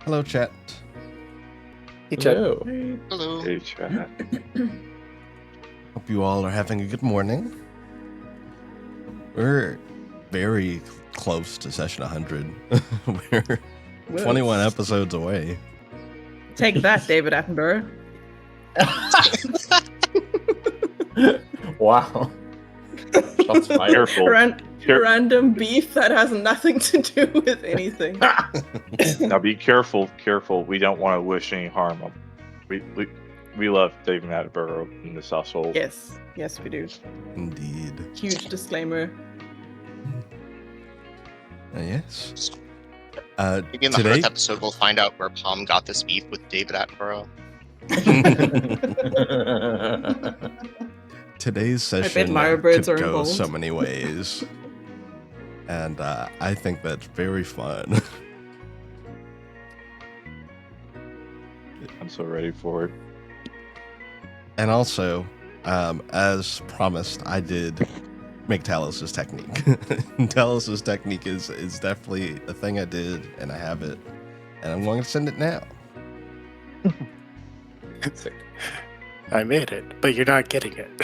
Hello, chat. Hey, Chet. Hello. Hello. Hey, chat. Hope you all are having a good morning. We're very close to session 100. We're 21 episodes away. Take that, David Attenborough. Wow. Shots fired. Careful. Random beef that has nothing to do with anything. Now be careful. We don't want to wish any harm on. We love David Attenborough in this household. Yes, we do. Indeed. Huge disclaimer. Yes. Maybe in the Today, 100th episode, we'll find out where Palm got this beef with David Attenborough. today's session Lyrebirds could are go involved. so many ways. And I think that's very fun. I'm so ready for it. And also, as promised, I did make Talos' technique. Talos' technique is definitely a thing I did, and I have it. And I'm going to send it now. I made it, but you're not getting it.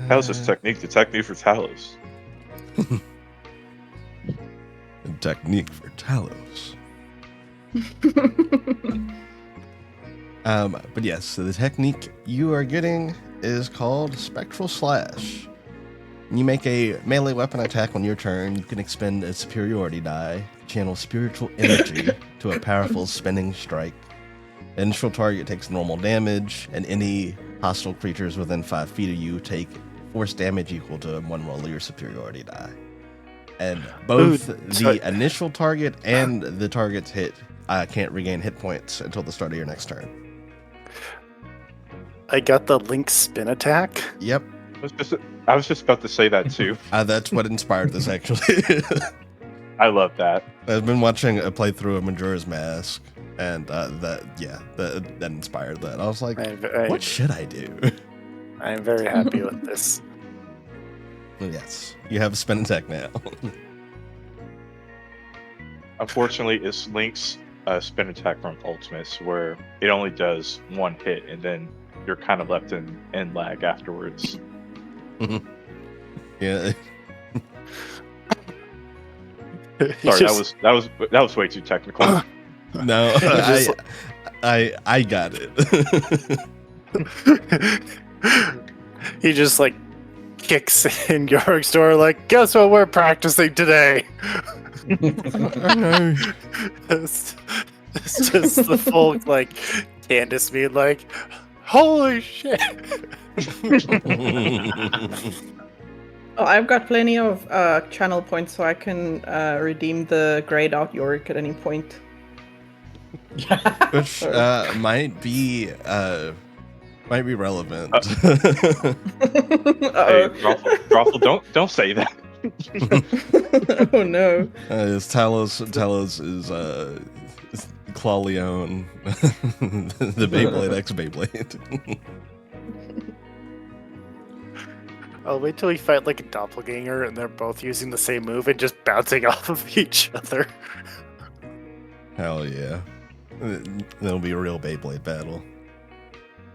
Talos' technique, the technique for Talos. A technique for Talos. But yes, so the technique you are getting is called Spectral Slash. You make a melee weapon attack on your turn. You can expend a superiority die, channel spiritual energy to a powerful spinning strike. The initial target takes normal damage, and any hostile creatures within 5 feet of you take force damage equal to 1 roll of your superiority die. And both the initial target and the target's hit can't regain hit points until the start of your next turn. I got the Link spin attack. Yep. I was just about to say that too. That's what inspired this, actually. I love that. I've been watching a playthrough of Majora's Mask, and that inspired that. I was like, what should I do? I'm very happy with this. Yes, you have a spin attack now. Unfortunately, it's Link's spin attack from Ultimates, where it only does 1 hit, and then you're kind of left in lag afterwards. Yeah. Sorry, that was way too technical. No, I got it. He just like kicks in Yorick's door like, guess what we're practicing today? It's just the full like Candace being like, holy shit. Oh, I've got plenty of channel points, so I can redeem the grayed out Yorick at any point. Which might be relevant. Hey, Groffle, don't say that. Oh no. Talos is Clawleon, the Beyblade X Beyblade. I'll wait till we fight like a doppelganger and they're both using the same move and just bouncing off of each other. Hell yeah. That'll be a real Beyblade battle.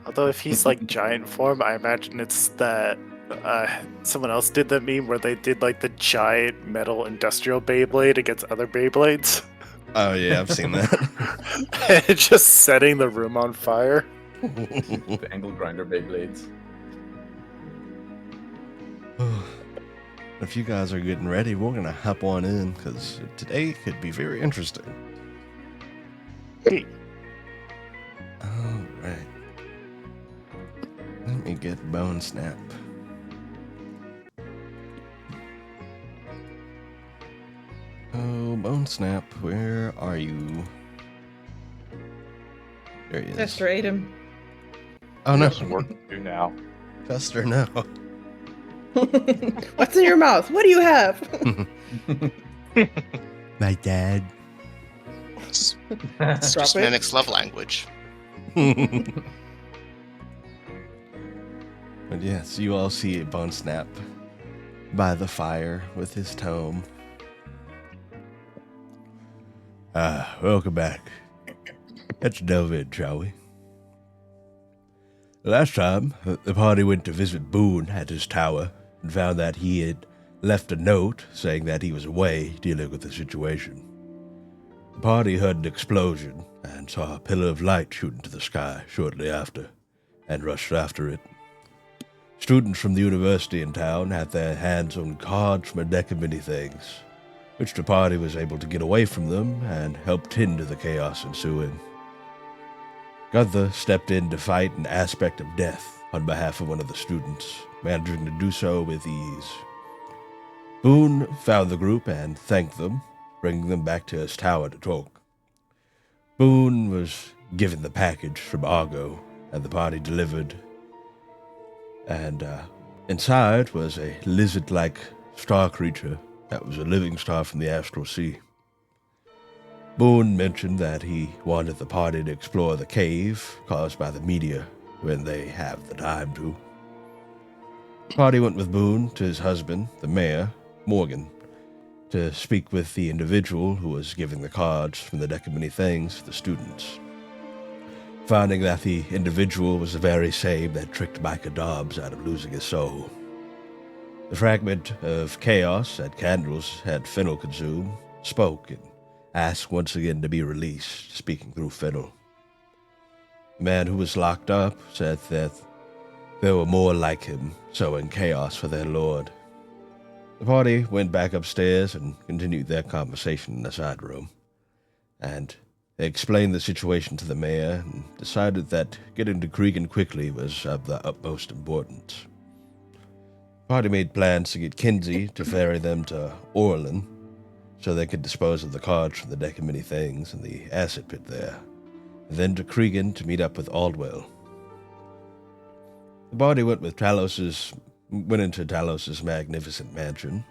Although if he's like giant form, I imagine it's that someone else did that meme where they did like the giant metal industrial Beyblade against other Beyblades. Oh yeah, I've seen that. And just setting the room on fire. The angle grinder Beyblades. If you guys are getting ready, we're gonna hop on in because today could be very interesting. Hey. All right. Let me get Bone Snap. Oh, Bone Snap, where are you? There he is. Just raid him. Oh no, Some work to do now. Chester, no. What's in your mouth? What do you have? My dad. It's Drop just it. mimics love language. But yes, you all see Bone Snap by the fire with his tome. Welcome back. Let's delve in, shall we? Last time, the party went to visit Boone at his tower and found that he had left a note saying that he was away dealing with the situation. The party heard an explosion and saw a pillar of light shoot into the sky shortly after, and rushed after it. Students from the university in town had their hands on cards from a deck of many things, which the party was able to get away from them and help tend to the chaos ensuing. Gunther stepped in to fight an aspect of death on behalf of one of the students, managing to do so with ease. Boone found the group and thanked them, bringing them back to his tower to talk. Boone was given the package from Argo, and the party delivered, and inside was a lizard-like star creature that was a living star from the astral sea. Boone mentioned that he wanted the party to explore the cave caused by the meteor when they have the time to. The party went with Boone to his husband, the mayor, Morgan, to speak with the individual who was giving the cards from the deck of many things to the students. Finding that the individual was the very same that tricked Micah Dobbs out of losing his soul. The fragment of chaos that Candles had Fennel consumed spoke and asked once again to be released, speaking through Fennel. The man who was locked up said that there were more like him, sowing chaos for their lord. The party went back upstairs and continued their conversation in the side room, and they explained the situation to the mayor and decided that getting to Cregan quickly was of the utmost importance. The party made plans to get Kinsey to ferry them to Orlin so they could dispose of the cards from the deck of many things and the acid pit there, and then to Cregan to meet up with Aldwell. The party went into Talos's magnificent mansion.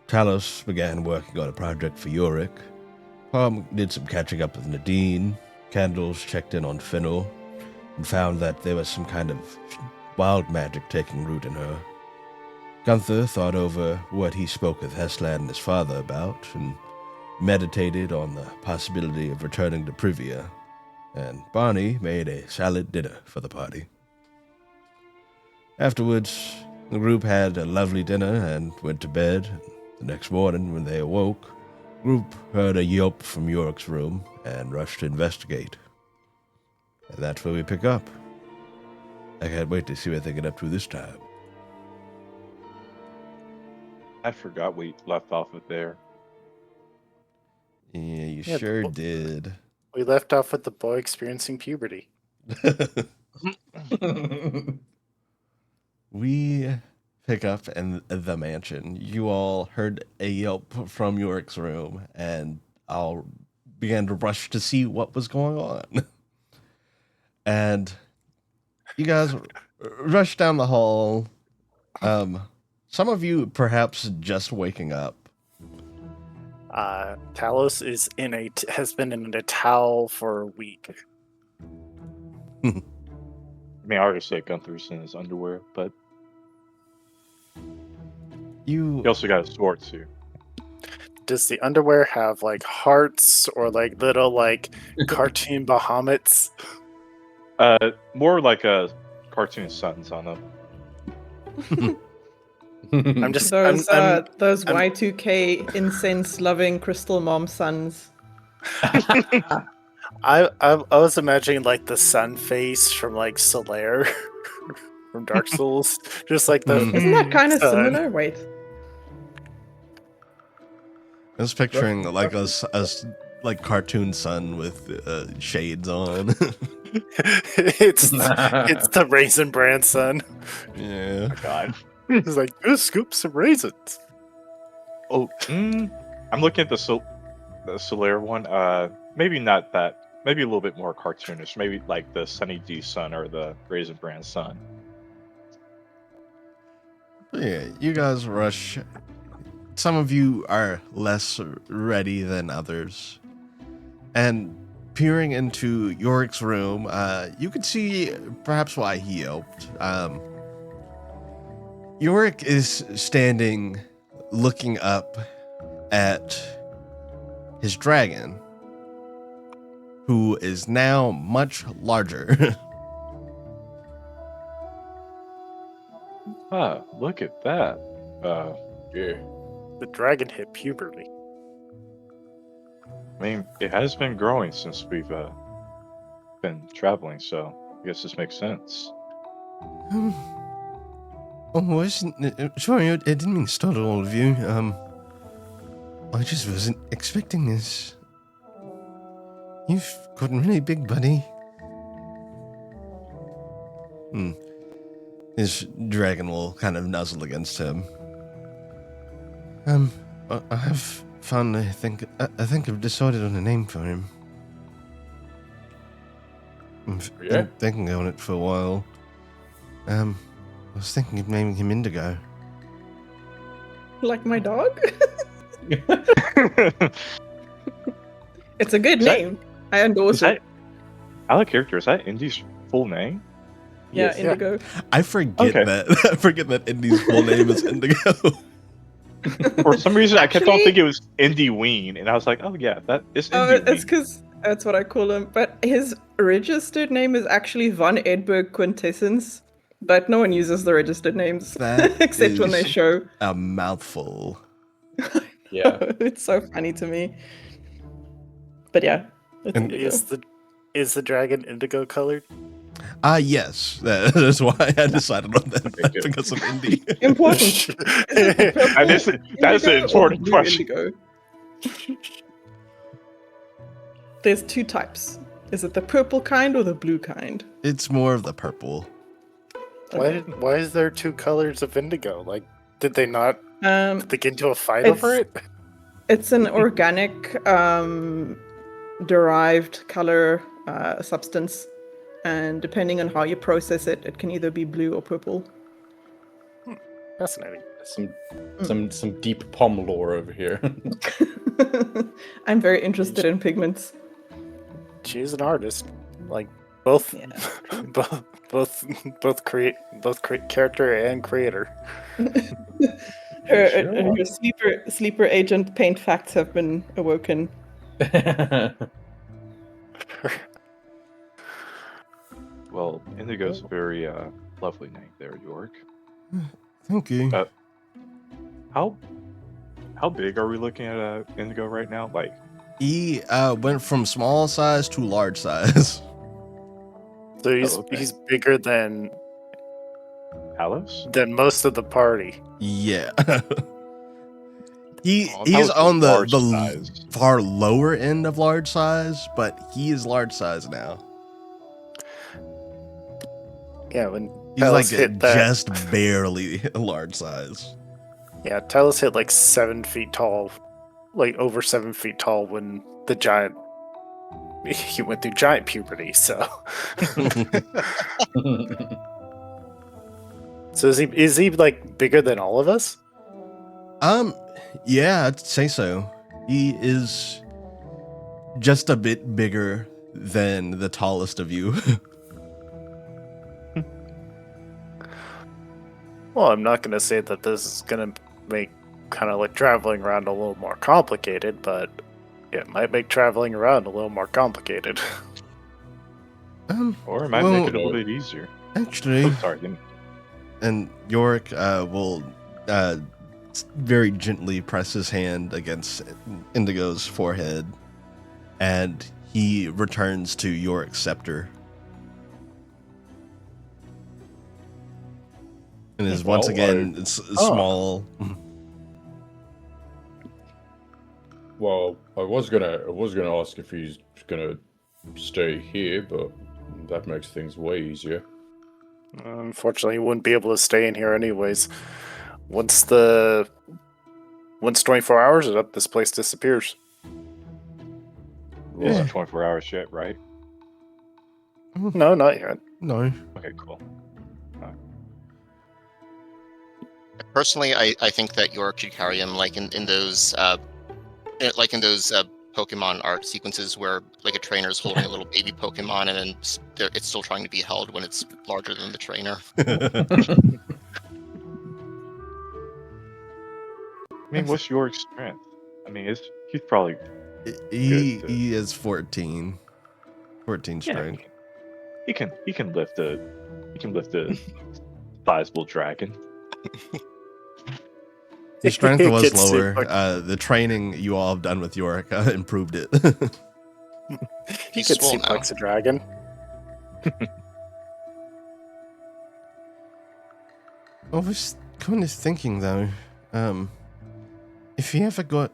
Talos began working on a project for Yorick. Palm did some catching up with Nadine. Candles checked in on Fennel and found that there was some kind of wild magic taking root in her. Gunther thought over what he spoke with Heslan and his father about and meditated on the possibility of returning to Privia, and Barney made a salad dinner for the party. Afterwards, the group had a lovely dinner and went to bed. The next morning, when they awoke, the group heard a yelp from Yorick's room and rushed to investigate. And that's where we pick up. I can't wait to see what they get up to this time. I forgot we left off with there. Yeah, you Yeah, sure but- did. We left off with the boy experiencing puberty. We pick up in the mansion. You all heard a yelp from Yorick's room, and I'll began to rush to see what was going on. And you guys rush down the hall. Some of you perhaps just waking up. Talos is has been in a towel for a week. I mean, I already said Gunther's in his underwear, but You he also got a sword too. Does the underwear have like hearts or like little like cartoon Bahamut's? More like a cartoon suns on them. I'm just Those I'm Y2K incense-loving crystal mom sons. I was imagining like the sun face from like Solaire from Dark Souls, just like the. Isn't that kind of sun. similar? Wait. I was picturing like a like cartoon sun with shades on. it's the Raisin Bran sun. Yeah. God. It's like, "Ooh, scoop some raisins." Oh, I'm looking at the Solaire one. Maybe not that. Maybe a little bit more cartoonish. Maybe like the Sunny D Sun or the Raisin Bran Sun. Yeah, you guys rush. Some of you are less ready than others. And peering into Yorick's room, you could see perhaps why he yelped. Yorick is standing looking up at his dragon, who is now much larger. Ah, look at that. Yeah. The dragon hit puberty. I mean, it has been growing since we've been traveling, so I guess this makes sense. Sorry, I didn't mean to startle all of you. I just wasn't expecting this. You've gotten really big, buddy. His dragon will kind of nuzzle against him. I have found. I think I've decided on a name for him. I've been thinking on it for a while. I was thinking of naming him Indigo. Like my dog? It's a good name. I endorse it. Out of character, is that Indy's full name? Yeah, Indigo. I forget that. I forget that Indy's full name is Indigo. For some reason, I kept on thinking it was Indy Ween, and I was like, "Oh yeah, that is Indy Ween." It's because that's what I call him. But his registered name is actually Von Edberg Quintessence, but no one uses the registered names except when they show. A mouthful. Yeah, it's so funny to me. But yeah, it's Indigo. Is the dragon indigo colored? Yes. That's why I decided on that because of Indy. Important. That is an important question. Indigo? There's two types. Is it the purple kind or the blue kind? It's more of the purple. Why is there two colors of indigo? Like, did they not get into a fight it's- over it? It's an organic derived color substance, and depending on how you process it, it can either be blue or purple. Fascinating. some deep POM lore over here. I'm very interested in pigments. She's an artist. Like both, both create character and creator. Her sleeper agent paint facts have been awoken. Well, Indigo's a very lovely name there, York. Thank you. How big are we looking at Indigo right now? Like, He went from small size to large size. So he's bigger than Talos? most of the party. Yeah. Oh, He's Talos on is the large size. far lower end of large size, but he is large size now. Yeah, when He's Talos like hit that, just barely a large size. yeah, Talos hit like 7 feet tall, like over 7 feet tall when the giant. He went through giant puberty, so. So is he like bigger than all of us? Yeah, I'd say so. He is just a bit bigger than the tallest of you. Well, I'm not gonna say that this is gonna make kind of like traveling around a little more complicated, but it might make traveling around a little more complicated. Or it might well, make it a little bit easier. Actually, Oh, sorry. Didn't... and Yorick will very gently press his hand against Indigo's forehead, and he returns to Yorick's scepter. And is once again it's small. Well, I was gonna ask if he's gonna stay here, but that makes things way easier. Unfortunately, he wouldn't be able to stay in here anyways. Once 24 hours is up, this place disappears. It isn't 24 hours yet, right? No, not yet. No. Okay, cool. Personally, I think that York should carry him like in those Pokemon art sequences where like a trainer is holding a little baby Pokemon and then it's still trying to be held when it's larger than the trainer. I mean, what's York's strength? I mean, he's probably He is 14. 14 Yeah, strength. he can lift a sizable dragon. His strength was Gets lower. super- The training you all have done with Yorick improved it. He He's could swole now. suplex a dragon. I was kind of thinking though, if he ever got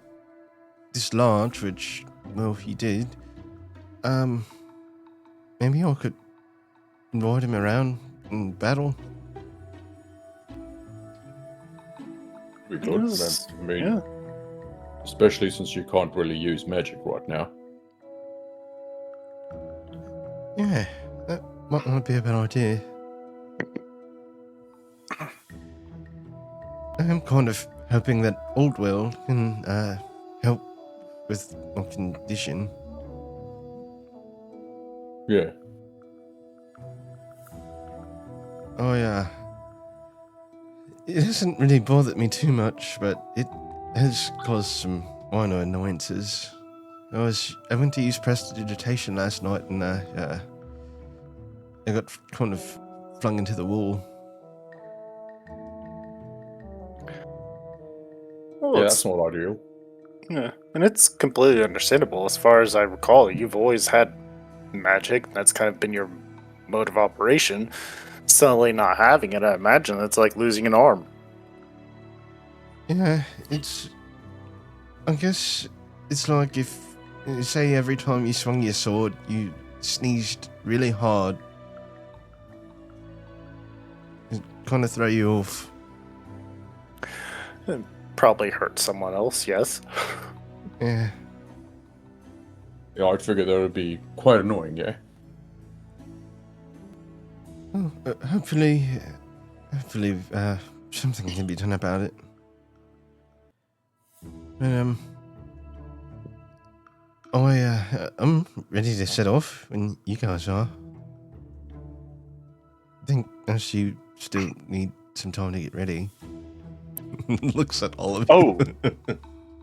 this large, which, well, he did, maybe I could ride him around in battle. We could. Yes, I mean, yeah. especially since you can't really use magic right now. Yeah, that might be a bad idea. I'm kind of hoping that Oldwell can help with my condition. Yeah. Oh yeah. It hasn't really bothered me too much, but it has caused some minor annoyances. I went to use prestidigitation last night, and I got kind of flung into the wall. Well, Yeah, it's, that's not ideal. yeah, and it's completely understandable. As far as I recall, you've always had magic. That's kind of been your mode of operation. Suddenly not having it, I imagine that's like losing an arm. Yeah, I guess it's like if, say, every time you swung your sword, you sneezed really hard. It kind of throw you off. Probably hurt someone else, yes. Yeah. Yeah, I'd figure that would be quite annoying, yeah? Well, hopefully, something can be done about it. But, I'm ready to set off when you guys are. I think as you still need some time to get ready. Looks at all of you.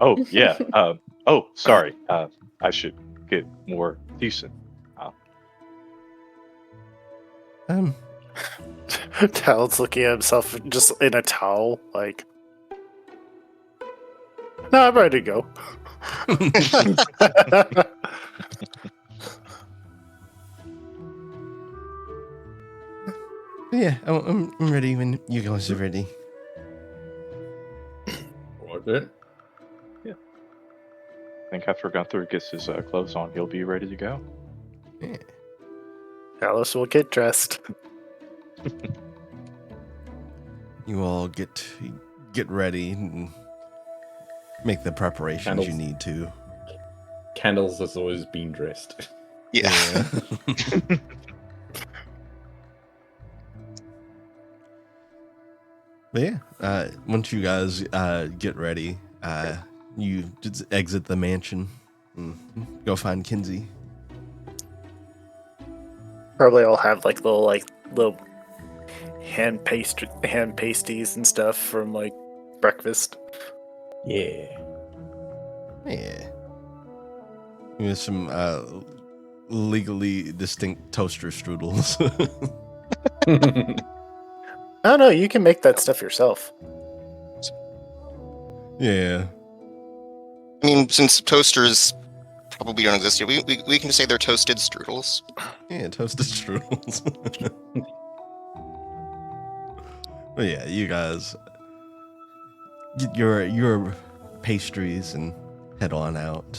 Oh yeah. Sorry. I should get more decent. Talon's looking at himself just in a towel, like, no, I'm ready to go. Yeah, I'm ready when you guys are ready. Like that? I think after Gunther gets his clothes on, he'll be ready to go. Yeah. Alice will get dressed. You all get ready and make the preparations Candles. you need to. Candles has always been dressed. Yeah. But yeah, once you guys get ready, you just exit the mansion and go find Kinsey. Probably all have like little hand pasties and stuff from like breakfast. Yeah. Yeah. With some legally distinct toaster strudels. Oh no, you can make that stuff yourself. Yeah. I mean, since toasters probably don't exist yet, we can just say they're toasted strudels. Yeah, toasted strudels. But yeah, you guys get your pastries and head on out.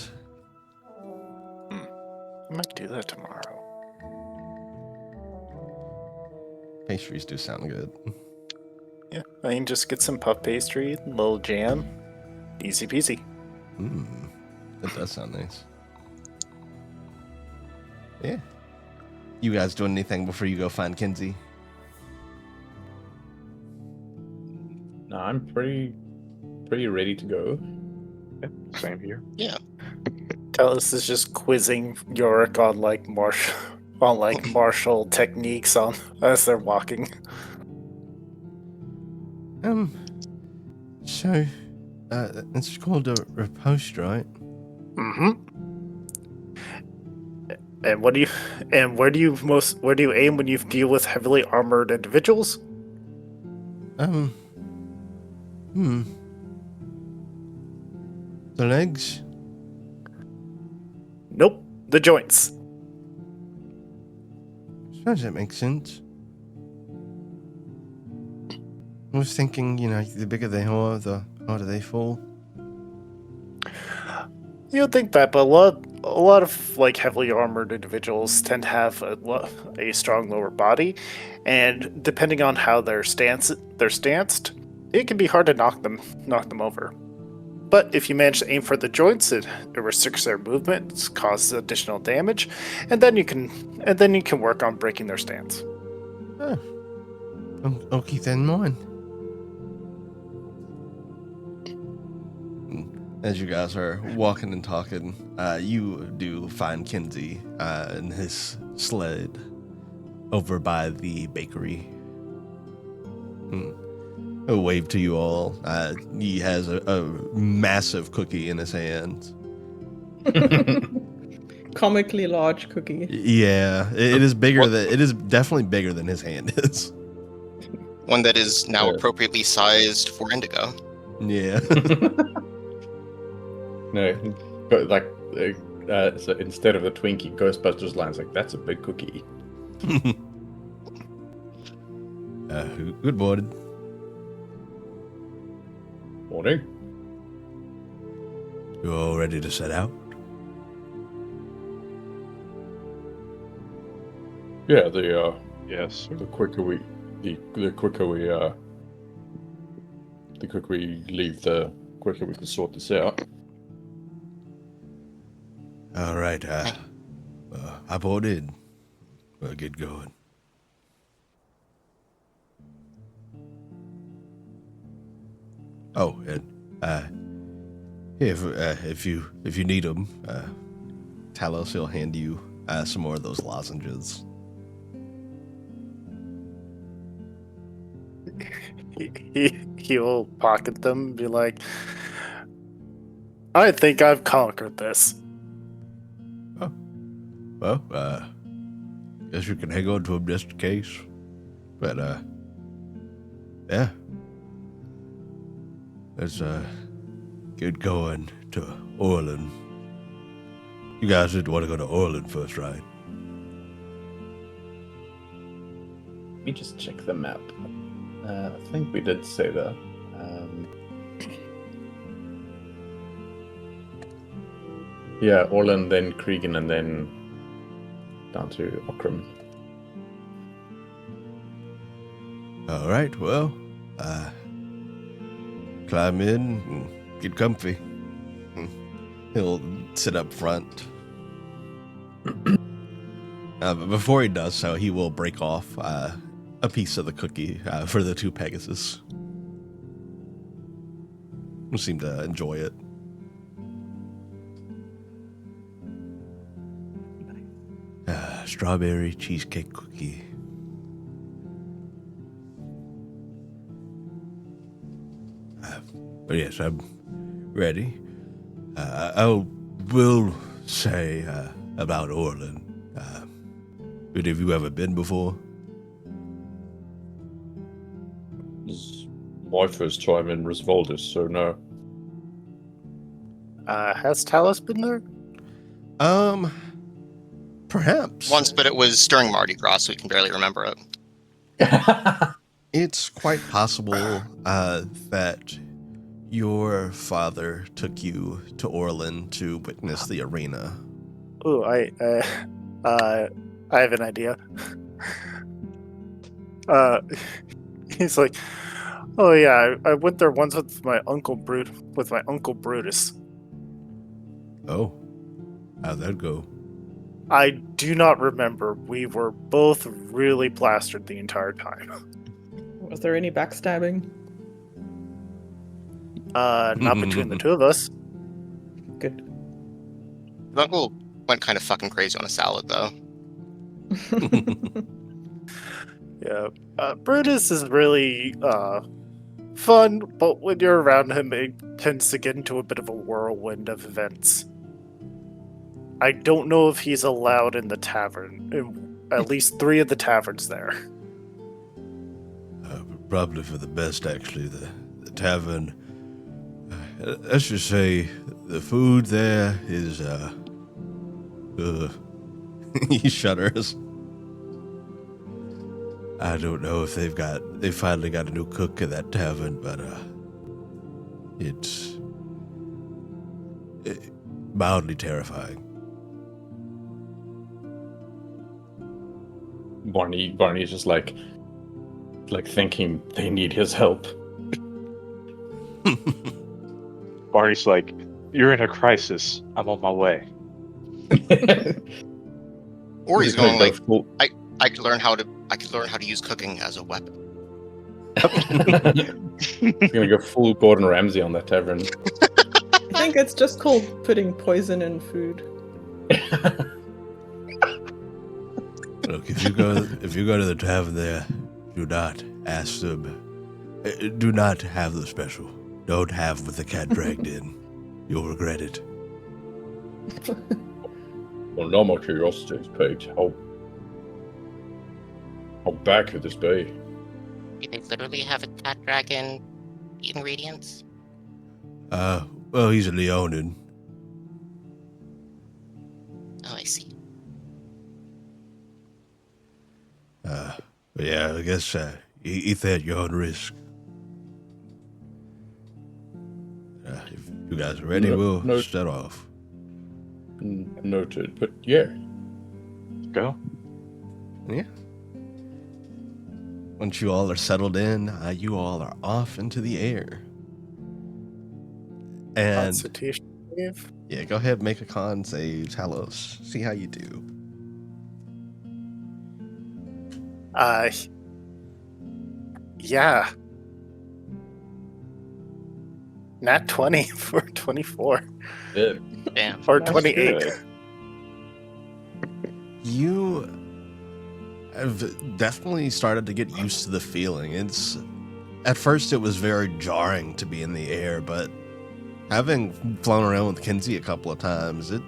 I might do that tomorrow. Pastries do sound good. Yeah, I can just get some puff pastry, a little jam, easy peasy. That does sound nice. Yeah. You guys doing anything before you go find Kinsey? No, I'm pretty ready to go. Yeah, same here. Yeah. Talos is just quizzing Yorick on like martial techniques on as they're walking. So, it's called a riposte, right? Mm-hmm. And where do you aim when you deal with heavily armored individuals? The legs? Nope, the joints. I suppose that makes sense. I was thinking, the bigger they are, the harder they fall. You'd think that, but a lot of like heavily armored individuals tend to have a strong lower body, and depending on how they're stanced, it can be hard to knock them over. But if you manage to aim for the joints, it restricts their movement, causes additional damage, and then you can work on breaking their stance. Oh. I'll keep that in mind. As you guys are walking and talking, you do find Kinsey in his sled over by the bakery. He'll wave to you all. He has a massive cookie in his hands. Comically large cookie. Yeah, it is bigger it is definitely bigger than his hand is. One that is now appropriately sized for Indigo. Yeah. No, but like, so instead of the Twinkie, Ghostbusters line's like, that's a big cookie. Good morning. Morning. You all ready to set out? Yeah, Yes. the quicker we leave, the quicker we can sort this out. All right. Hop on in. We'll get going. Oh, and if you need them, Talos will hand you some more of those lozenges. He will pocket them and be like, I think I've conquered this. Oh. Well, guess you can hang on to them just in case. But, yeah. Let's, get going to Orland. You guys didn't want to go to Orland first, right? Let me just check the map. I think we did say that. Yeah, Orland, then Cregan, and then down to Okram. All right, well, climb in and get comfy. He'll sit up front. But before he does so, he will break off a piece of the cookie for the two Pegasus. Who seem to enjoy it. Strawberry cheesecake cookie. But yes, I'm ready. I will say about Orland. But have you ever been before? This is my first time in Risvoldus, so no. Has Talos been there? Perhaps. Once, but it was during Mardi Gras, so we can barely remember it. It's quite possible that your father took you to Orland to witness the arena. Oh, I have an idea. He's like, oh yeah, I went there once with my uncle Brutus. Oh, how'd that go? I do not remember. We were both really plastered the entire time. Was there any backstabbing? Not between the two of us. Good. The uncle went kind of fucking crazy on a salad, though. Yeah, Brutus is really fun, but when you're around him, it tends to get into a bit of a whirlwind of events. I don't know if he's allowed in the tavern. At least 3 of the taverns there. Probably for the best, actually. The tavern. Let's just say the food there is. He shudders. I don't know if they finally got a new cook at that tavern, but it's mildly terrifying. Barney's just like thinking they need his help. Barney's like, "You're in a crisis. I'm on my way." Or he's going like, full... I could learn how to use cooking as a weapon. He's gonna go full Gordon Ramsay on that tavern. I think it's just called putting poison in food. Look, if you go to the tavern there, do not ask them. Do not have the special. Don't have with the cat dragged in. You'll regret it. Well, now my curiosity is piqued. How bad could this be? Do they literally have a cat dragon ingredients? Well, he's a Leonin. Oh, I see. But yeah, I guess eat that at your own risk. If you guys are ready, we'll start off. Noted, but yeah. Go. Yeah. Once you all are settled in, you all are off into the air. And Constitution save? yeah, go ahead and make a con save, Talos. See how you do. Yeah. Nat 20 for 24. Yeah. Damn. Or That's 28. good. You have definitely started to get used to the feeling. At first it was very jarring to be in the air, but having flown around with Kinsey a couple of times, it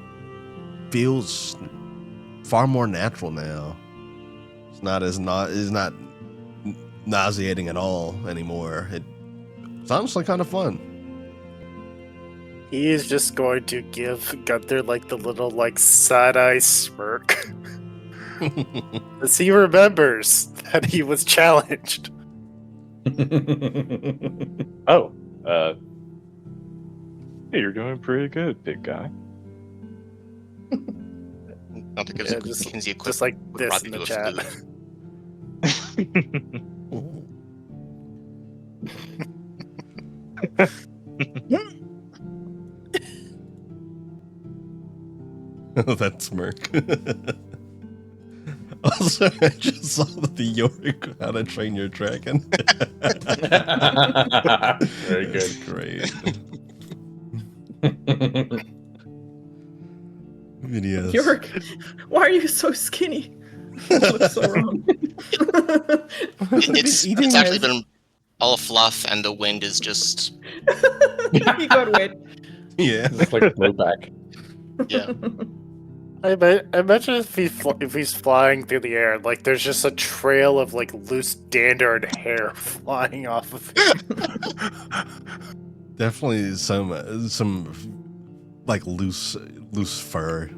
feels far more natural now. It's not nauseating at all anymore. It's honestly kind of fun. He is just going to give Gunther like the little like side-eye smirk. As he remembers that he was challenged. Oh, hey, you're doing pretty good, big guy. Gunther gives Kinsey a quick, Just like quick this rub in the into a chat. salute. Oh, that smirk. Also, I just saw the Yorick How to Train Your Dragon. Very good. That's great. Videos. Yorick, why are you so skinny? You look so wrong. It's actually been all fluff, and the wind is just He got wet. Yeah. It's like a blowback. yeah. I imagine if he's flying through the air, like there's just a trail of like loose dander and hair flying off of him. Definitely some like loose fur.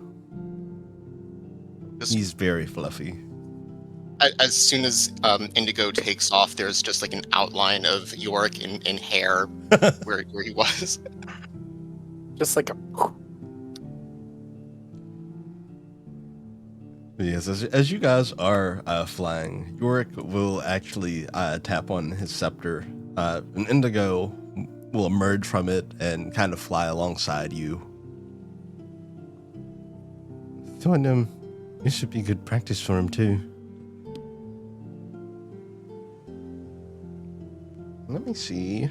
He's very fluffy. As soon as Indigo takes off, there's just like an outline of Yorick in hair where he was. Just like a... Yes, as you guys are flying, Yorick will actually tap on his scepter. And Indigo will emerge from it and kind of fly alongside you. Thought this should be good practice for him too. Let me see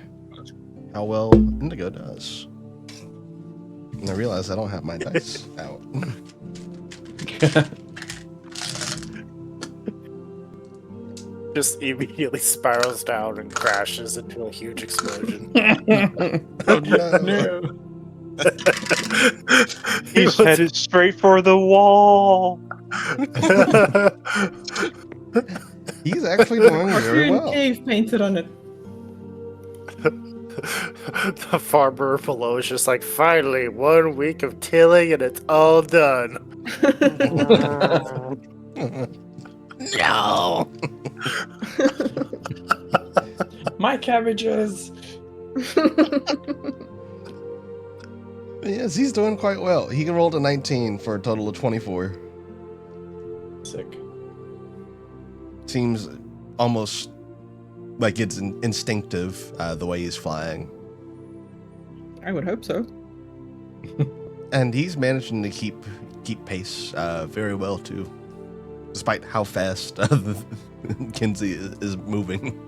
how well Indigo does. And I realize I don't have my dice out. Just immediately spirals down and crashes into a huge explosion. Oh no. He's headed straight for the wall. He's actually doing very Cartoon well. cave painted on it. The farmer below is just like, finally, 1 week of tilling and it's all done. No. My cabbages. Yes, he's doing quite well. He rolled a 19 for a total of 24. Sick. Seems almost like it's instinctive the way he's flying. I would hope so. And he's managing to keep pace very well too, despite how fast Kinsey is moving.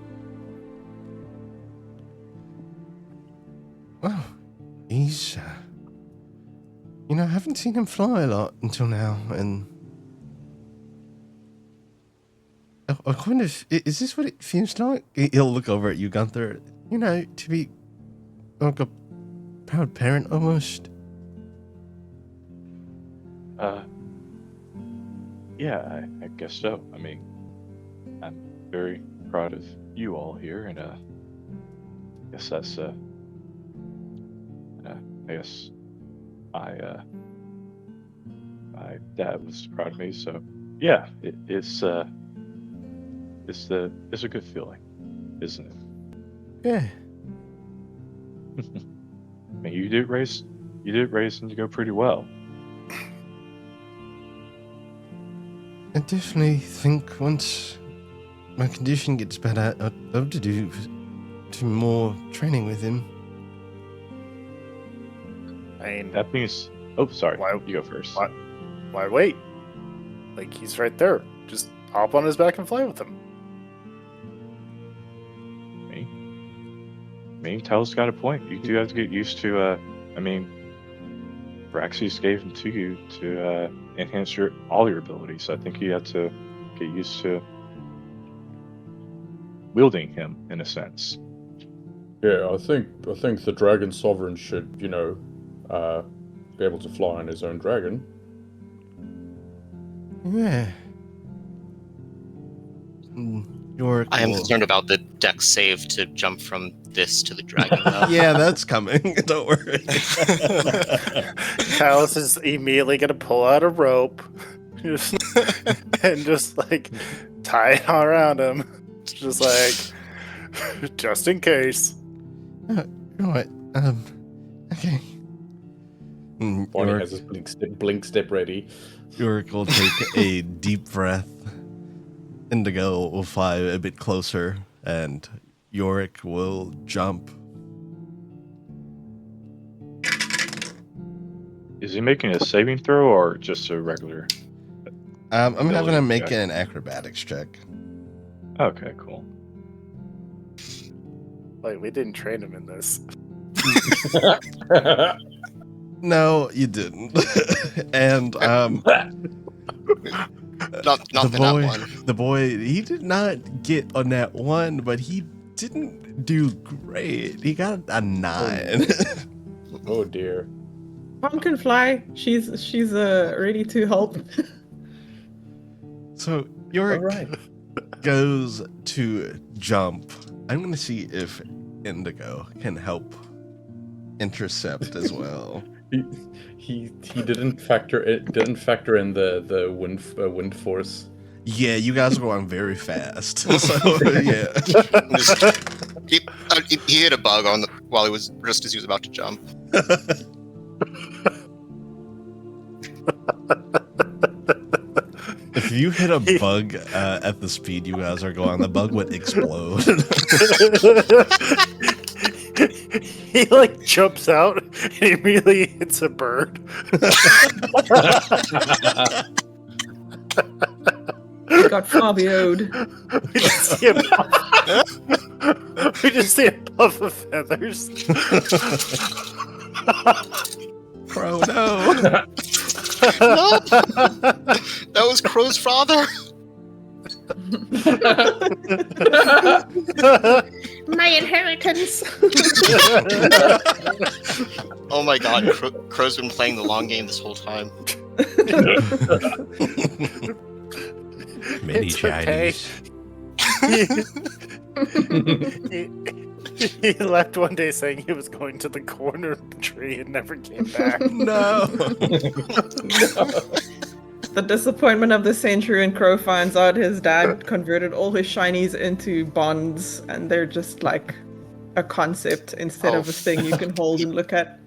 Well, he's, I haven't seen him fly a lot until now, and I wonder is this what it feels like? He'll look over at you, Gunther. To be like a proud parent almost. Yeah, I guess so. I mean, I'm very proud of you all here, and I guess that's I guess my dad was proud of me. So yeah, it's a good feeling, isn't it? Yeah. I mean, you did raise and you go pretty well. I definitely think once my condition gets better, I'd love to do more training with him. I mean, That means. Oh, sorry. Why- You go first. why wait? Like, he's right there. Just hop on his back and fly with him. I mean, Tel's got a point. You do have to get used to. Varaxes gave him to you to enhance all your abilities. I think you have to get used to wielding him in a sense. Yeah, I think the Dragon Sovereign should, be able to fly on his own dragon. Yeah. I am concerned about the dex save to jump from this to the dragon. Though. Yeah, that's coming. Don't worry. Callus is immediately gonna pull out a rope and just like tie it all around him. It's just like, just in case. Right. Okay. Bonnie has his blink step ready. Yorick will take a deep breath. Indigo will fly a bit closer, and Yorick will jump. Is he making a saving throw or just a regular? I'm having him make Okay. an acrobatics check. Okay, cool. Like, we didn't train him in this. No, you didn't. And Not the nat one. the boy, he did not get a nat 1, but he didn't do great. He got a 9. Oh dear. Pom can fly. She's ready to help. So Yorick Alright. goes to jump. I'm gonna see if Indigo can help intercept as well. He didn't factor in the wind force. Yeah, you guys are going very fast. So yeah. He hit a bug while he was just as he was about to jump. If you hit a bug at the speed you guys are going, the bug would explode. He like jumps out and immediately hits a bird. He got Fabio'd. We just see a puff of feathers. Crow, no. No, that was Crow's father. My inheritance. Oh my god, Crow's been playing the long game this whole time. Many It's okay. Chinese. He left one day saying he was going to the corner of the tree and never came back. No. The disappointment of the century when Crow finds out his dad converted all his shinies into bonds, and they're just like a concept instead of a thing you can hold and look at.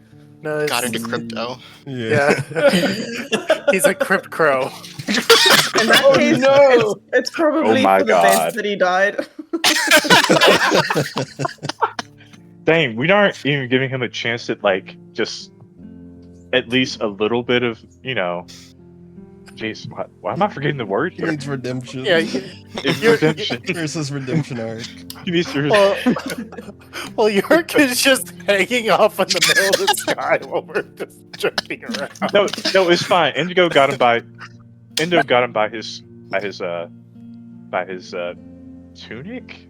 No, Got into crypto. Yeah. He's a crypt crow. In that case, it's probably Oh my for the God. best that he died. Dang, we aren't even giving him a chance at like just at least a little bit of, jeez, why am I forgetting the word He here? needs redemption. Yeah, It's redemption. Versus redemption arc. He needs to- well, York is just hanging off in the middle of the sky while we're just joking around. No, it's fine. Indigo got him by his tunic.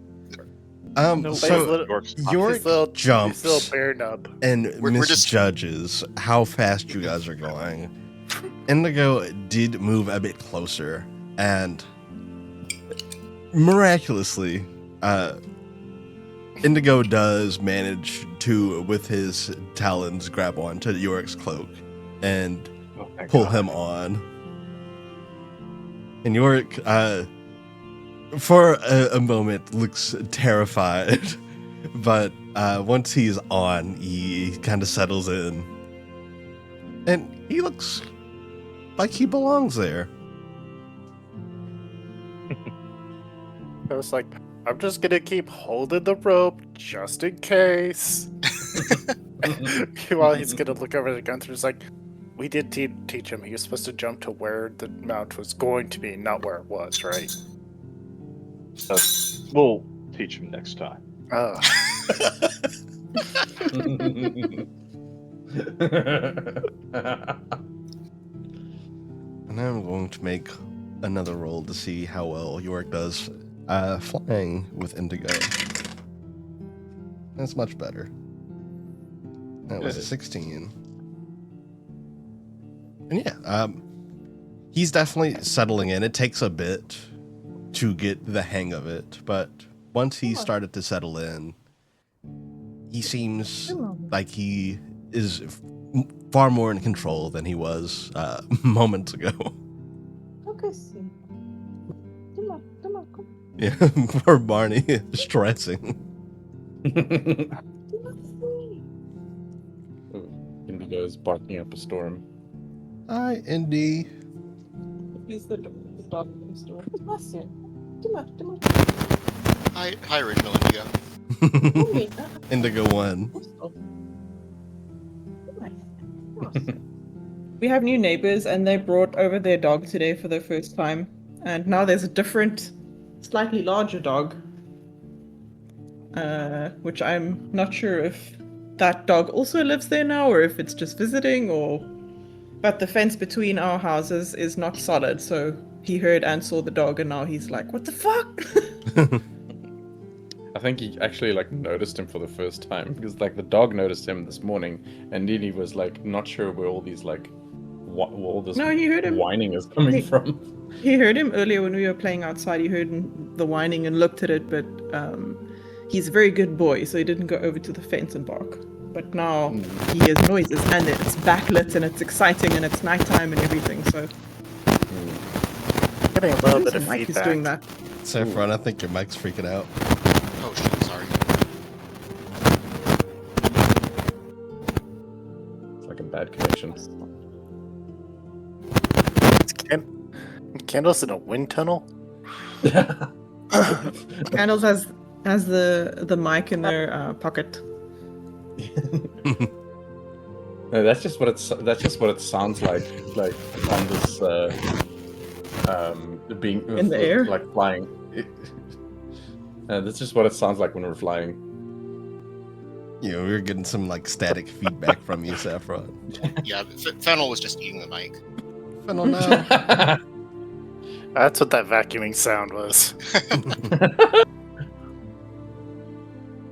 No, So his York his little jumps bear nub. and We're just- misjudges how fast you guys are going. Indigo did move a bit closer, and miraculously, Indigo does manage to, with his talons, grab onto York's cloak and Oh, thank pull God. him on. And York, for a moment, looks terrified, but once he's on, he kind of settles in, and he looks like he belongs there. I was like, I'm just gonna keep holding the rope just in case. While he's gonna look over the gun through, it's like, we did teach him he was supposed to jump to where the mount was going to be, not where it was, right? We'll teach him next time. Oh. And I'm going to make another roll to see how well York does flying with Indigo. That's much better. That was a Good. 16. And yeah, he's definitely settling in. It takes a bit to get the hang of it, but once he started to settle in, he seems like he is far more in control than he was moments ago. Yeah, poor Barney stressing. Indigo's barking up a storm. Hi, Indy. He's the dog in the store. Hi, original Indigo. Indigo 1. We have new neighbors, and they brought over their dog today for the first time. And now there's a different, slightly larger dog, which I'm not sure if that dog also lives there now, or if it's just visiting, or. But the fence between our houses is not solid, so he heard and saw the dog, and now he's like, "What the fuck?" I think he actually noticed him for the first time because the dog noticed him this morning, and then he was not sure where all these all this No, he heard him. whining is coming He- from. He heard him earlier when we were playing outside. He heard the whining and looked at it, but he's a very good boy, so he didn't go over to the fence and bark. But now he hears noises, and it's backlit, and it's exciting, and it's nighttime and everything. So Getting a little bit of Mike is feedback. doing that. Saffron, I think your mic's freaking out. Oh shit, sorry. It's like a bad connection. Candles in a wind tunnel? Candles has the mic in their pocket. No, that's just what it sounds like on this being In the air? flying. That's just what it sounds like when we're flying. You know, we were getting some static feedback from you, Saffron. Yeah, Fennel was just eating the mic. Fennel, no. That's what that vacuuming sound was.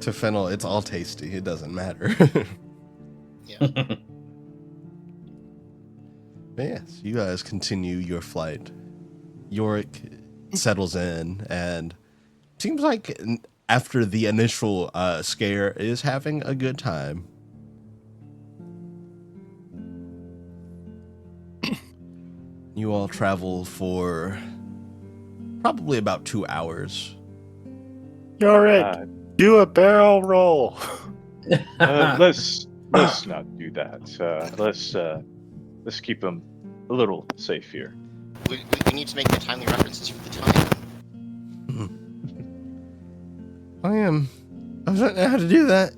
To Fennel, it's all tasty. It doesn't matter. Yeah. But yes, you guys continue your flight. Yorick settles in and seems like after the initial scare is having a good time. You all travel for probably about 2 hours. Yorick, do a barrel roll. Let's not do that. Let's keep them a little safe here. We need to make the timely references for the time. I don't know how to do that.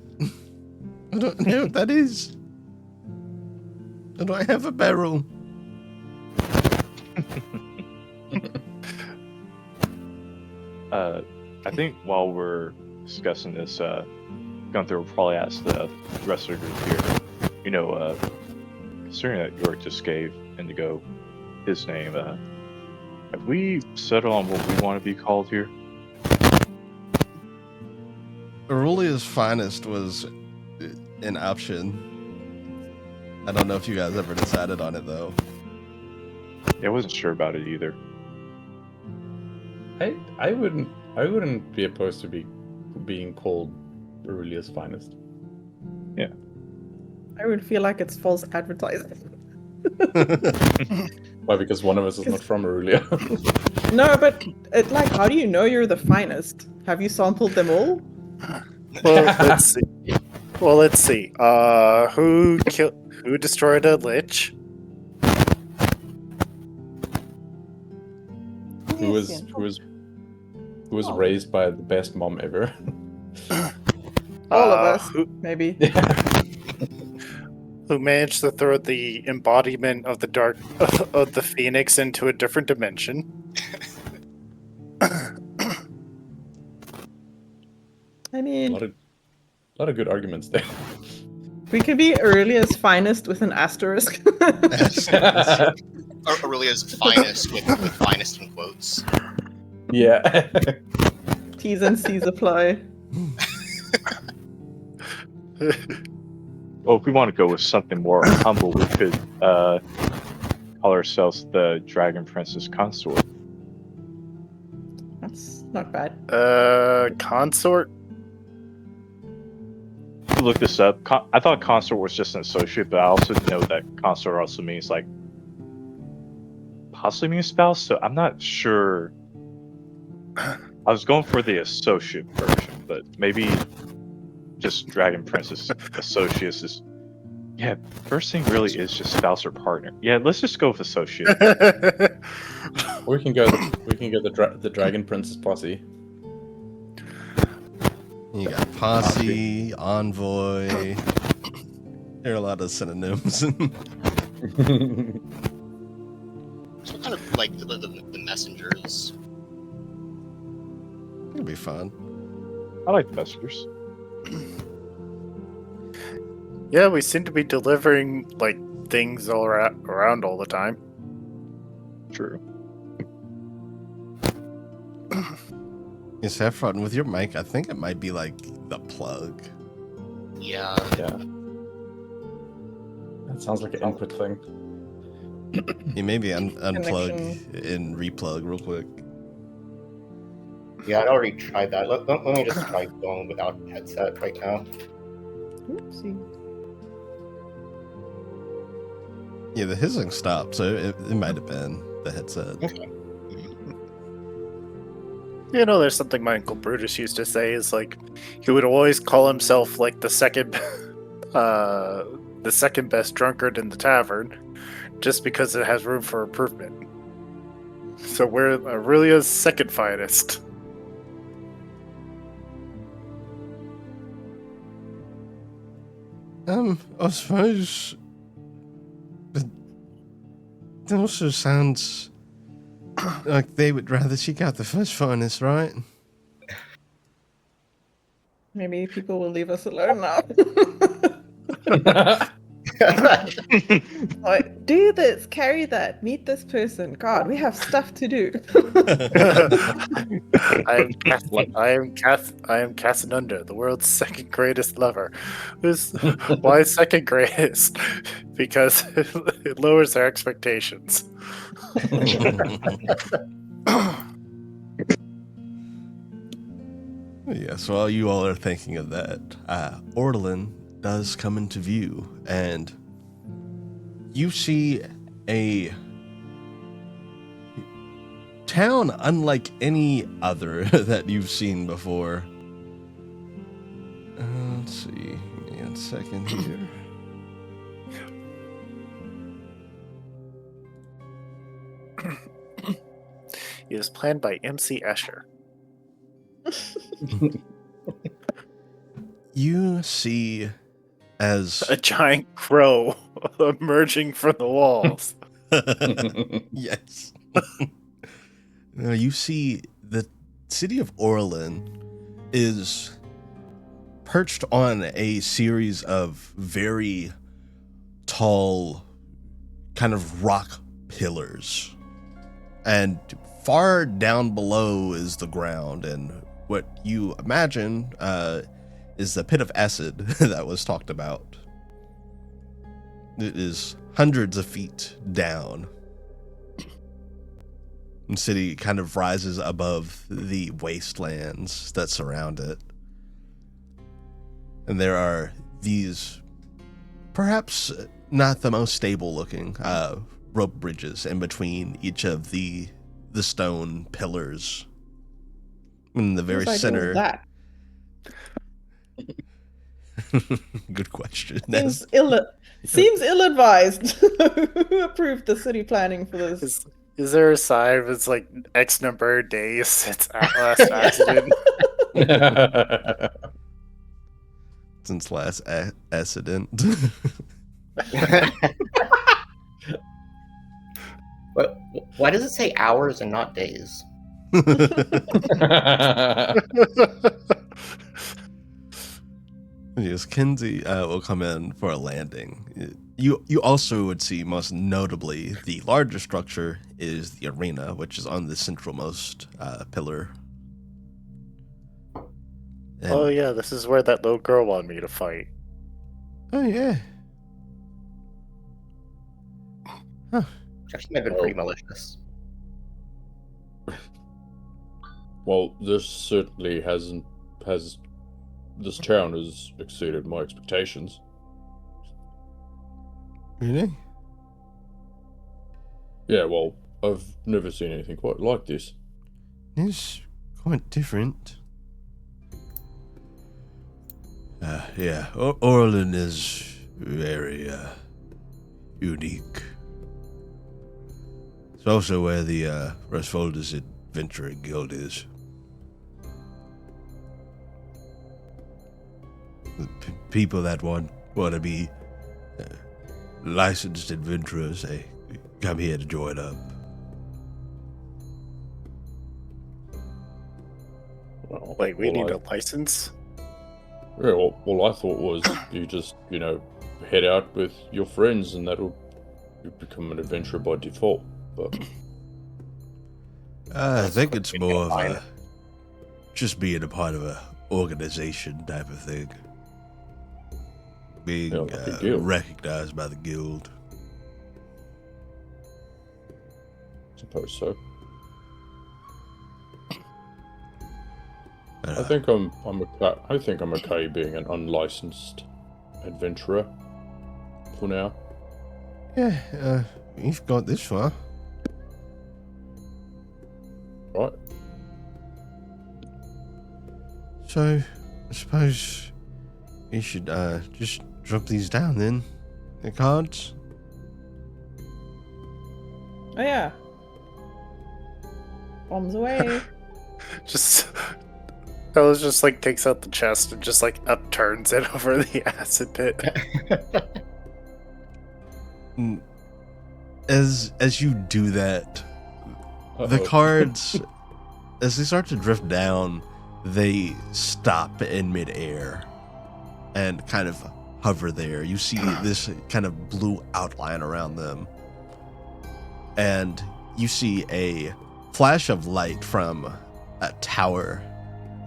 I don't know what that is. I don't have a barrel. I think while we're discussing this, Gunther will probably ask the rest of the group here. You know, considering that York just gave Indigo his name, have we settled on what we want to be called here? Aurelia's Finest was an option. I don't know if you guys ever decided on it though. Yeah, I wasn't sure about it either. I wouldn't be opposed to being called Aurelia's Finest. Yeah. I would feel like it's false advertising. Why? Because one of us is not from Aurelia. No, but how do you know you're the finest? Have you sampled them all? Well, let's see. Who destroyed a lich? Who was raised by the best mom ever? All of us, maybe. Who managed to throw the embodiment of the dark of the phoenix into a different dimension? I mean, A lot of good arguments there. we could be Aurelia's finest with an asterisk. Aurelia's finest with finest in quotes. Yeah. T's and C's apply. Well, if we want to go with something more humble, we could call ourselves the Dragon Princess Consort. That's not bad. Consort? Look this up. I thought consort was just an associate, but I also know that consort also means possibly means spouse. So I'm not sure. I was going for the associate version, but maybe just Dragon Princess Associates is. Yeah, first thing really is just spouse or partner. Yeah, let's just go with associate. We can go the Dragon Princess posse. You got posse, envoy. There are a lot of synonyms. So kind of like the messengers. It'll be fun. I like the messengers. Yeah, we seem to be delivering things all around all the time. True. Yes, Saffron, with your mic, I think it might be like the plug. Yeah. Yeah. That sounds like an input thing. You maybe unplug Connection. and replug real quick. Yeah, I'd already tried that. Let me just try going without headset right now. Oopsie. Yeah, the hissing stopped, so it might have been the headset. Okay. You know, there's something my Uncle Brutus used to say is he would always call himself the second best drunkard in the tavern, just because it has room for improvement. So we're Aurelia's second finest. I suppose it also sounds like they would rather seek out the first finest, right? Maybe people will leave us alone now. Like, do this, carry that, meet this person. God, we have stuff to do. I am Casanunda, the world's second greatest lover. Why second greatest? Because it lowers their expectations. Yeah, so while you all are thinking of that, Orlin does come into view, and you see a town unlike any other that you've seen before. Let's see, give me a second here. It was planned by MC Escher. You see as A giant crow emerging from the walls. yes. Now you see the city of Orlin is perched on a series of very tall kind of rock pillars. And far down below is the ground, and what you imagine is the pit of acid that was talked about. It is hundreds of feet down. The city kind of rises above the wastelands that surround it. And there are these, perhaps not the most stable looking, rope bridges in between each of the stone pillars. In the very Whose idea was center. that? Good question. Seems ill-advised. Who approved the city planning for this? Is there a sign of it's like X number of days since last accident? Since last accident. But why does it say hours and not days? Yes, Kinsey will come in for a landing. You also would see, most notably, the larger structure is the arena, which is on the centralmost pillar. And, Oh yeah, this is where that little girl wanted me to fight. oh yeah. Huh. Which actually might have been pretty malicious. Well, this certainly this town has exceeded my expectations. Really? Yeah, well, I've never seen anything quite like this. It's quite different. Yeah, Orlin is very unique. It's also where the Resfolder's Adventuring Guild is. The people that want to be licensed adventurers, they come here to join up. Well, Wait, we well, need a license? Yeah, well, I thought was you just, head out with your friends and you become an adventurer by default. But I think it's more of a just being a part of a organization type of thing. Being like a guild. recognized by the guild. suppose so. I think I'm okay being an unlicensed adventurer for now. Yeah, you've got this far. Right. So, I suppose you should just drop these down then. The cards. Oh yeah. Bombs away. Just Fellas just like takes out the chest and just like upturns it over the acid pit. As you do that, the Uh-oh. cards, as they start to drift down, they stop in midair and kind of hover there. You see this kind of blue outline around them. And you see a flash of light from a tower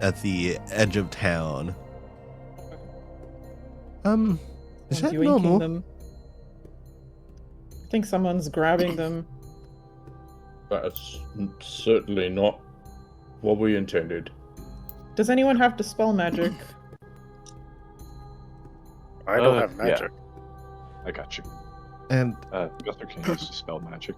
at the edge of town. Is that Yoinking normal? them. I think someone's grabbing them. That's certainly not what we intended. Does anyone have dispel magic? I don't have magic. I got you. And Guster can use dispel magic.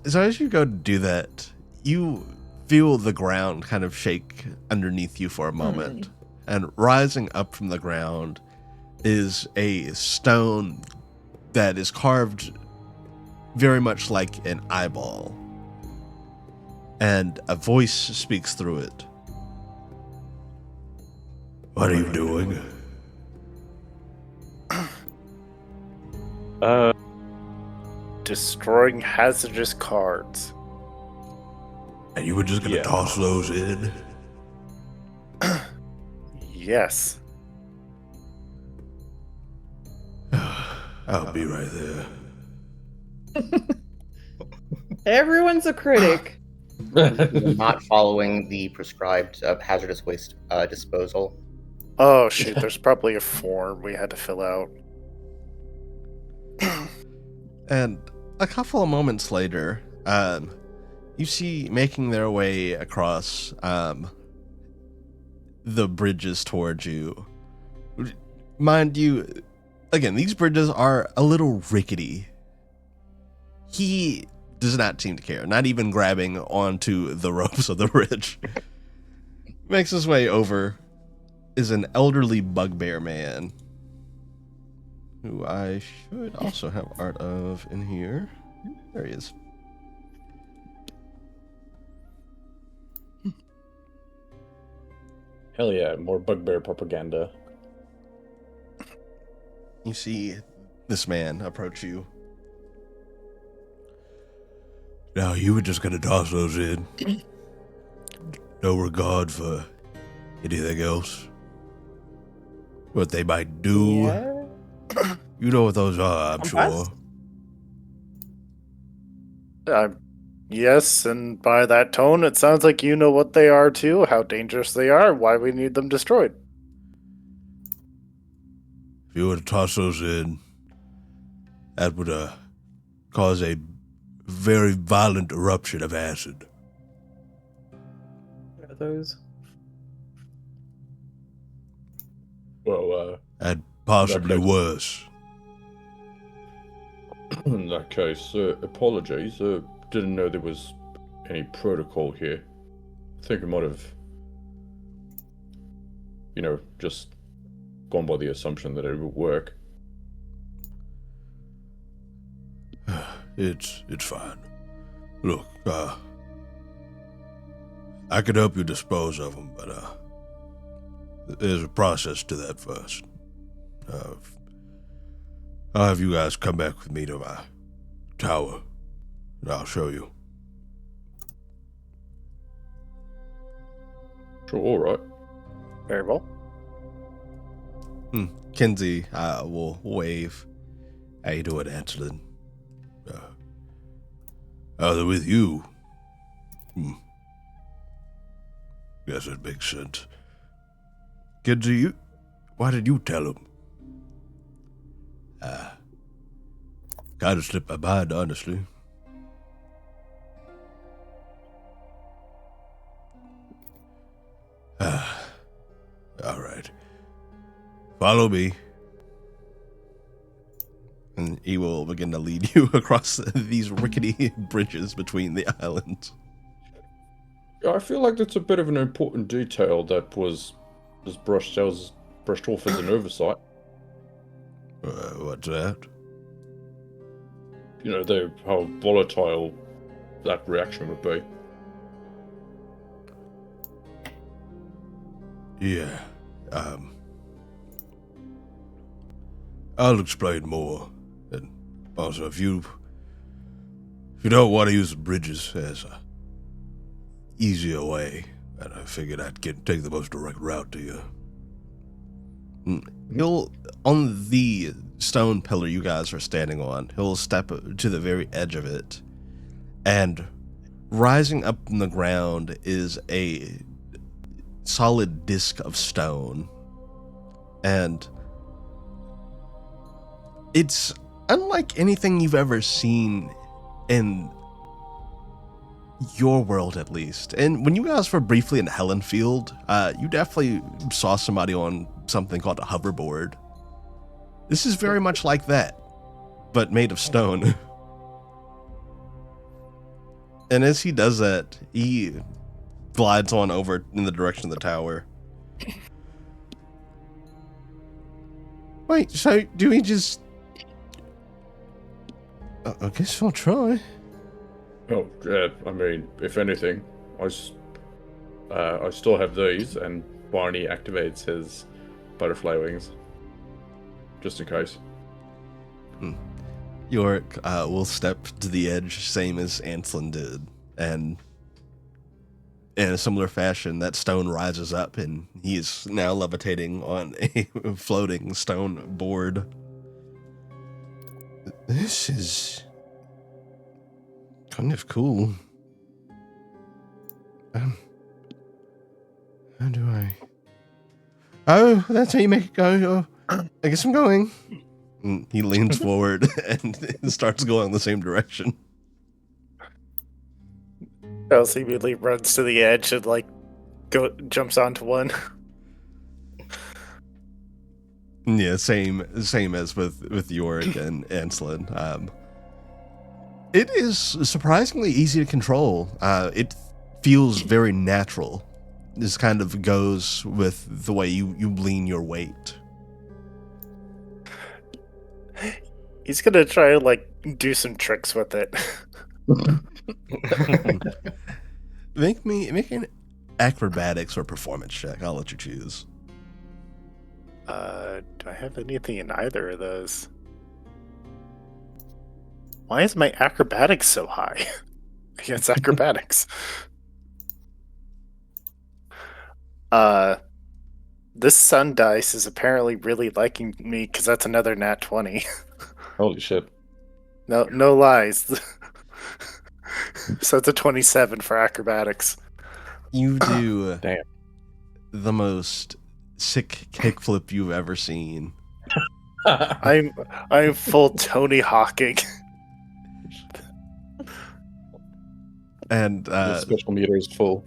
so as you go to do that, you feel the ground kind of shake underneath you for a moment. And rising up from the ground is a stone that is carved very much like an eyeball. And a voice speaks through it. What are you doing? Destroying hazardous cards. And you were just gonna toss those in? Yes. I'll be right there. Everyone's a critic. Not following the prescribed hazardous waste disposal. Oh shoot, there's probably a form we had to fill out. And a couple of moments later, you see making their way across the bridges towards you. Mind you, again, these bridges are a little rickety. He does not seem to care, not even grabbing onto the ropes of the bridge. Makes his way over, is an elderly bugbear man, who I should also have art of in here. There he is. Hell yeah, more bugbear propaganda. You see this man approach you. Now, you were just gonna toss those in. No regard for anything else. What they might do. Yeah. You know what those are, I'm sure. Yes, and by that tone, it sounds like you know what they are too, how dangerous they are, why we need them destroyed. If you were to toss those in, that would cause a very violent eruption of acid. What are those? Well, And possibly Okay. worse. in that case, apologies. Didn't know there was any protocol here. I think we might have, just gone by the assumption that it would work. It's fine. Look, I could help you dispose of them, but there's a process to that first. I'll have you guys come back with me to my tower, and I'll show you. Sure, all right. Very well. Kinsey will wave. How you doing, Anselin? They're with you. Guess that makes sense. Kinsey, why did you tell him? Kind of slipped my mind, honestly. All right. Follow me. And he will begin to lead you across these rickety bridges between the islands. I feel like that's a bit of an important detail that was brushed off as an oversight. What's that? How volatile that reaction would be. Yeah. I'll explain more. And also, if you don't want to use the bridges as a easier way, and I figured I'd take the most direct route to you. He'll, on the stone pillar you guys are standing on, he'll step to the very edge of it, and rising up from the ground is a solid disc of stone. And it's unlike anything you've ever seen in your world, at least. And when you guys were briefly in Helenfield, you definitely saw somebody on something called a hoverboard. This is very much like that, but made of stone. And as he does that, he glides on over in the direction of the tower. Wait, so do we just... I guess we'll try. Oh, I mean, if anything, I still have these, and Barney activates his butterfly wings. Just in case. Yorick will step to the edge, same as Anslin did, and in a similar fashion, that stone rises up, and he is now levitating on a floating stone board. This is kind of cool. How do I... Oh, that's how you make it go. Oh, I guess I'm going. And he leans forward and starts going the same direction. Else immediately runs to the edge and jumps onto one. Yeah, same as with Yorick and Anslin. It is surprisingly easy to control. It feels very natural. This kind of goes with the way you lean your weight. He's gonna try to do some tricks with it. Make an acrobatics or performance check. I'll let you choose. Do I have anything in either of those? Why is my acrobatics so high? Against acrobatics. This sun dice is apparently really liking me because that's another nat 20. Holy shit. No lies. So it's a 27 for acrobatics. You do Damn. the most sick kickflip you've ever seen. I'm full Tony Hawking. And The special meter is full.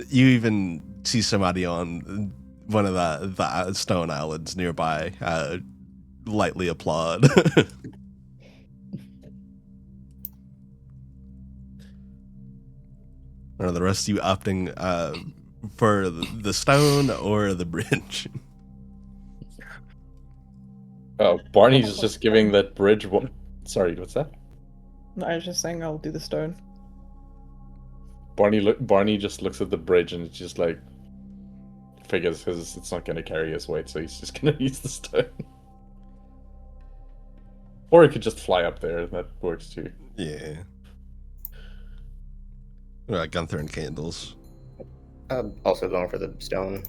you even see somebody on one of the stone islands nearby lightly applaud. Are the rest of you opting for the stone or the bridge? Oh, Barney's just giving that bridge one. Sorry, what's that? No, I was just saying I'll do the stone. Barney just looks at the bridge and it's just figures because it's not going to carry his weight, so he's just going to use the stone. Or he could just fly up there. That works too. Yeah. All right, Gunther and Candles. I'm also going for the stone.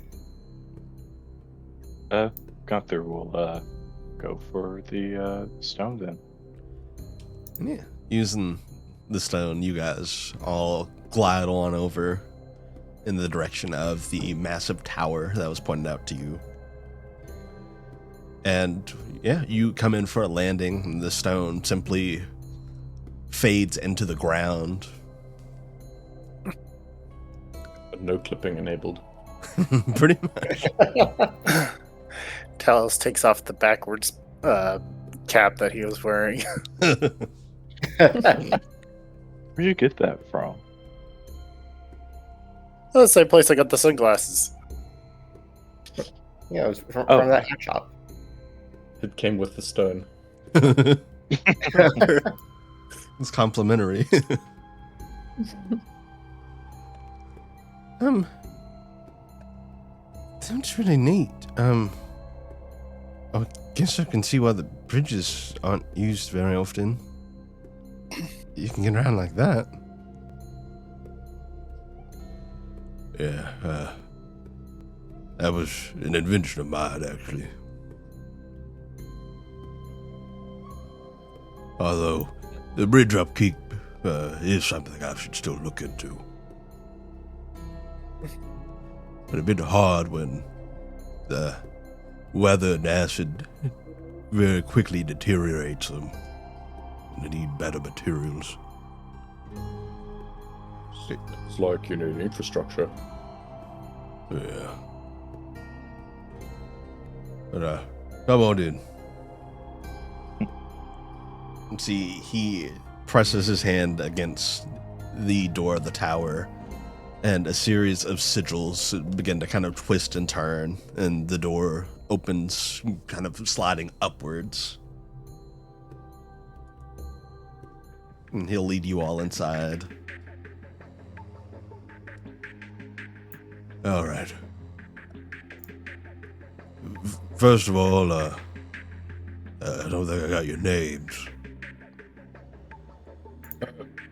Gunther will go for the stone then. Yeah. Using the stone, you guys all glide on over in the direction of the massive tower that was pointed out to you. And yeah, you come in for a landing, and the stone simply fades into the ground. No clipping enabled. Pretty much. Talos takes off the backwards cap that he was wearing. Where'd you get that from? Oh, the same place I got the sunglasses. Yeah, it was from Oh. that hat shop. It came with the stone. It's complimentary. Sounds really neat. I guess I can see why the bridges aren't used very often. You can get around like that. Yeah, That was an invention of mine, actually. Although, the bridge upkeep is something I should still look into. But a bit hard when the weather and acid very quickly deteriorates them. And they need better materials. It's like you need infrastructure. Yeah. But, come on in. See, he presses his hand against the door of the tower, and a series of sigils begin to kind of twist and turn, and the door opens, kind of sliding upwards. And he'll lead you all inside. All right. First of all, I don't think I got your names.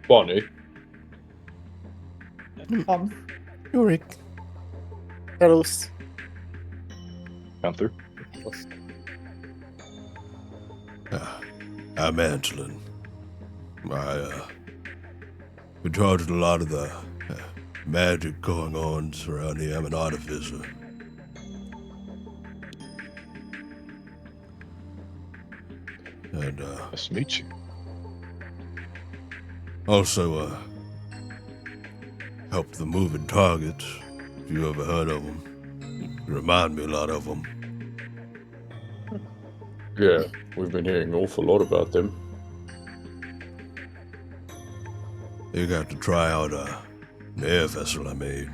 Bonnie. Yorick. Carlos. Gunther. I'm Angelin. I've been taught a lot of the magic going on around here. I'm an artificer. And Nice to meet you. also help the moving targets, if you ever heard of them. You remind me a lot of them. Yeah, we've been hearing an awful lot about them. You got to try out an air vessel I made.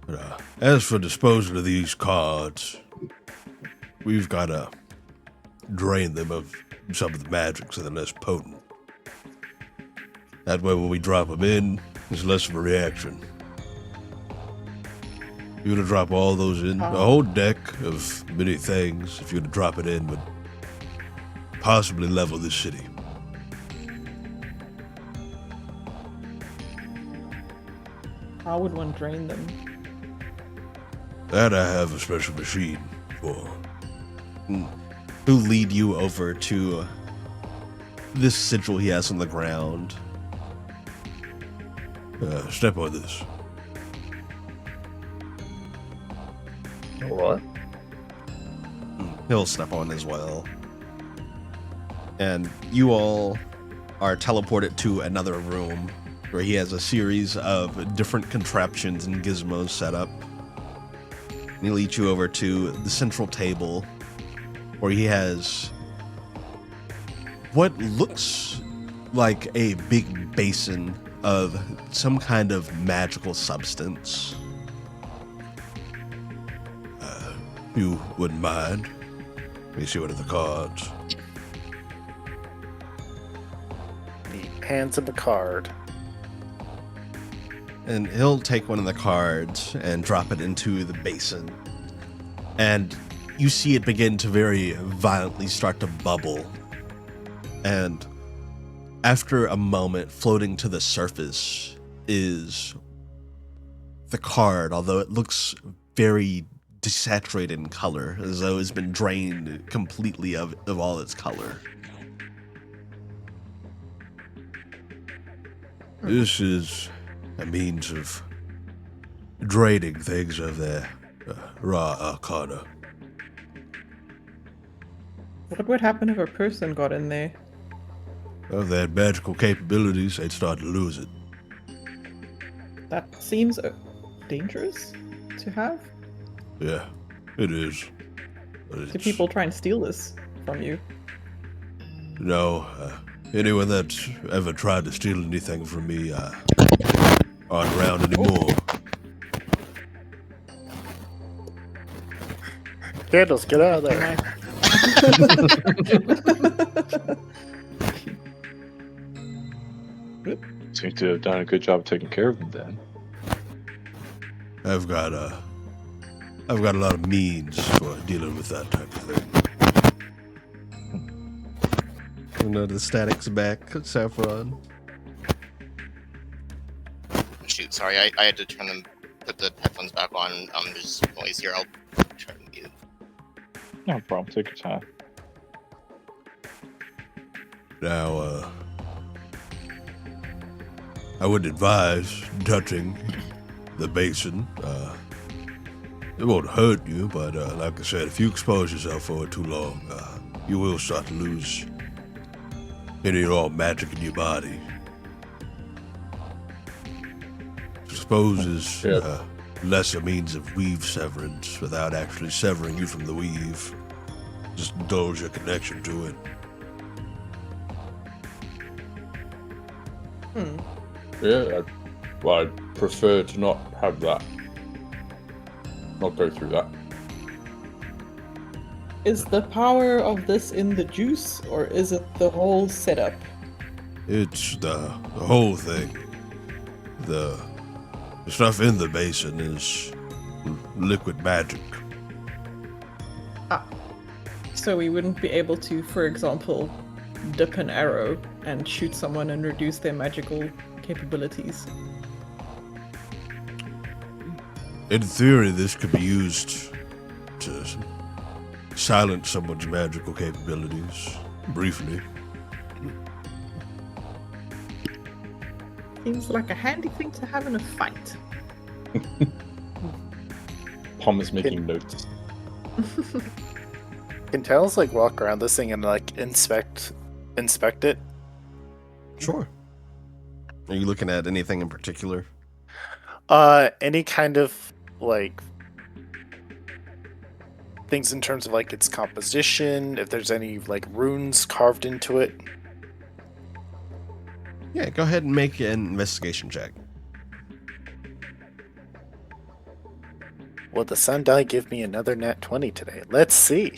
But, as for disposing of these cards, we've got to drain them of some of the magic so they're less potent. That way when we drop them in, there's less of a reaction. If you were to drop all those in, a whole deck of many things, if you were to drop it in, would possibly level this city. How would one drain them? That I have a special machine for. Who lead you over to this sigil he has on the ground. Step on this. Alright. He'll step on as well. And you all are teleported to another room where he has a series of different contraptions and gizmos set up. And he'll lead you over to the central table where he has what looks like a big basin of some kind of magical substance. If you wouldn't mind. Let me see one of the cards. He hands him a card. And he'll take one of the cards and drop it into the basin. And you see it begin to very violently start to bubble. And after a moment, floating to the surface is the card, although it looks very desaturated in color, as though it's been drained completely of all its color. This is a means of draining things of their raw arcana. What would happen if a person got in there? Of their magical capabilities, they'd start to lose it. That seems dangerous to have. Yeah, it is. But Do people try and steal this from you? No, anyone that's ever tried to steal anything from me aren't around anymore. Candles, get out of there. Seem to have done a good job of taking care of them then. I've got a lot of means for dealing with that type of thing. You know, the static's back, Saffron. Sorry, I had to put the headphones back on. There's noise here. I'll turn mute. No problem. Take your time. Now, I would advise touching the basin. It won't hurt you, but like I said, if you expose yourself for too long, you will start to lose any and all magic in your body. I suppose is less a means of weave severance without actually severing you from the weave. Just indulge your connection to it. Yeah, I'd prefer to not have that. Not go through that. Is the power of this in the juice, or is it the whole setup? It's the whole thing. The stuff in the basin is liquid magic. So we wouldn't be able to, for example, dip an arrow and shoot someone and reduce their magical capabilities. In theory, this could be used to silence someone's magical capabilities, briefly. Seems like a handy thing to have in a fight. Palm is making notes. Can Tails like walk around this thing and like inspect it? Sure. Are you looking at anything in particular? Any kind of like things in terms of like its composition, if there's any like runes carved into it. Yeah, go ahead and make an investigation check. Will the sun die give me another nat 20 today? Let's see.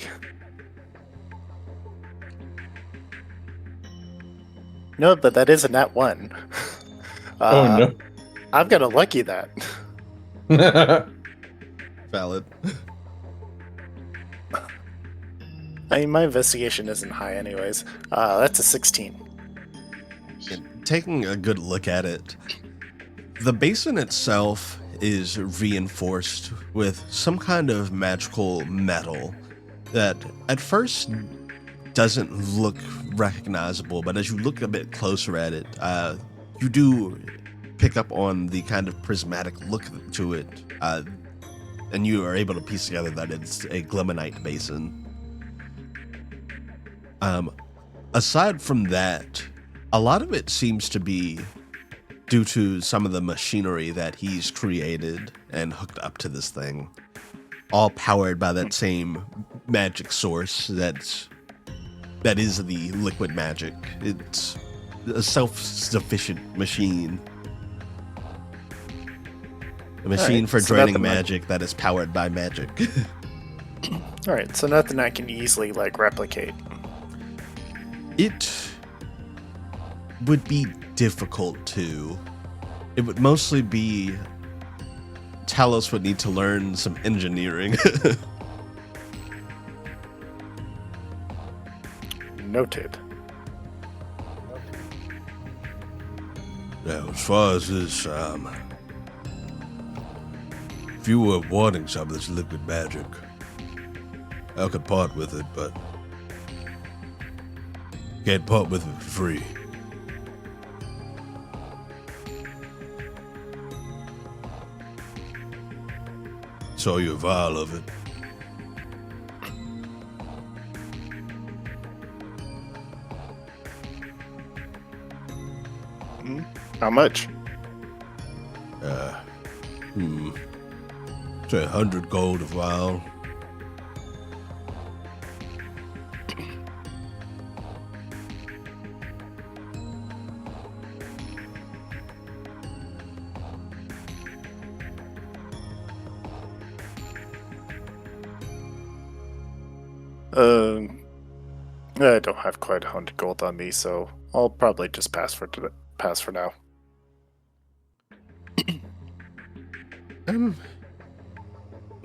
No, but that is a nat 1. Oh no. I've got a lucky that. Valid. I mean, my investigation isn't high anyways. That's a 16. Taking a good look at it, the basin itself is reinforced with some kind of magical metal that at first doesn't look recognizable, but as you look a bit closer at it, you do pick up on the kind of prismatic look to it, and you are able to piece together that it's a glemonite basin. Aside from that, a lot of it seems to be due to some of the machinery that he's created and hooked up to this thing, all powered by that same magic source that is the liquid magic. It's a self-sufficient machine. A machine for draining magic that is powered by magic. Alright, so nothing I can easily like replicate. It would be difficult to. It would mostly be Talos would need to learn some engineering. Noted. Now, as far as this, if you were wanting some of this liquid magic, I could part with it, but can't part with it for free. Saw you a vial of it. How much? Say 100 gold a vial. I don't have quite 100 gold on me, so I'll probably just pass for now.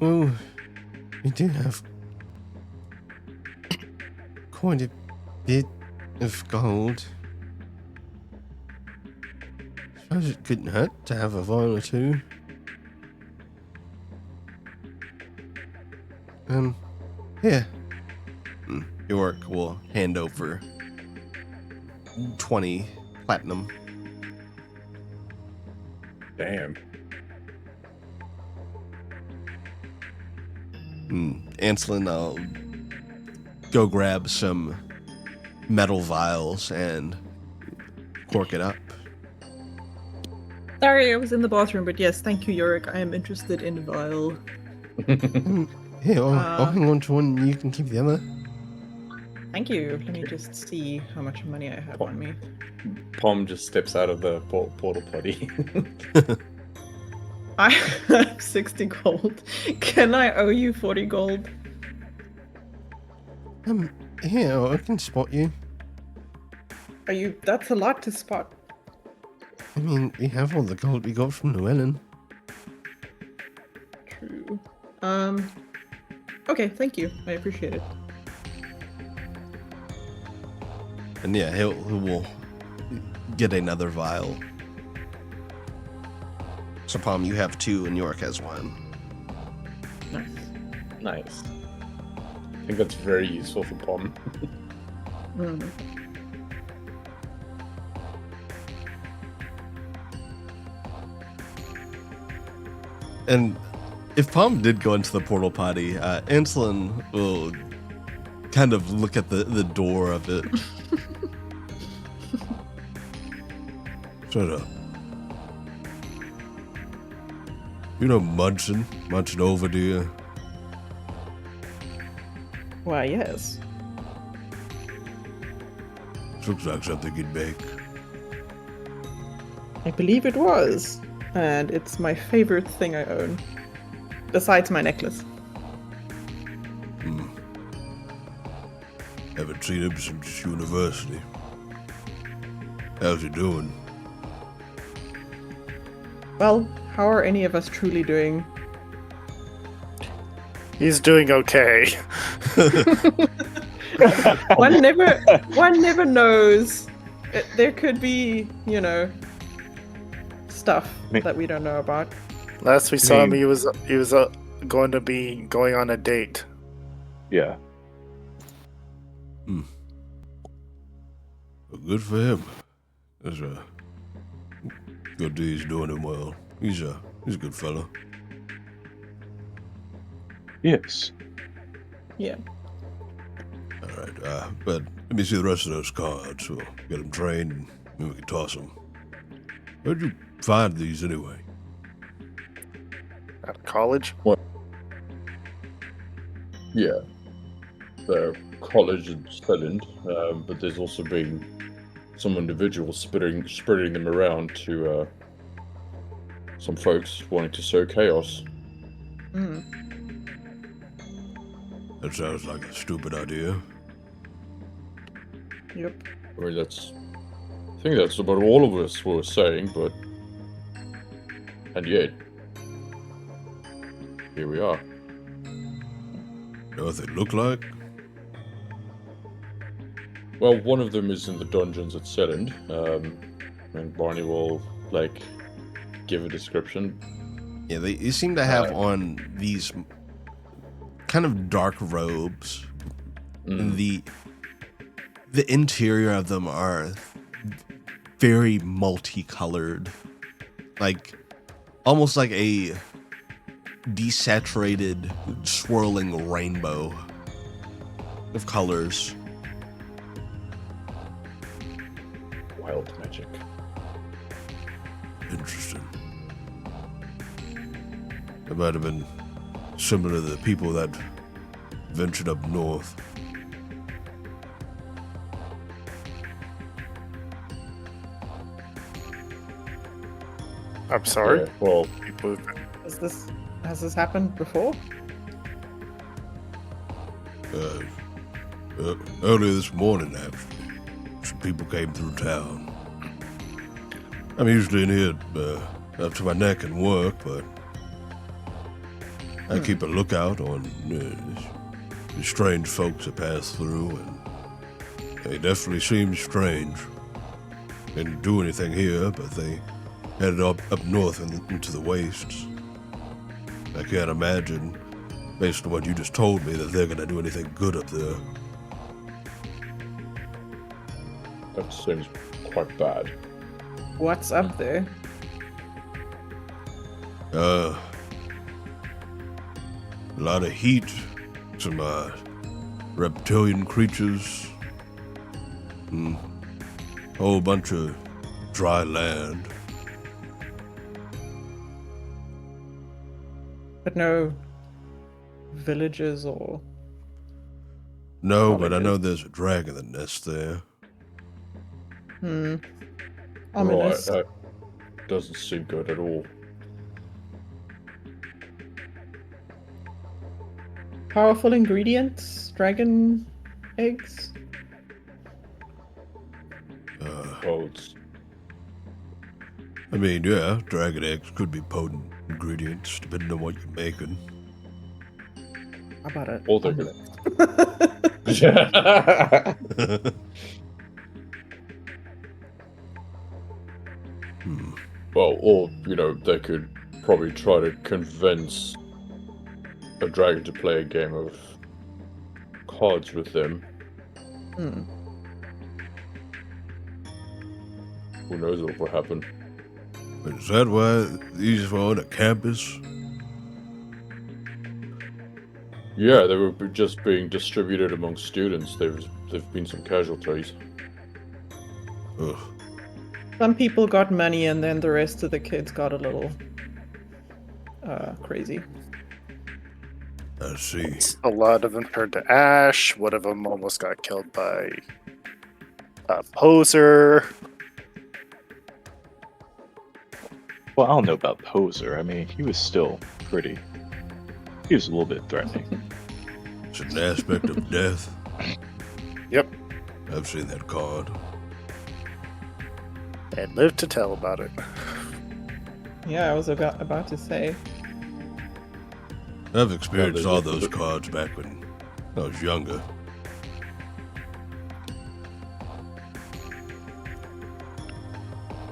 Well, we do have quite a bit of gold. suppose it couldn't hurt to have a vial or two. Here. York will hand over 20 platinum. Damn. Anslin, I'll go grab some metal vials and cork it up. Sorry, I was in the bathroom, but yes, thank you, Yorick. I am interested in vial. Here, I'll hang on to one. You can keep the other. Thank you. Let me just see how much money I have on me. Pom just steps out of the portal potty. I have 60 gold. Can I owe you 40 gold? Here, I can spot you. Are you? That's a lot to spot. I mean, we have all the gold we got from Llewellyn. True. Okay, thank you. I appreciate it. And yeah, he will get another vial. So, Palm, you have 2 and York has 1. Nice. Nice. I think that's very useful for Pom. And if Palm did go into the portal potty, Anslin will kind of look at the door of it. Shut up. You know Munson over, do you? Why, yes. Looks like something you'd make. I believe it was. And it's my favorite thing I own. Besides my necklace. Haven't seen him since university. How's he doing? Well, how are any of us truly doing? He's doing okay. One never knows. There could be, stuff that we don't know about. Last we saw him, he was going to be going on a date. Yeah. Well, good for him. That's good that he's doing him well. He's a good fellow. Yes. Yeah. All right, but let me see the rest of those cards. We'll get them trained, and then we can toss them. Where'd you find these anyway? At college? What? Yeah. The college in Scotland, but there's also been some individuals spreading them around to some folks wanting to sow chaos. That sounds like a stupid idea. Yep. I mean, I think that's about all of us were saying, and yet, here we are. Know what they look like? Well, one of them is in the dungeons at Selland, and Barney will, give a description. Yeah, you seem to have on these kind of dark robes. The interior of them are very multicolored, almost like a desaturated, swirling rainbow of colors. Wild magic. Interesting. It might have been similar to the people that ventured up north. I'm sorry? Yeah, well, Has this happened before? Earlier this morning, actually, some people came through town. I'm usually in here up to my neck in work, but I keep a lookout on the strange folks that pass through, and they definitely seem strange. Didn't do anything here, but they headed up north into the wastes. I can't imagine, based on what you just told me, that they're gonna do anything good up there. That seems quite bad. What's up there? A lot of heat, some reptilian creatures, whole bunch of dry land. But no villages or... No, but I know Cottages. there's a dragon that nests there. Ominous. Right, that doesn't seem good at all. Powerful ingredients? Dragon eggs? Well, it's I mean, yeah, dragon eggs could be potent ingredients, depending on what you're making. How about it? all they're gonna. Yeah. Well, or they could probably try to convince a dragon to play a game of cards with them. Who knows what will happen? But is that why these were on a campus? Yeah, they were just being distributed among students. There've been some casualties. Ugh. Some people got money and then the rest of the kids got a little crazy. I see. A lot of them turned to ash. One of them almost got killed by a poser. Well, I don't know about Poser. I mean, he was still pretty. He was a little bit threatening. It's an aspect of death. Yep. I've seen that card. And lived to tell about it. Yeah, I was about to say. I've experienced Yeah, all those cards back when I was younger.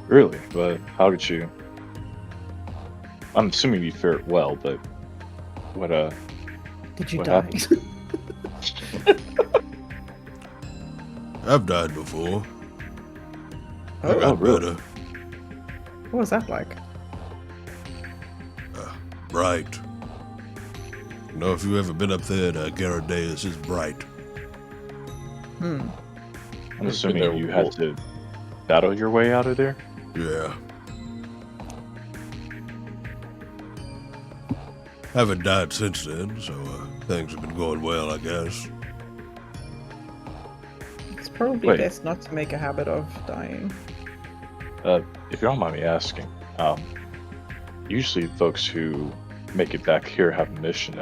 Really? But how did you? I'm assuming you fared well, but what Did you What die? happened? I've died before. I Oh, got really? better. what was that like? Bright. You know, if you've ever been up there to Garadeus, it's bright. I'm there assuming you had before. to battle your way out of there. Yeah. Haven't died since then, so things have been going well, I guess. It's probably Wait. best not to make a habit of dying. If you don't mind me asking, usually folks who make it back here have a mission.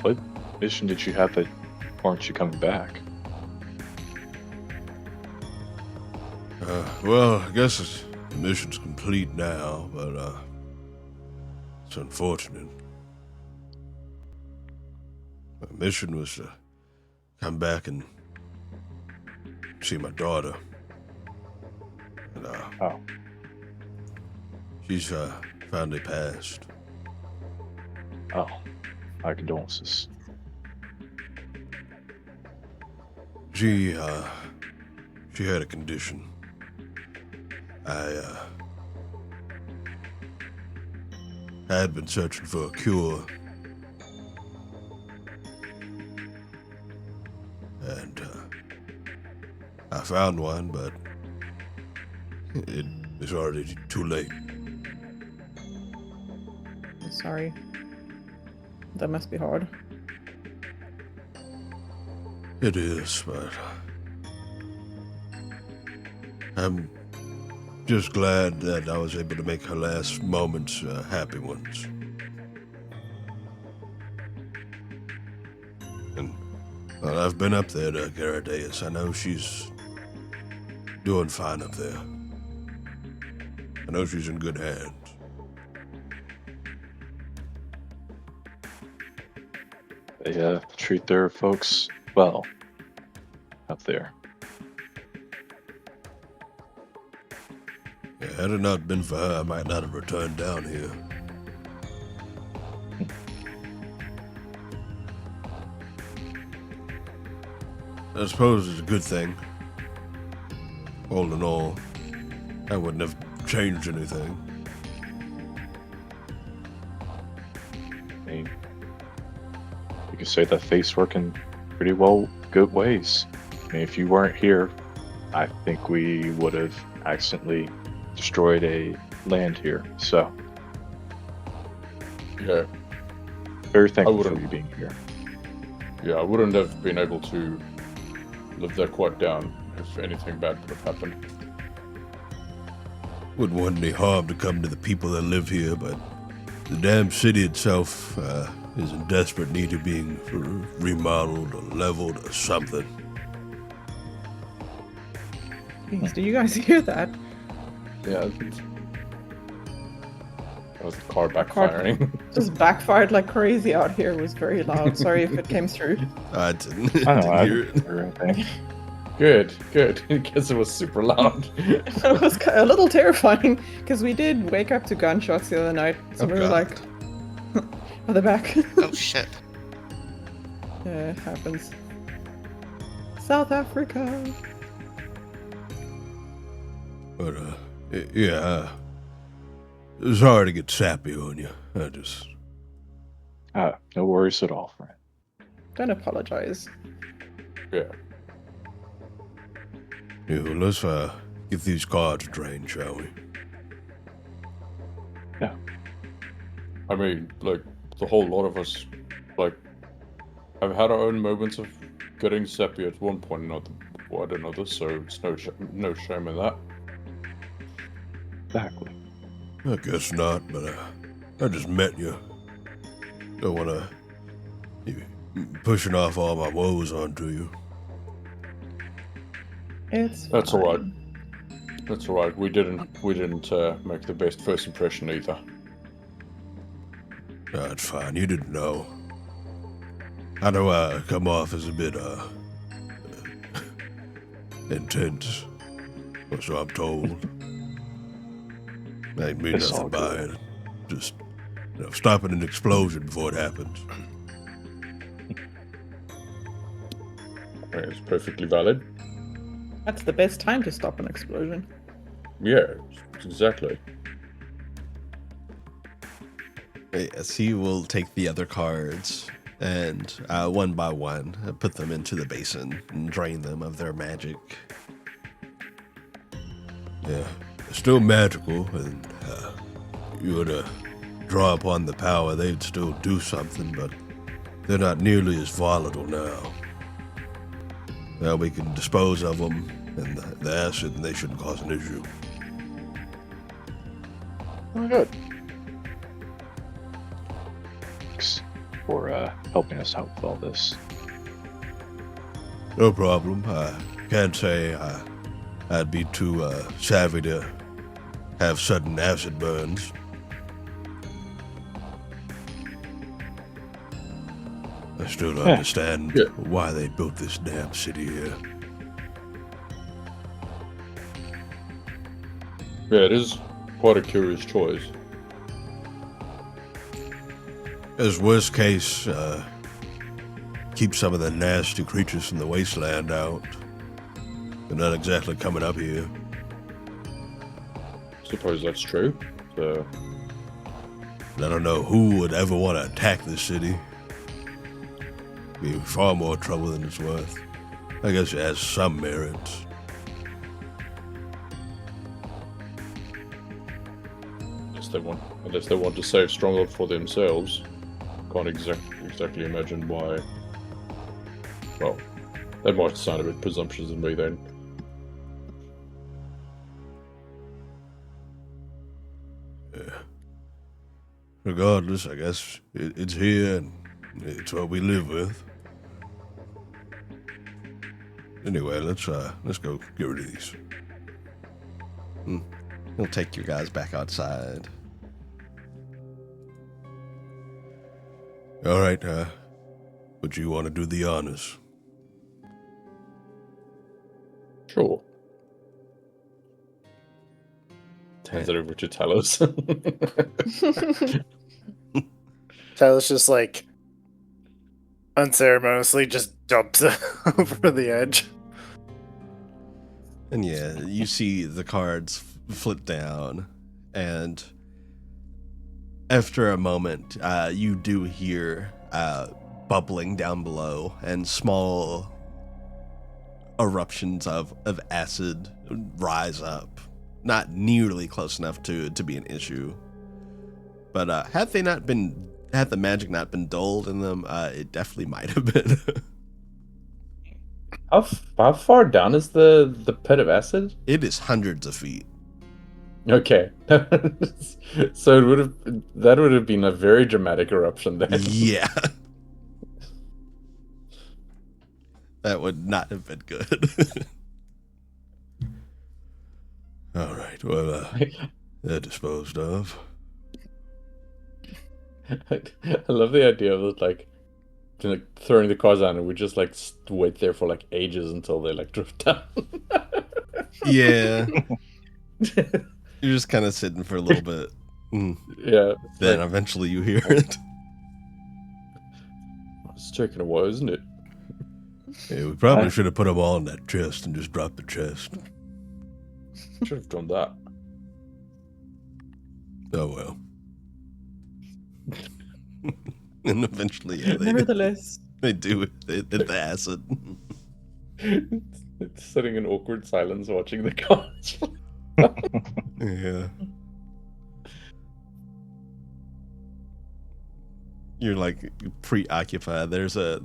What mission did you have that weren't you coming back? Well, I guess the mission's complete now, but it's unfortunate. My mission was to come back and see my daughter. And Oh, she's finally passed. oh, my condolences. She had a condition. I had been searching for a cure. And I found one, but it is already too late. I'm sorry. That must be hard. It is, but I'm just glad that I was able to make her last moments happy ones. And well, I've been up there to Garadeus. I know she's doing fine up there. I know she's in good hands. They treat their folks well up there. Yeah. Had it not been for her, I might not have returned down here. I suppose it's a good thing. All in all, I wouldn't have changed anything. I mean, you could say that fate's working pretty well, good ways. I mean, if you weren't here, I think we would have accidentally destroyed a land here. So, Yeah, very thankful for would've- you being here. yeah, I wouldn't have been able to live that quite down if anything bad would have happened. Wouldn't want any harm to come to the people that live here, but the damn city itself is in desperate need of being remodeled or leveled or something. Jeez, do you guys hear that? Yeah. That was the car backfiring. Just backfired like crazy out here. It was very loud. Sorry if it came through. I didn't, I don't know. I didn't hear it. didn't hear anything. Good. Because it was super loud. It was a little terrifying because we did wake up to gunshots the other night. So Oh, we were God. like, "Are they back?" Oh shit. Yeah, it happens. South Africa. But, yeah, it was hard to get sappy on you. I just... No worries at all, friend. Don't apologize. Yeah. Yeah, well, let's get these cards drained, shall we? I mean, like, the whole lot of us, like, have had our own moments of getting sappy at one point or another, so it's no shame in that. Exactly. I guess not, but I just met you. Don't want to pushing off all my woes onto you. It's That's fine. all right. That's all right. We didn't make the best first impression either. That's fine. You didn't know. I know I come off as a bit intense, or so I'm told. I ain't mean It's all nothing by good. it. Just stopping an explosion before it happens. It's perfectly valid. That's the best time to stop an explosion. Yeah, exactly. Yes, he will take the other cards and one by one put them into the basin and drain them of their magic. Yeah, it's still magical, and you were to draw upon the power, they'd still do something, but they're not nearly as volatile now. Now we can dispose of them and the acid, and they shouldn't cause an issue. Oh, good. Thanks for helping us out with all this. No problem. I can't say I'd be too savvy to have sudden acid burns. I still don't understand Yeah. why they built this damn city here. Yeah, it is quite a curious choice. As worst case, keep some of the nasty creatures from the wasteland out. They're not exactly coming up here. Suppose that's true. So, And I don't know who would ever want to attack this city. Be far more trouble than it's worth. I guess it has some merits. unless they want to save Stronghold for themselves, can't exactly imagine why. Well, that might sound a bit presumptuous of me then. Yeah. Regardless, I guess it's here and it's what we live with. Anyway, let's go get rid of these. He'll take you guys back outside. All right, would you want to do the honors? Sure. Hands it over to Talos. Talos just like unceremoniously just jumps over the edge. And yeah, you see the cards flip down, and after a moment, you do hear bubbling down below and small eruptions of acid rise up. Not nearly close enough to be an issue. But had the magic not been dulled in them, it definitely might have been. How far down is the pit of acid? It is hundreds of feet. Okay. So that would have been a very dramatic eruption then. Yeah. That would not have been good. All right. Well, they're disposed of. I love the idea of it, like throwing the cars on, and we just like wait there for like ages until they like drift down. Yeah. You're just kind of sitting for a little bit. Yeah. Then eventually you hear it. It's taking a while, isn't it? Yeah, we probably should have put them all in that chest and just dropped the chest. Should have done that. Oh well. And eventually, yeah, Nevertheless, they do it. They hit the acid. It's sitting in awkward silence watching the cars. Yeah. You're like preoccupied. There's a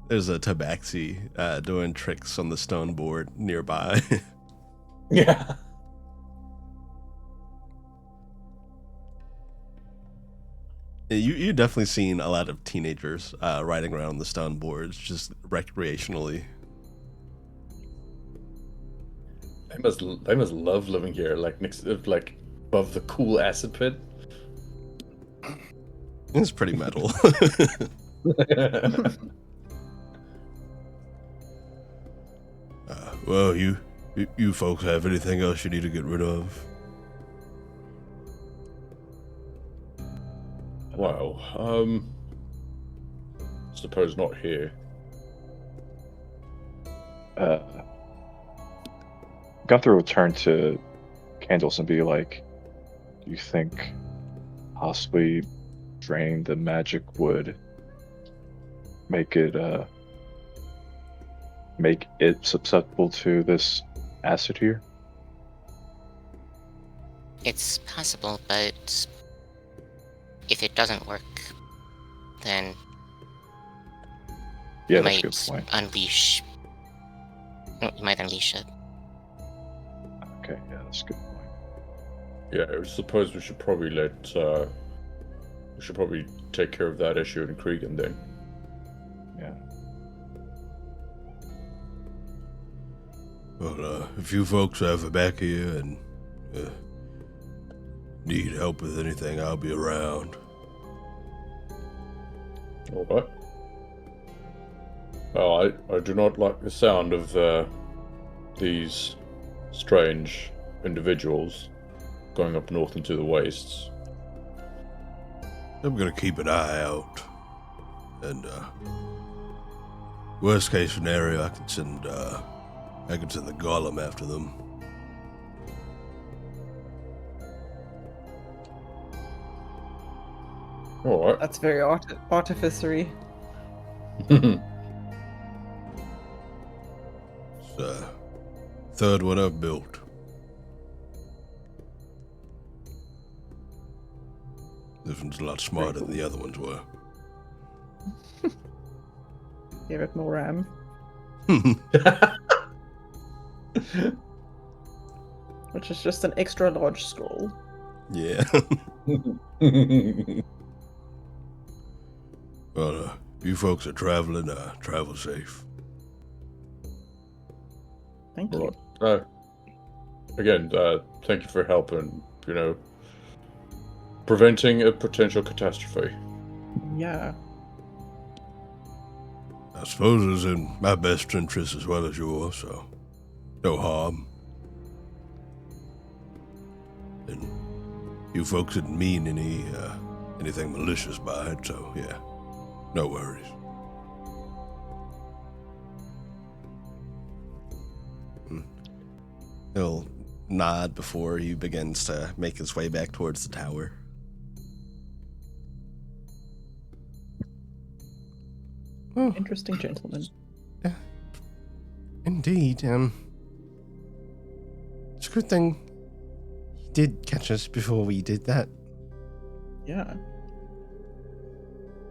tabaxi doing tricks on the stone board nearby. Yeah. You've definitely seen a lot of teenagers riding around the stone boards just recreationally. They must love living here, like next, like above the cool acid pit. It's pretty metal. Well, you folks have anything else you need to get rid of? Wow. Suppose not here. Gunther will turn to Candles and be like, "Do you think possibly draining the magic would make it susceptible to this acid here?" It's possible, but if it doesn't work, then Yeah, you that's a might good point. unleash. You might unleash it. Okay, yeah, that's a good point. Yeah, I suppose we should probably take care of that issue in Cregan then. Yeah. Well, if you folks are ever back here and need help with anything, I'll be around. All right. Well, I do not like the sound of these strange individuals going up north into the wastes. I'm gonna keep an eye out. And, worst case scenario, I can send the golem after them. All right. that's very artificery. It's third one I've built. This one's a lot smarter than the other ones were. Give it more RAM. Which is just an extra large scroll. Yeah. Well, you folks are traveling, travel safe. Thank you. Right. Again, thank you for helping, preventing a potential catastrophe. Yeah. I suppose it's in my best interest as well as yours, so no harm. and you folks didn't mean anything malicious by it, so yeah, no worries. He'll nod before he begins to make his way back towards the tower. Oh, Interesting gentleman. indeed. It's a good thing he did catch us before we did that. Yeah.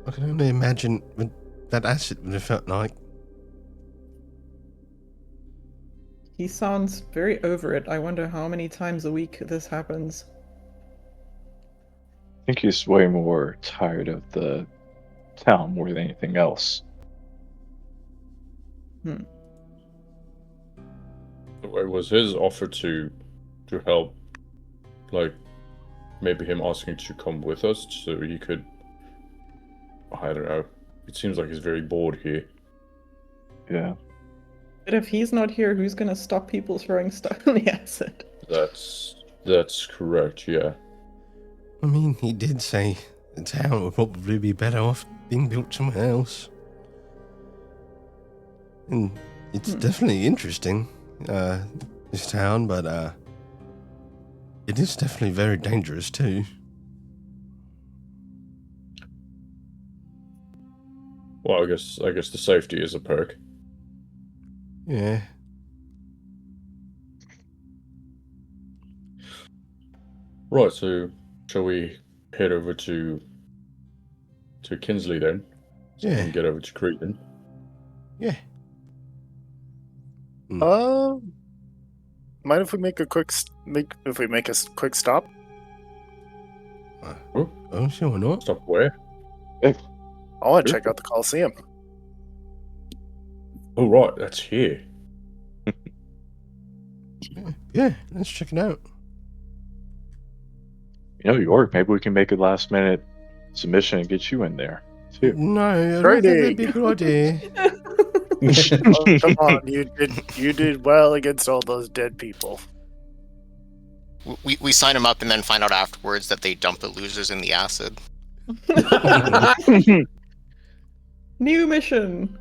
I can only imagine what that acid would have felt like. He sounds very over it. I wonder how many times a week this happens. I think he's way more tired of the town more than anything else. It was his offer to help, like maybe him asking to come with us so he could. I don't know. It seems like he's very bored here. Yeah. But if he's not here, who's gonna stop people throwing stuff in the acid? That's correct. Yeah. I mean, he did say the town would probably be better off being built somewhere else. And it's definitely interesting, this town, but it is definitely very dangerous too. Well, I guess the safety is a perk. Yeah. Right. So, shall we head over to Kinsley then? Yeah. And get over to Cretan. Yeah. Mind if we make a quick stop? Oh, sure, why not? Stop where? I want to check out the Coliseum. Oh, right. That's here. Yeah, let's check it out. You know, York, maybe we can make a last minute submission and get you in there too. No, I don't think that'd be a good idea. Oh, come on, you did well against all those dead people. We sign them up and then find out afterwards that they dump the losers in the acid. New mission.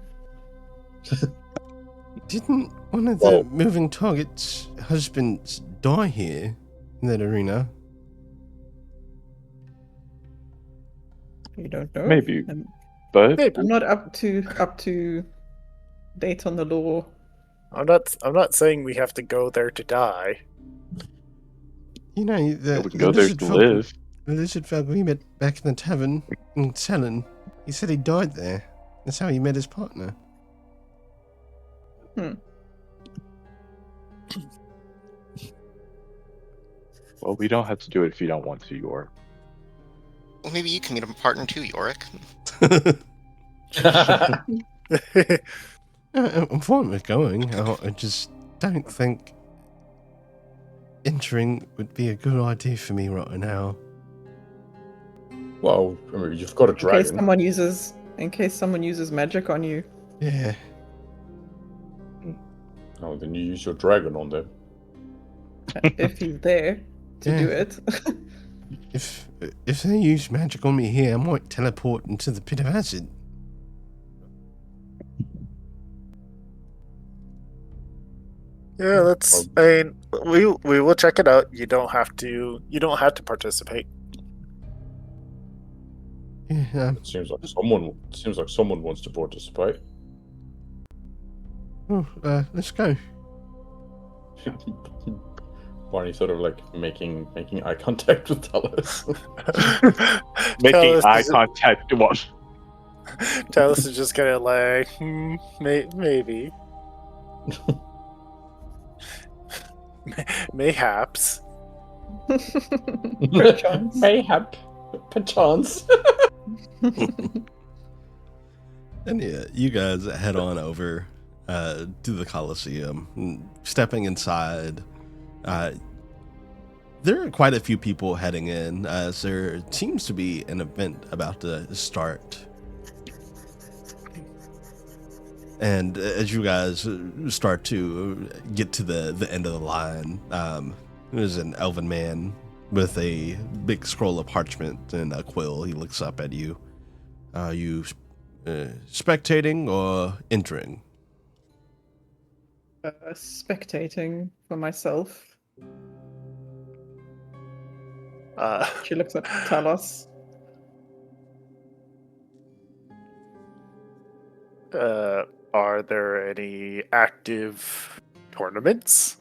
Didn't one of the moving targets' husbands die here in that arena? You don't know. Maybe. I'm But not up to date on the law. I'm not saying we have to go there to die. You know, we can go there to live. The Lizardfolk we met back in the tavern in Selin, he said he died there. That's how he met his partner. Well, we don't have to do it if you don't want to, York. Well, maybe you can meet a partner too, Yorick. I'm fine with going. I just don't think entering would be a good idea for me right now. Well, I mean, you've got a dragon. In case someone uses magic on you. Yeah. Oh, then you use your dragon on them. If he's there to do it. If they use magic on me here, I might teleport into the pit of acid. Yeah, I mean, we will check it out. You don't have to participate. Yeah. It seems like someone wants to participate. Oh, let's go. Barney sort of like making eye contact with Talos. Making eye contact. What? Talos is just kind of like, maybe. Mayhaps. Perchance. Mayhap. Perchance. And yeah, you guys head on over to the Coliseum. Stepping inside, there are quite a few people heading in, as there seems to be an event about to start. And as you guys start to get to the end of the line, there's an elven man with a big scroll of parchment and a quill. He looks up at you. Are you spectating or entering? Spectating for myself. She looks at Talos. Are there any active tournaments?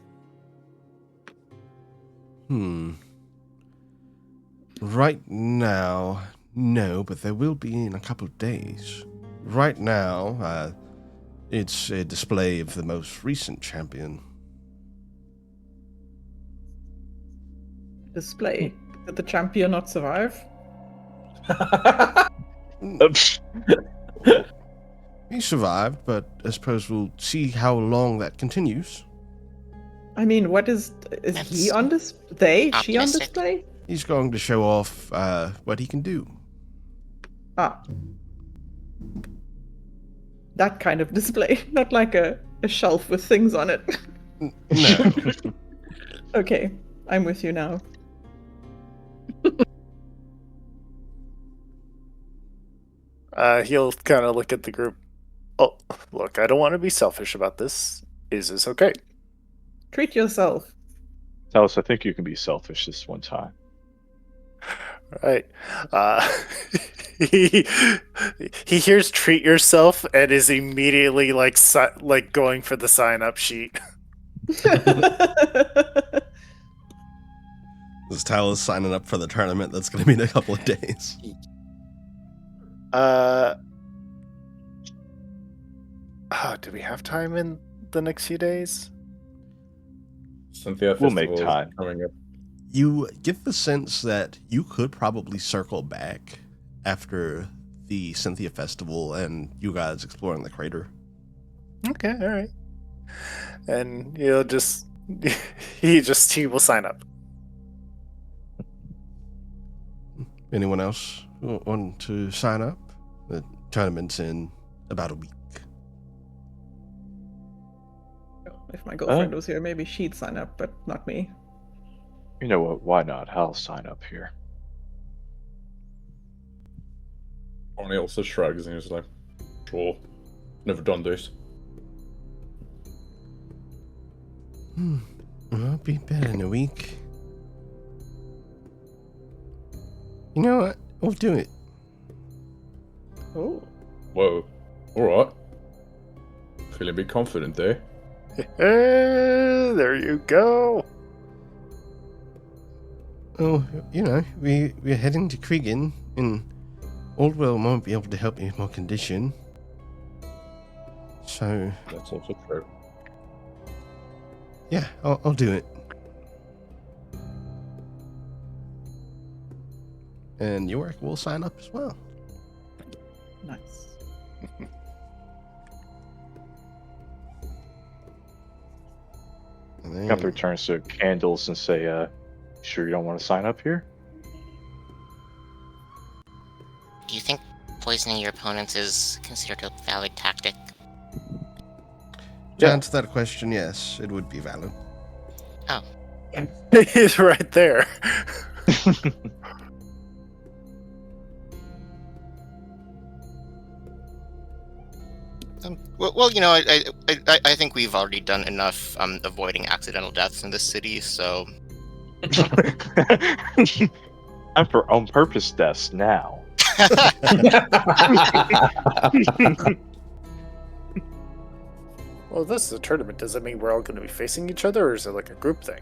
Right now, no, but there will be in a couple of days. Right now, it's a display of the most recent champion. Display. Did the champion not survive? He survived, but I suppose we'll see how long that continues. I mean, what is he on display? She on Optimistic. display? He's going to show off what he can do. Ah. That kind of display. Not like a shelf with things on it. No. Okay, I'm with you now. He'll kind of look at the group. Oh, look, I don't want to be selfish about this. Is this okay? Treat yourself. Talos, I think you can be selfish this one time. Right. He hears "treat yourself" and is immediately like going for the sign-up sheet. This Talos signing up for the tournament that's going to be in a couple of days. Do we have time in the next few days? Cynthia We'll make Festival is time. coming up. You get the sense that you could probably circle back after the Cynthia Festival and you guys exploring the crater. Okay, all right. And he'll just he will sign up. Anyone else want to sign up? The tournament's in about a week. If my girlfriend was here, maybe she'd sign up, but not me. You know what? Why not? I'll sign up here. Barney also shrugs and he's like, sure, never done this. Well, it'll be better in a week. You know what? We'll do it. Oh. Whoa, alright. Feeling a bit confident there. There you go. Oh, you know, we're heading to Kriegen, and Oldwell won't be able to help me with my condition. So, That's also true. yeah, I'll do it. And Yorick will sign up as well. Nice. And then, Gunther turns to Candles and say, sure you don't want to sign up here? Do you think poisoning your opponents is considered a valid tactic? to answer that question, yes, it would be valid. Oh, He's right there. well, you know, I think we've already done enough avoiding accidental deaths in this city, so I'm for on purpose deaths now. Well, this is a tournament. Does that mean we're all going to be facing each other, or is it like a group thing?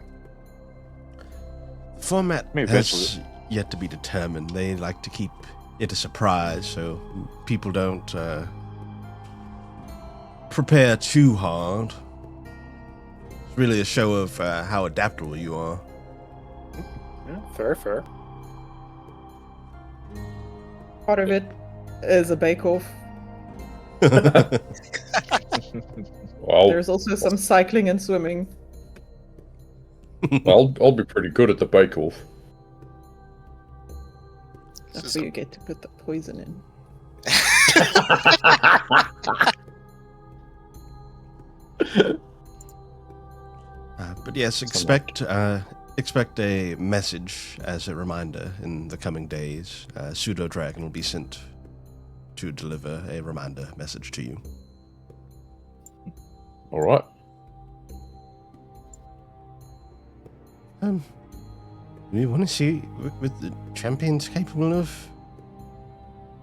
Format Maybe has yet to be determined. They like to keep it a surprise, so people don't prepare too hard. It's really a show of how adaptable you are. Yeah, fair. Part of it is a bake-off. Well, There's also some cycling and swimming. I'll be pretty good at the bake-off. That's where you get to put the poison in. But yes, expect expect a message as a reminder in the coming days. Pseudo Dragon will be sent to deliver a reminder message to you. All right. We want to see what the champion's capable of.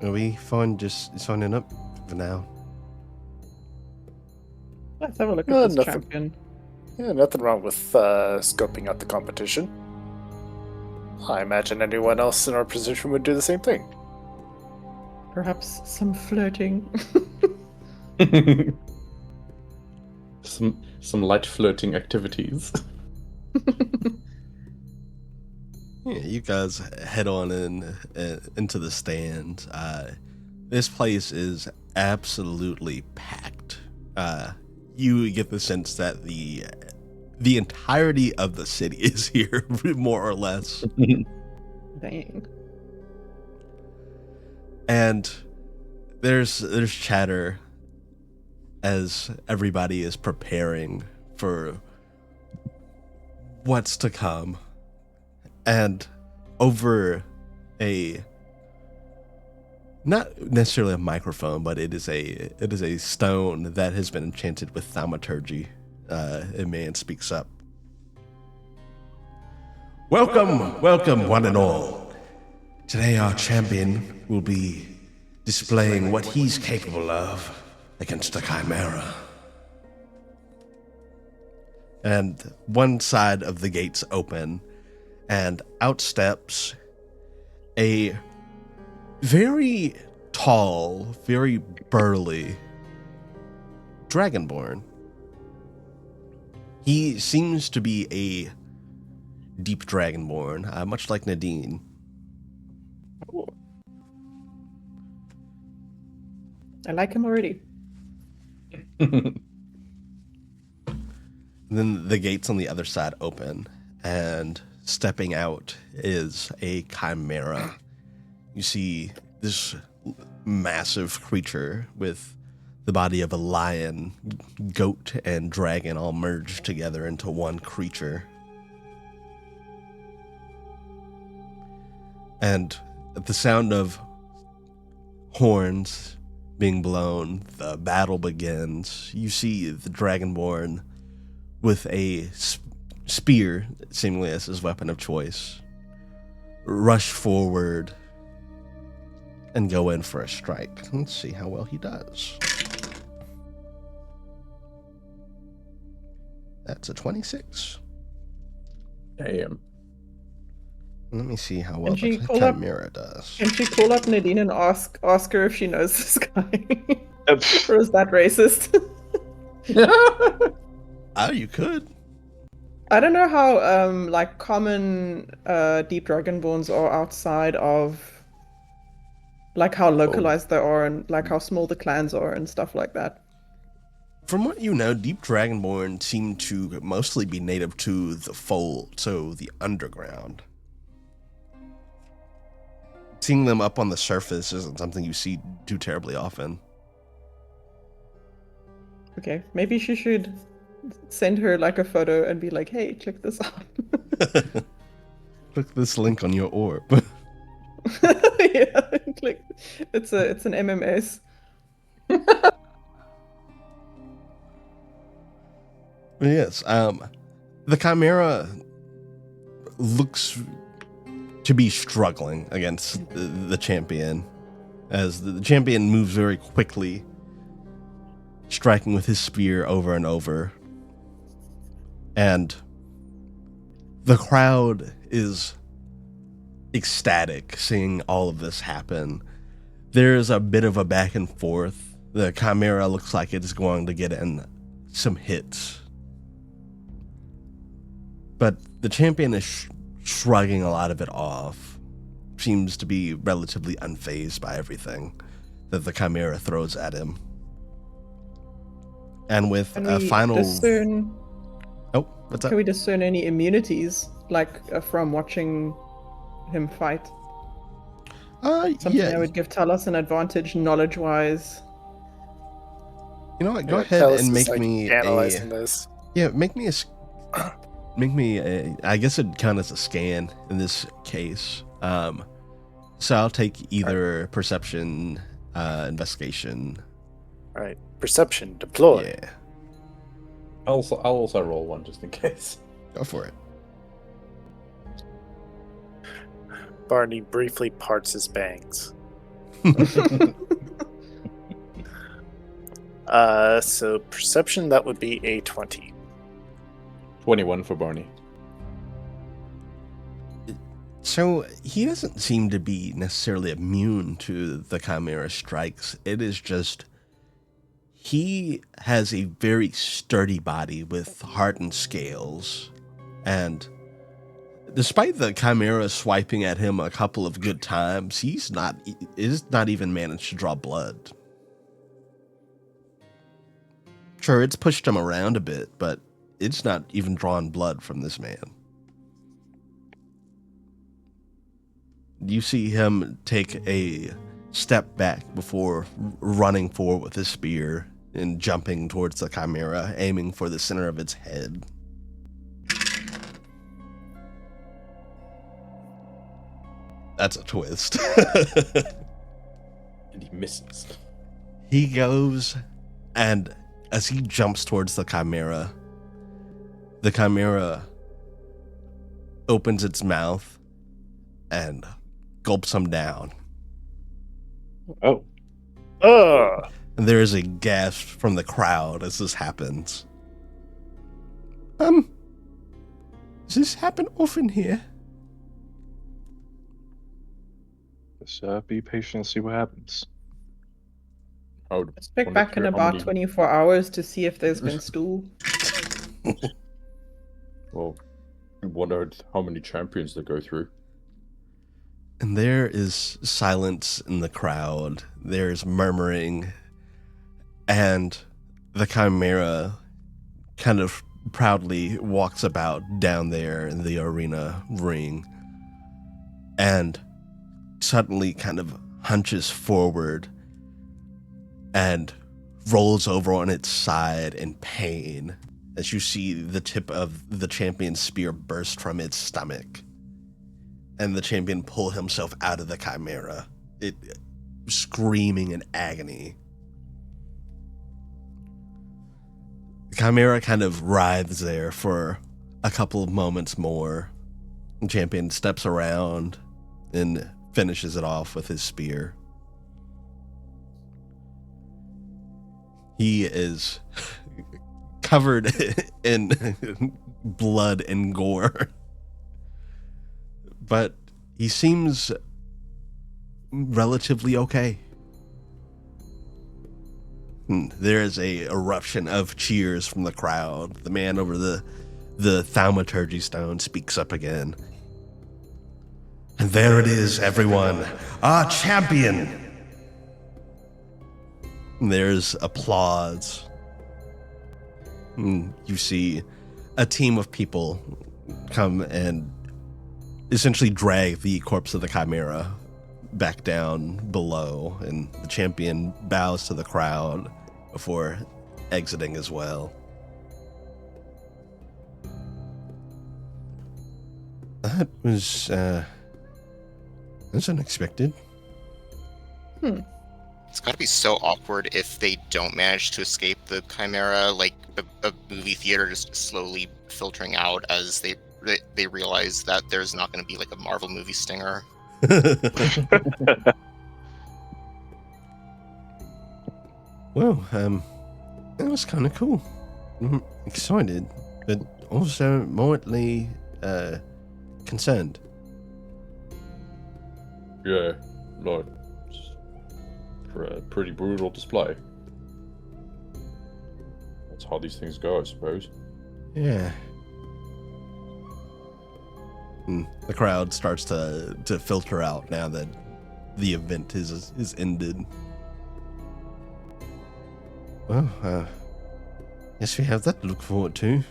Are we fine just signing up for now? Let's have a look Oh, at this nothing. champion. Yeah, nothing wrong with scoping out the competition. I imagine anyone else in our position would do the same thing. Perhaps some flirting. some light flirting activities. Yeah, you guys head on into the stand. This place is absolutely packed. You get the sense that the entirety of the city is here, more or less. Dang. And there's chatter as everybody is preparing for what's to come. And over not necessarily a microphone, but it is a stone that has been enchanted with thaumaturgy, a man speaks up. Welcome, one and all. Today our champion will be displaying what he's capable of against the Chimera. And one side of the gates open, and out steps a very tall, very burly Dragonborn. He seems to be a deep Dragonborn, much like Nadine. I like him already. Then the gates on the other side open, and stepping out is a Chimera. You see this massive creature with the body of a lion, goat, and dragon all merged together into one creature. And at the sound of horns being blown, the battle begins. You see the Dragonborn with a spear, seemingly as his weapon of choice, rush forward and go in for a strike. Let's see how well he does. That's a 26. Damn. Let me see how well Can she the pull up- Chimera does. Can she call up Nadine and ask her if she knows this guy? Or is that racist? Oh, you could. I don't know how like common deep dragonborns are outside of like how localized they are and like how small the clans are and stuff like that. From what you know, deep Dragonborn seem to mostly be native to the fold, so the underground. Seeing them up on the surface isn't something you see too terribly often. Okay, maybe she should send her like a photo and be like, "Hey, check this out." Click this link on your orb. Yeah, click. It's an MMS. Yes, the Chimera looks to be struggling against the champion, as the champion moves very quickly, striking with his spear over and over. And the crowd is ecstatic seeing all of this happen. There's a bit of a back and forth. The Chimera looks like it's going to get in some hits. But the champion is shrugging a lot of it off. Seems to be relatively unfazed by everything that the Chimera throws at him. And with Can a we final... discern? Oh, what's up? Can we discern any immunities like from watching him fight? Something yeah. that would give Talos an advantage knowledge-wise. You know what? Go Yeah, ahead Talos and is, make like, me analyzing this. Yeah, make me a Make me I guess it'd count as a scan in this case. So I'll take either perception, investigation. All right, perception, deploy. Yeah, I'll also roll one just in case. go for it. Barney briefly parts his bangs. So perception, that would be a 20. 21 for Barney. So he doesn't seem to be necessarily immune to the Chimera strikes. It is just he has a very sturdy body with heart and scales, and despite the Chimera swiping at him a couple of good times, he's not even managed to draw blood. Sure, it's pushed him around a bit, but it's not even drawn blood from this man. You see him take a step back before running forward with his spear and jumping towards the Chimera, aiming for the center of its head. That's a twist. And he misses. He goes, and as he jumps towards the Chimera opens its mouth and gulps him down. Oh, And there is a gasp from the crowd as this happens. Does this happen often here? just be patient and see what happens. I would Let's pick wonder back in how about many- 24 hours to see if there's been stool. Well, I wondered how many champions they go through. And there is silence in the crowd. There's murmuring. And the Chimera kind of proudly walks about down there in the arena ring. And suddenly kind of hunches forward and rolls over on its side in pain as you see the tip of the champion's spear burst from its stomach. And the champion pull himself out of the Chimera, it screaming in agony. The Chimera kind of writhes there for a couple of moments more. The champion steps around and finishes it off with his spear. He is covered in blood and gore. But he seems relatively okay. There is a eruption of cheers from the crowd. The man over the thaumaturgy stone speaks up again. And there it is, everyone. Our champion! And there's applause. And you see a team of people come and essentially drag the corpse of the Chimera back down below, and the champion bows to the crowd before exiting as well. That was that's unexpected. It's got to be so awkward if they don't manage to escape the Chimera, like a movie theater just slowly filtering out as they realize that there's not going to be like a Marvel movie stinger. Well, that was kind of cool. I'm excited, but also moderately concerned. Yeah, like, for a pretty brutal display. That's how these things go, I suppose. Yeah. The crowd starts to filter out now that the event is ended. Well, guess we have that to look forward to.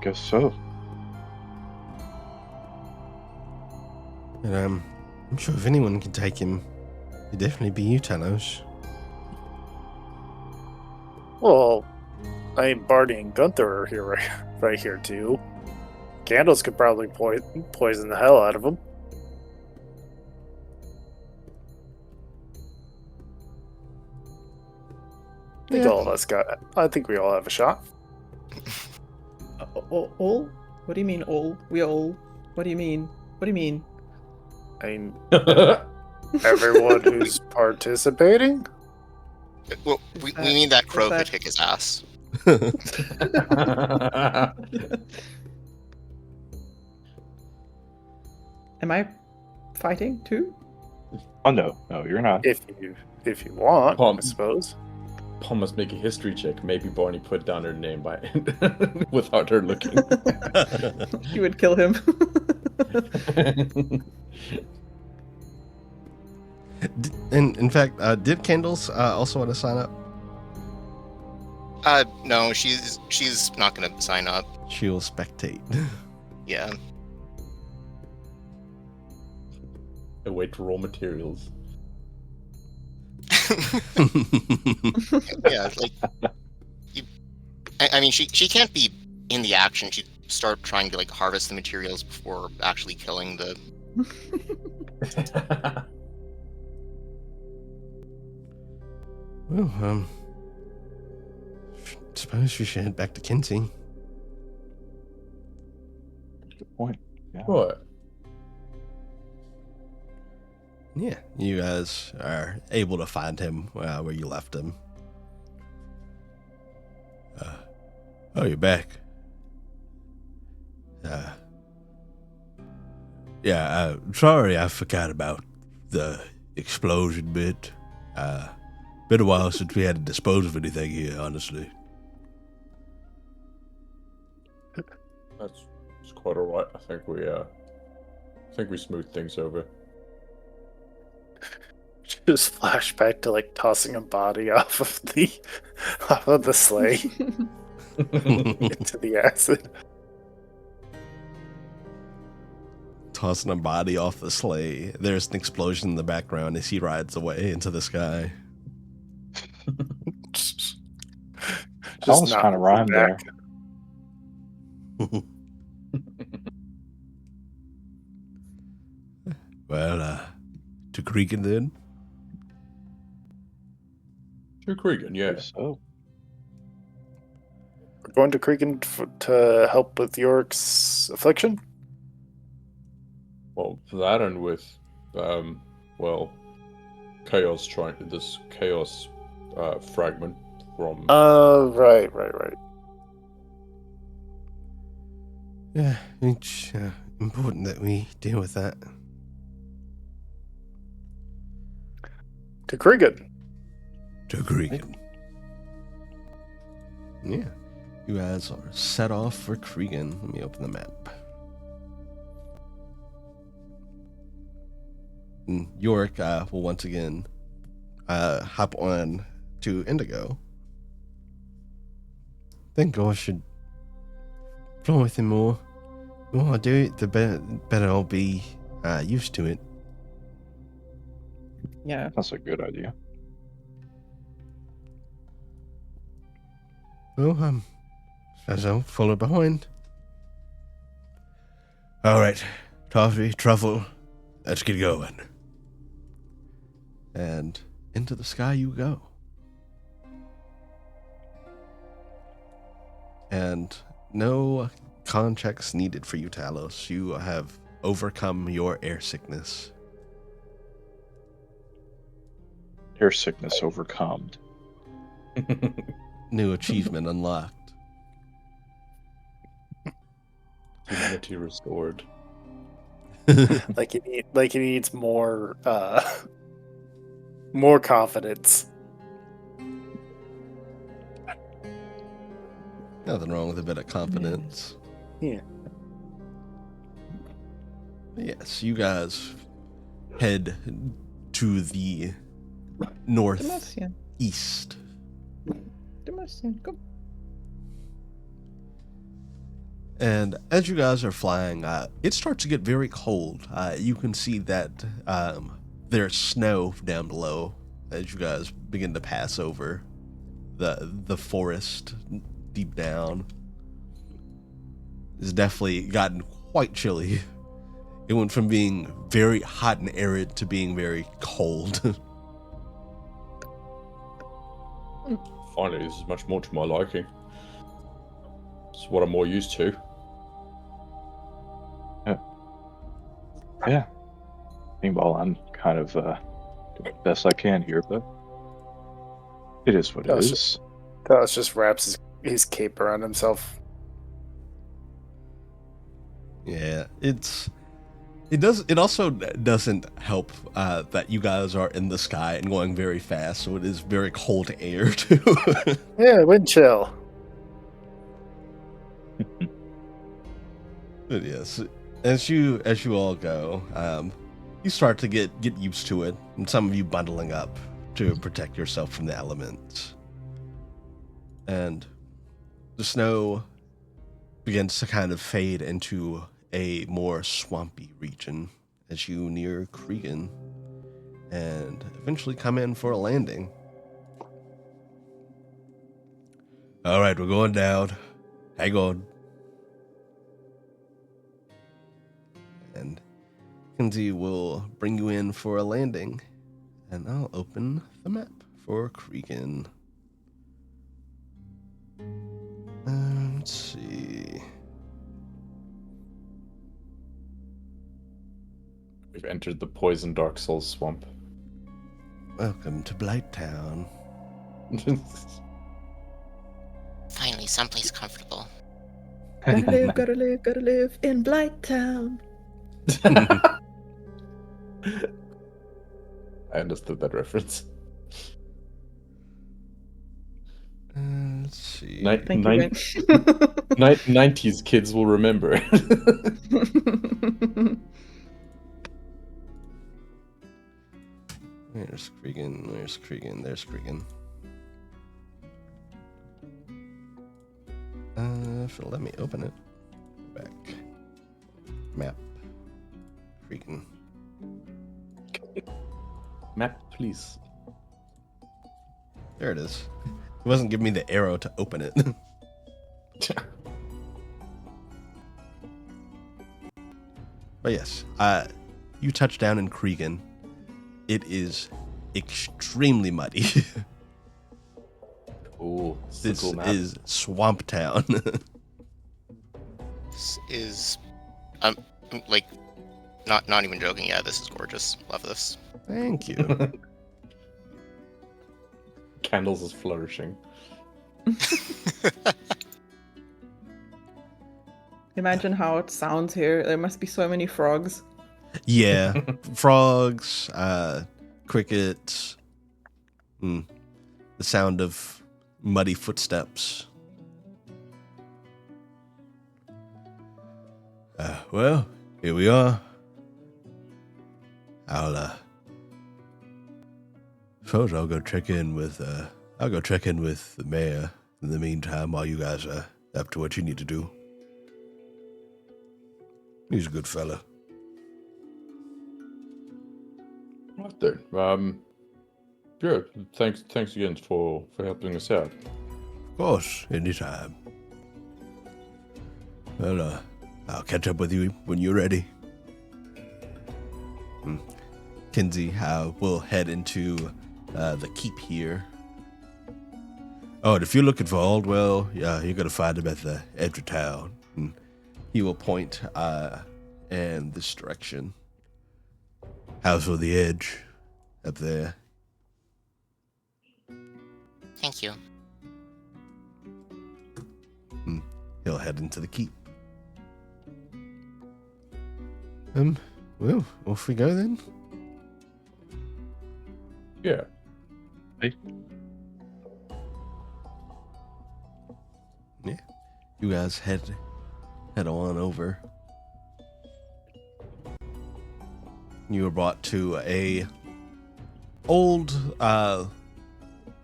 Guess so. And I'm sure if anyone can take him, it'd definitely be you, Talos. Well, I mean, Barney and Gunther are here right here too. Candles could probably poison the hell out of them. I think we all have a shot. All? What do you mean all? We all? What do you mean? What do you mean? I mean, everyone who's participating? Well, we mean that Crow could kick his ass. Am I fighting too? Oh no, you're not. If you want, Pom. I suppose. Paul must make a history check. Maybe Barney put down her name by without her looking. You would kill him. In fact, did Candles also want to sign up? No, she's not gonna sign up. She'll spectate. Yeah. Await raw materials. Yeah, like I mean, she can't be in the action. She'd start trying to like harvest the materials before actually killing the. Well, suppose we should head back to Kinsey. Good point. Yeah. What? Yeah, you guys are able to find him where you left him. Oh, you're back. Yeah, sorry I forgot about the explosion bit. Been a while since we had to dispose of anything here, honestly. That's quite alright. I think we smoothed things over. Just flashback to like tossing a body off of the sleigh into the acid. Tossing a body off the sleigh. There's an explosion in the background as he rides away into the sky. Just almost kind of rhymed there. Well, to Cregan then? To Cregan, yeah. So We're going to Cregan to help with Yorick's affliction? Well, that and with, chaos fragment from. Right. Yeah, it's important that we deal with that. To Cregan. To Cregan. Yeah. You guys are set off for Cregan. Let me open the map. And Yorick will once again hop on to Indigo. Think I should fly with him more. The more I do it, the better I'll be used to it. Yeah. that's a good idea. Well, as I'll follow behind. All right, Toffee, Truffle, let's get going. And into the sky you go. And no con checks needed for you, Talos. You have overcome your air sickness. Air sickness overcome. New achievement unlocked. Humanity restored. Like he needs more confidence. Nothing wrong with a bit of confidence. Yeah. Yes, you guys head to the northeast. Go. And as you guys are flying, it starts to get very cold. You can see that there's snow down below as you guys begin to pass over the forest deep down has definitely gotten quite chilly. It went from being very hot and arid to being very cold. Finally, this is much more to my liking. It's what I'm more used to. Yeah. Meanwhile, I'm kind of doing the best I can here, but it is what it That's is. Dallas just wraps his cape around himself. Yeah, it also doesn't help that you guys are in the sky and going very fast, so it is very cold air too. Yeah, wind chill. But yes, as you all go, you start to get used to it, and some of you bundling up to protect yourself from the elements. And the snow begins to kind of fade into a more swampy region as you near Cregan and eventually come in for a landing. All right, we're going down. Hang on. And Kinsey will bring you in for a landing, and I'll open the map for Cregan. Let's see. We've entered the poison Dark Souls swamp. Welcome to Blighttown. Finally, someplace comfortable. Gotta live in Blighttown. I understood that reference. Let's see. Thank you, Ben. 90s kids will remember. Where's Cregan? There's Cregan. If it'll let me open it. Back. Map. Cregan. Map, please. There it is. It wasn't giving me the arrow to open it. But yes, you touch down in Cregan. It is extremely muddy. Ooh, This cool map. is Swamp Town. This is, like, not even joking. Yeah, this is gorgeous. Love this. Thank you. Candles is flourishing. Imagine how it sounds here. There must be so many frogs. Yeah, frogs, crickets, the sound of muddy footsteps. Well, here we are. Suppose I'll go check in with the mayor in the meantime while you guys are up to what you need to do. He's a good fella. Right there. Yeah, thanks again for helping us out. Of course, anytime. Well, I'll catch up with you when you're ready. Kinsey will head into the keep here. Oh, and if you're looking for Aldwell, yeah, you're gonna find him at the edge of town. And he will point in this direction. House on the edge, up there. Thank you. He'll head into the keep. Well, off we go then. Yeah. Yeah, you guys head on over. You were brought to a old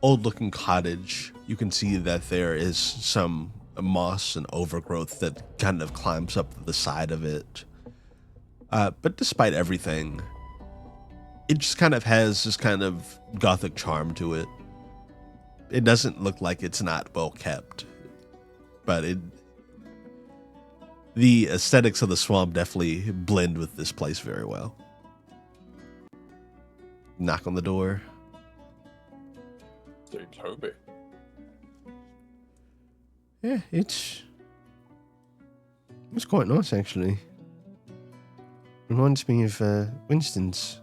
looking cottage. You can see that there is some moss and overgrowth that kind of climbs up the side of it. But despite everything, it just kind of has this kind of gothic charm to it. it doesn't look like it's not well kept, but the aesthetics of the swamp definitely blend with this place very well. Knock on the door. Seems Hobie. Yeah, it's quite nice actually. Reminds me of Winston's.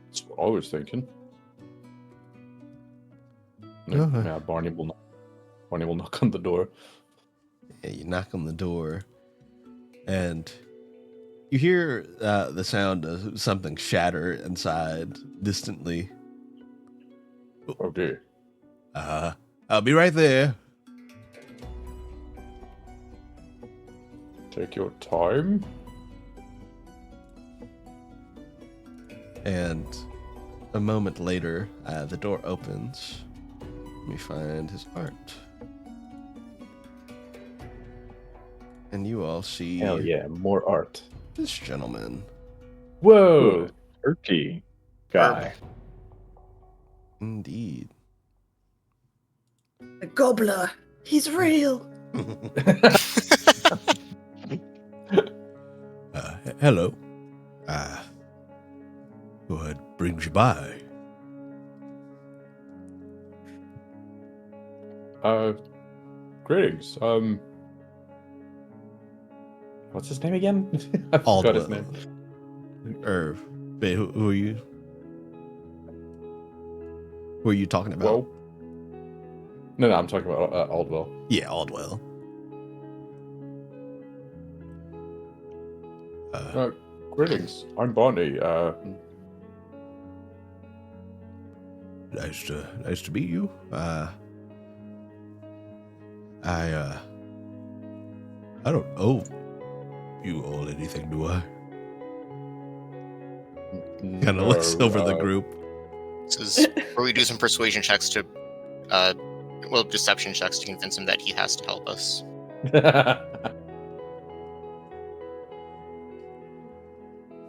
That's what I was thinking. No, Yeah, Barney will knock on the door. Yeah, you knock on the door, and you hear the sound of something shatter inside distantly. Oh dear. I'll be right there. Take your time. And a moment later, the door opens. Let me find his art. And you all see Hell yeah, more art. this gentleman. Whoa! Turkey guy. Indeed. The gobbler. He's real. Hello. What brings you by? Greetings. What's his name again? I forgot his name. Wait, who are you? Who are you talking about? Well, no, I'm talking about Aldwell. Yeah, Aldwell. Greetings. I'm Barney. Nice to meet you. I don't owe you all anything, do I? Kind of looks over the group. This is where we do some persuasion checks to, deception checks to convince him that he has to help us.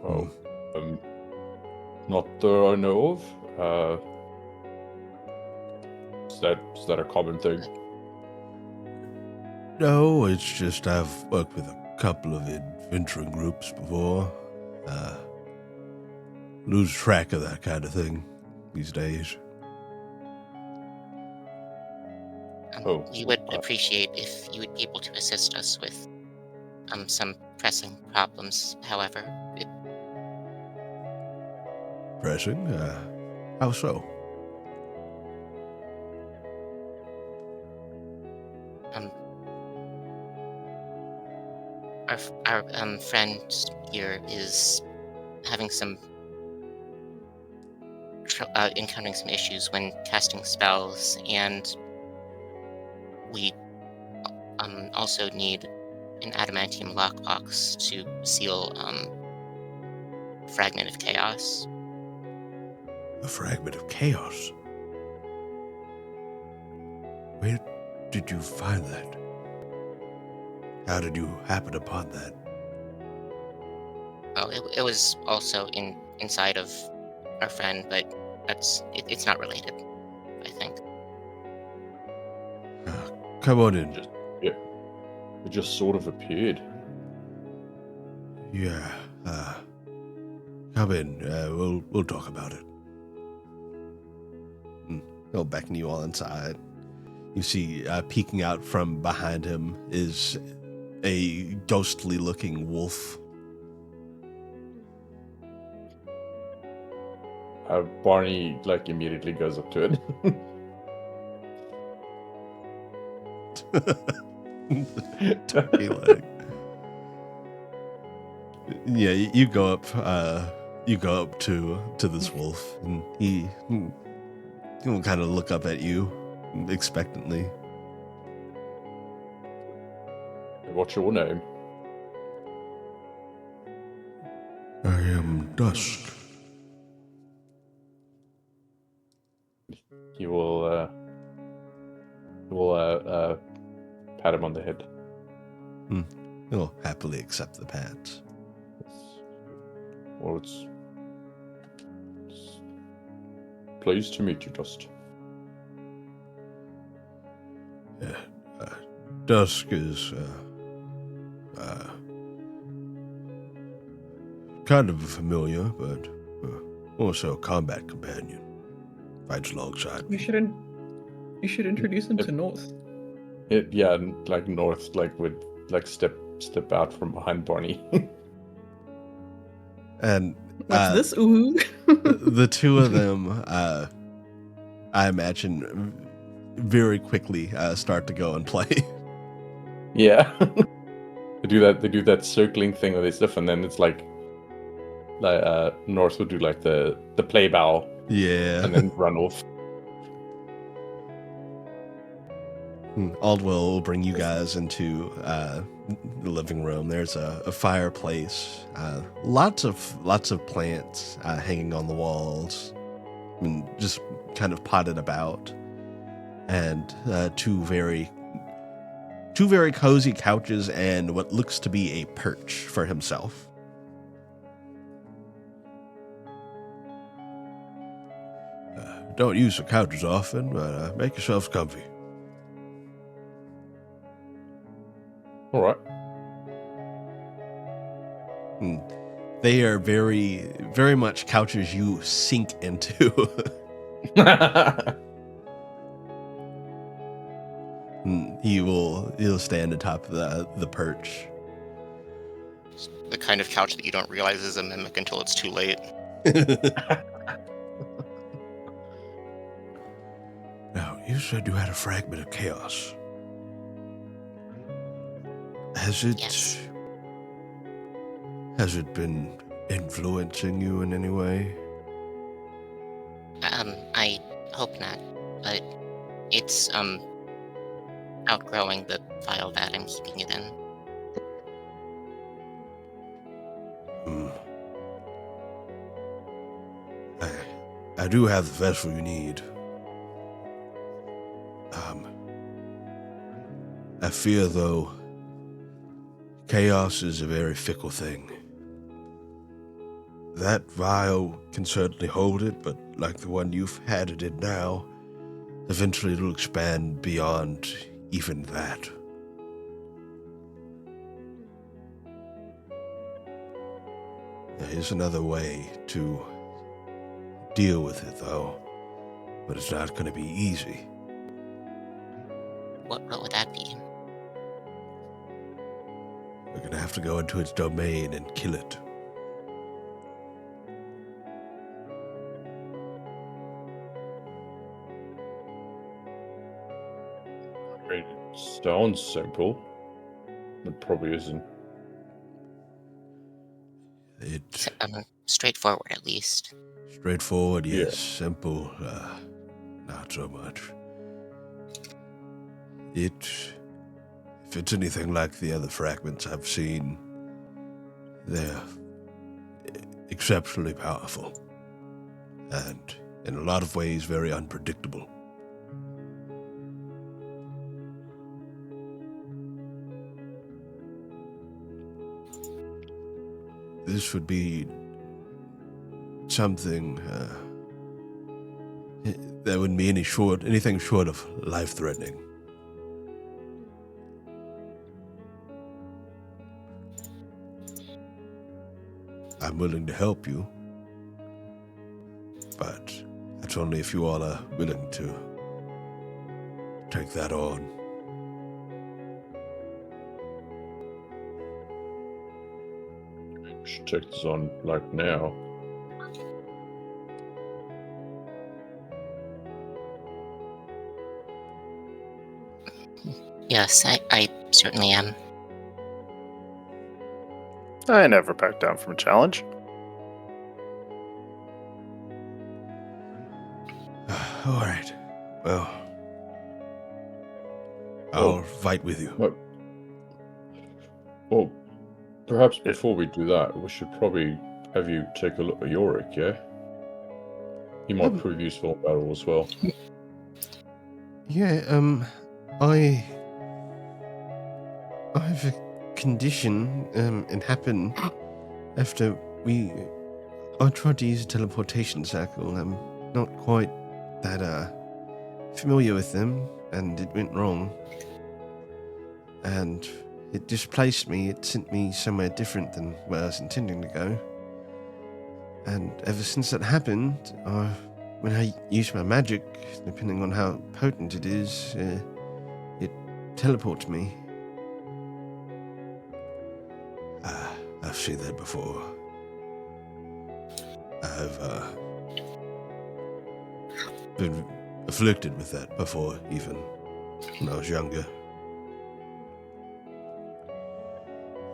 Oh, not that I know of. Is that a common thing? No, it's just I've worked with a couple of adventuring groups before. Lose track of that kind of thing these days. We would appreciate if you would be able to assist us with some pressing problems. However, Pressing? How so? our friend here is having encountering some issues when casting spells, and we also need an adamantium lockbox to seal Fragment of Chaos. A fragment of chaos? Where did you find that? How did you happen upon that? Oh, it was also inside of our friend, but it's not related, I think. Come on in. It just sort of appeared. Yeah. Come in. We'll talk about it. He'll beckon you all inside. You see, peeking out from behind him is a ghostly-looking wolf. Barney immediately goes up to it. Turkey leg. Yeah, you go up. You go up to this wolf, and he will kind of look up at you expectantly. What's your name? I am Dusk. He will pat him on the head. He'll happily accept the pat. Well, it's pleased to meet you, Dust. Yeah, Dusk is kind of familiar, but also a combat companion. Fights alongside You me. should introduce him to North. Yeah, and like North, like would like step out from behind Barney. And What's this? Ooh. the two of them, I imagine, very quickly start to go and play. Yeah. They do that circling thing with their stuff, and then it's like North would do like the play bow Yeah. and then run off. Aldwell will bring you guys into the living room. There's a fireplace, lots of plants hanging on the walls, and just kind of potted about, and two very cozy couches and what looks to be a perch for himself. Don't use the couches often, but make yourselves comfy. All right. They are very, very much couches you sink into. He'll stand atop the perch. The kind of couch that you don't realize is a mimic until it's too late. Now, you said you had a fragment of chaos. Has Yes. it been influencing you in any way? I hope not, but it's outgrowing the file that I'm keeping it in. I do have the vessel you need. I fear, though, chaos is a very fickle thing. That vial can certainly hold it, but like the one you've had it in now, eventually it'll expand beyond even that. There is another way to deal with it, though, but it's not going to be easy. What would that be? We're going to have to go into its domain and kill it. I mean, it sounds simple. It probably isn't. It's Straightforward, at least. straightforward, yes. Yeah. Simple, not so much. If it's anything like the other fragments I've seen, they're exceptionally powerful. And in a lot of ways, very unpredictable. This would be something that wouldn't be anything short of life-threatening. I'm willing to help you, but that's only if you all are willing to take that on. We should take this on like now. Yes, I certainly am. I never back down from a challenge. All right. Well, I'll fight with you. Well, perhaps before we do that, we should probably have you take a look at Yorick, yeah? He might prove useful in battle as well. Yeah, I have a condition, it happened after I tried to use a teleportation circle. I'm not quite that familiar with them, and it went wrong. And it displaced me. It sent me somewhere different than where I was intending to go. And ever since that happened, when I use my magic, depending on how potent it is, it teleports me. I've seen that before. I've been afflicted with that before, even when I was younger.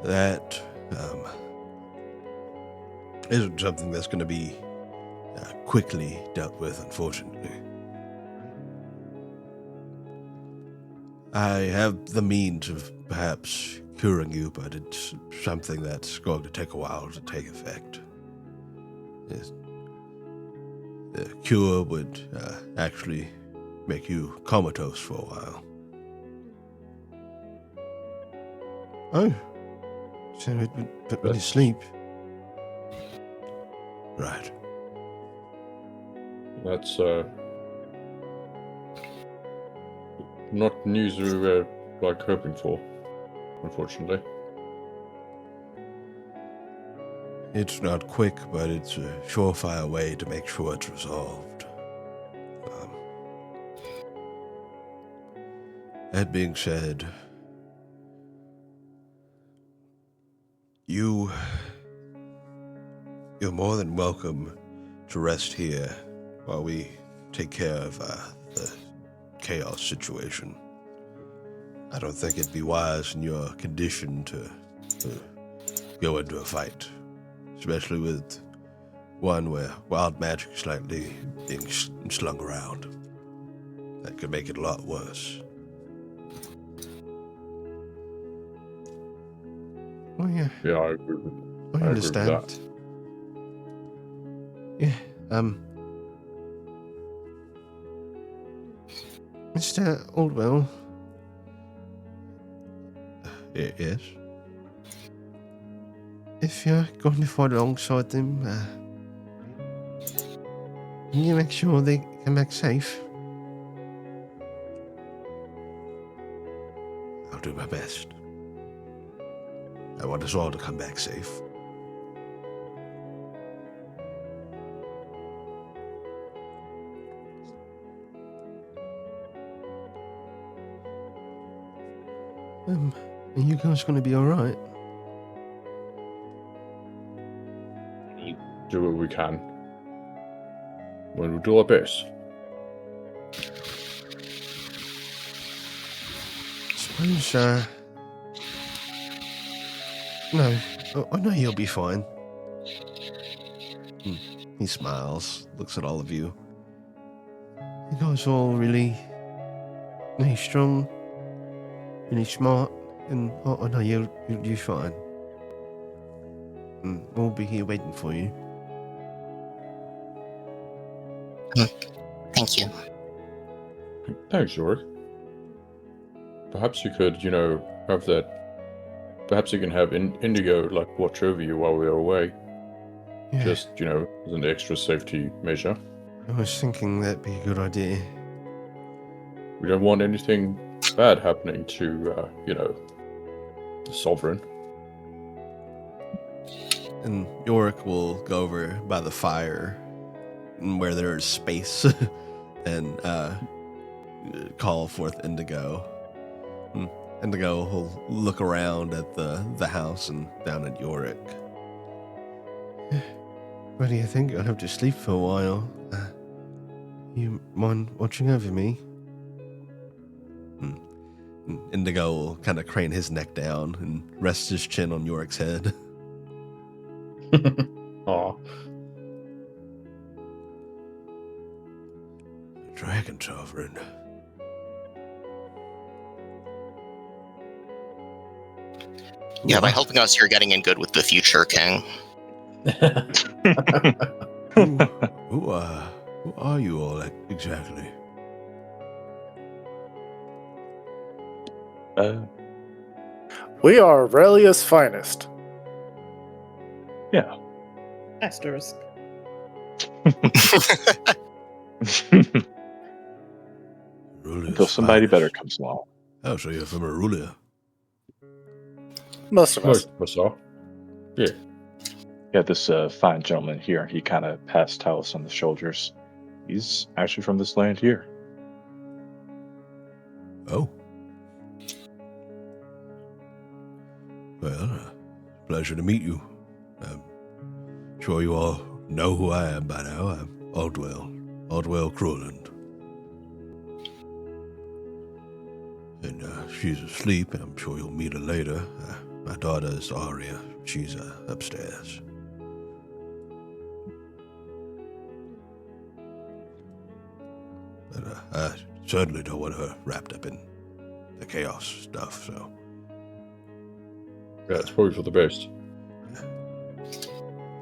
That isn't something that's going to be quickly dealt with, unfortunately. I have the means of perhaps curing you, but it's something that's going to take a while to take effect. The cure would actually make you comatose for a while. Oh. So it would put me to sleep. Right. That's not news we were hoping for, unfortunately. It's not quick, but it's a surefire way to make sure it's resolved. That being said, you're more than welcome to rest here while we take care of the chaos situation. I don't think it'd be wise in your condition to go into a fight, especially with one where wild magic's likely being slung around. That could make it a lot worse. Oh, yeah. Yeah, I agree with I agree with understand. that. Yeah, Mr. Oldwell. Yes? If you're going to fight alongside them, can you make sure they come back safe? I'll do my best. I want us all to come back safe. Are you guys going to be alright? Do what we can. We'll do our best. Suppose, no, I know you'll be fine. He smiles, looks at all of you. You guys are all really strong, really smart, and I know you'll do fine. And we'll be here waiting for you. Thank you. Thanks, York. Perhaps you could, have that. Perhaps you can have Indigo watch over you while we're away. Yeah, Just, as an extra safety measure. I was thinking that'd be a good idea. We don't want anything bad happening to, the Sovereign. And Yorick will go over by the fire where there is space and call forth Indigo. Indigo will look around at the house and down at Yorick. What do you think? I'll have to sleep for a while. You mind watching over me? Indigo will kind of crane his neck down and rest his chin on Yorick's head. Aw. Dragon Sovereign. Yeah, by helping us, you're getting in good with the future, King. Who are you all exactly? We are Aurelia's finest. Yeah. Asterisk. Rulia's until somebody finest. better comes along. Oh, so you're from Arulia. Most of us. Most of us are. Yeah. Yeah, this fine gentleman here, he kind of passed Talos on the shoulders. He's actually from this land here. Oh. Well, pleasure to meet you. I'm sure you all know who I am by now. I'm Aldwell Cruland. And she's asleep, and I'm sure you'll meet her later. My daughter is Aria. She's upstairs. But I certainly don't want her wrapped up in the chaos stuff, so... Yeah, it's probably for the best.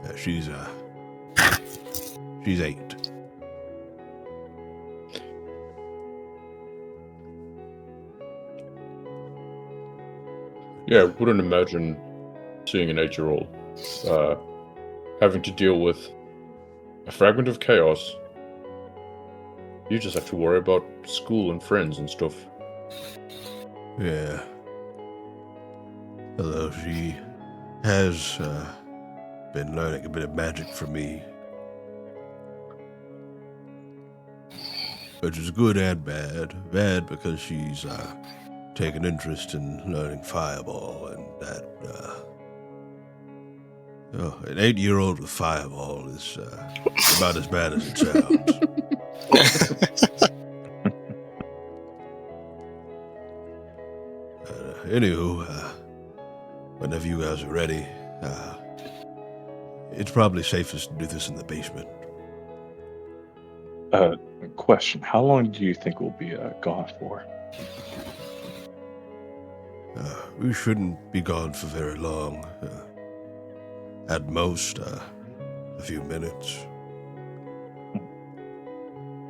Yeah, she's 8. Yeah, I wouldn't imagine seeing an 8-year-old having to deal with a fragment of chaos. You just have to worry about school and friends and stuff. Yeah. Although she has been learning a bit of magic from me. Which is good and bad. Bad because she's taken interest in learning Fireball, and that, an 8-year-old with Fireball is about as bad as it sounds. Anywho, whenever you guys are ready, it's probably safest to do this in the basement. Question, how long do you think we'll be gone for? We shouldn't be gone for very long. At most, a few minutes.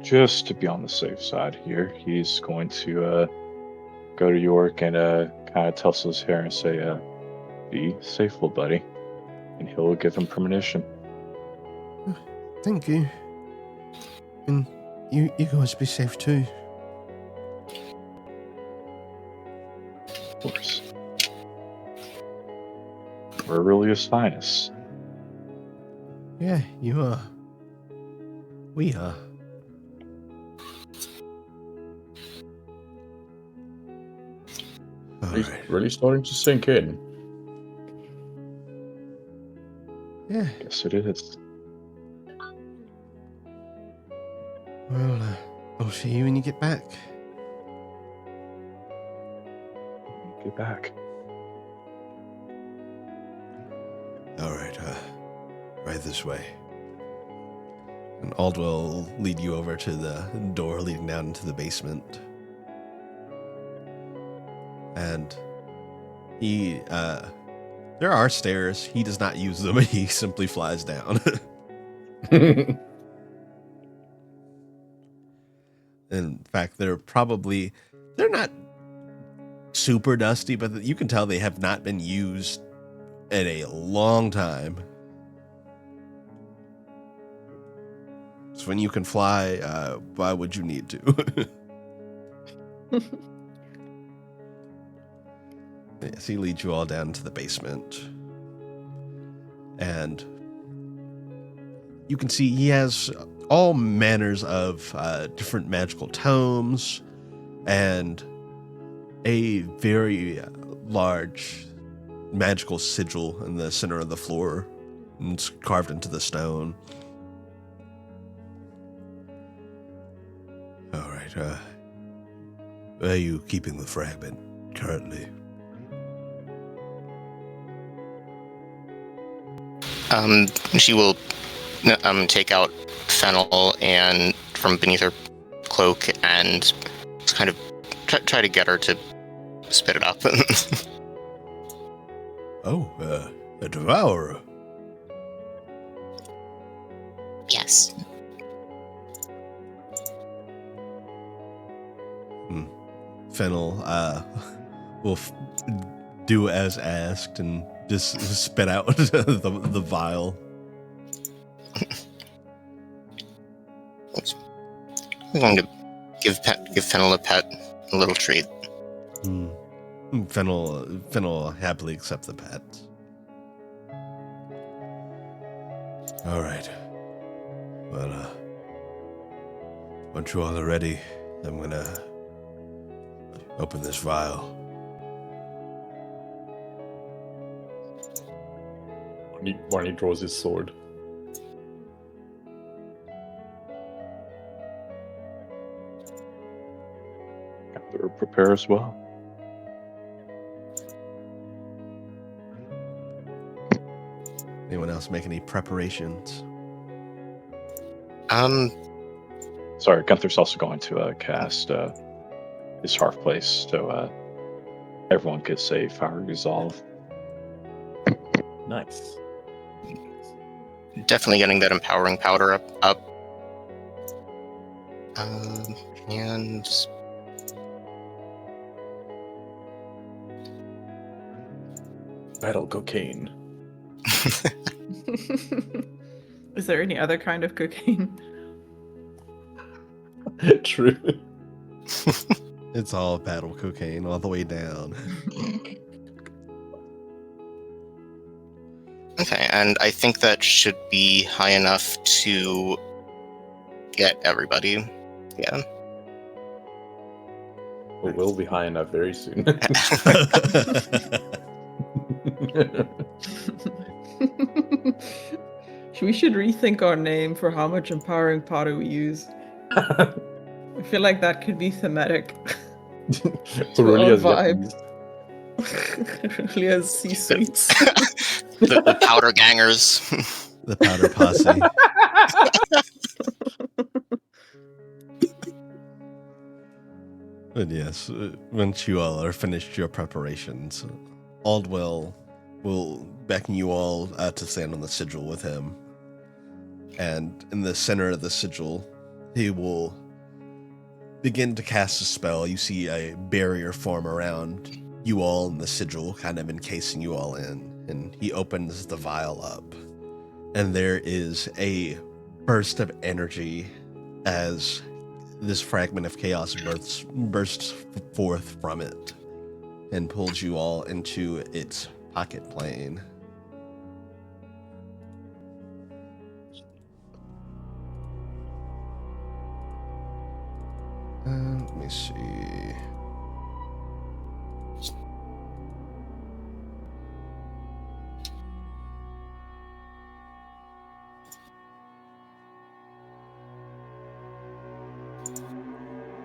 Just to be on the safe side here, he's going to go to York and kind of tussle his hair and say, be safe, little buddy. And he'll give him permission. Thank you. And you guys be safe too. Of course. We're Aurelia's finest. Yeah, you are. We are. It's really starting to sink in. Yeah. Yes, it is. Well, I'll see you when you get back. Get back. All right, right this way. And Aldwell will lead you over to the door leading down into the basement. And he, there are stairs. He does not use them. He simply flies down. In fact, they're not super dusty, but you can tell they have not been used in a long time. So when you can fly, why would you need to? Yes, he leads you all down to the basement. And you can see he has all manners of different magical tomes and a very large magical sigil in the center of the floor. And it's carved into the stone. All right, where are you keeping the fragment currently? She will take out fennel and from beneath her cloak and kind of try to get her to spit it up. Oh, a devourer. Yes. Fennel will do as asked and just spit out the vial. I'm going to give Fennel a pet, a little treat. Fennel happily accepts the pet. All right. Well, once you all are ready, I'm gonna open this vial. Barney draws his sword. Gunther prepare as well. Anyone else make any preparations? Sorry, Gunther's also going to cast his Hearth Place, so everyone could say Fire Resolve. Nice. Definitely getting that empowering powder up. And Battle cocaine. Is there any other kind of cocaine? True. It's all battle cocaine all the way down. okay, and I think that should be high enough to get everybody. Yeah. It will be high enough very soon. We should rethink our name for how much empowering powder we use. I feel like that could be thematic. Aurelia's our yuppies. Aurelia's C-suites. the powder gangers. The powder posse. But yes, once you all are finished your preparations, Aldwell will beckon you all to stand on the sigil with him. And in the center of the sigil, he will begin to cast a spell. You see a barrier form around you all in the sigil, kind of encasing you all in. And he opens the vial up. And there is a burst of energy as this fragment of chaos bursts forth from it and pulls you all into its pocket plane. Let me see.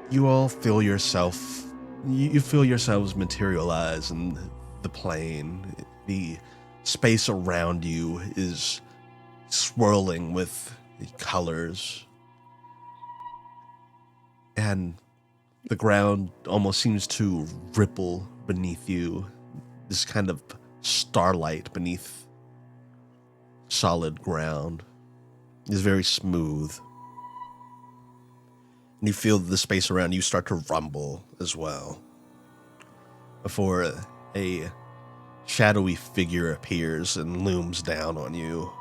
You all feel yourself, you feel yourselves materialize in the plane. The space around you is swirling with colors. And the ground almost seems to ripple beneath you. This kind of starlight beneath solid ground is very smooth. And you feel the space around you start to rumble as well. Before a shadowy figure appears and looms down on you.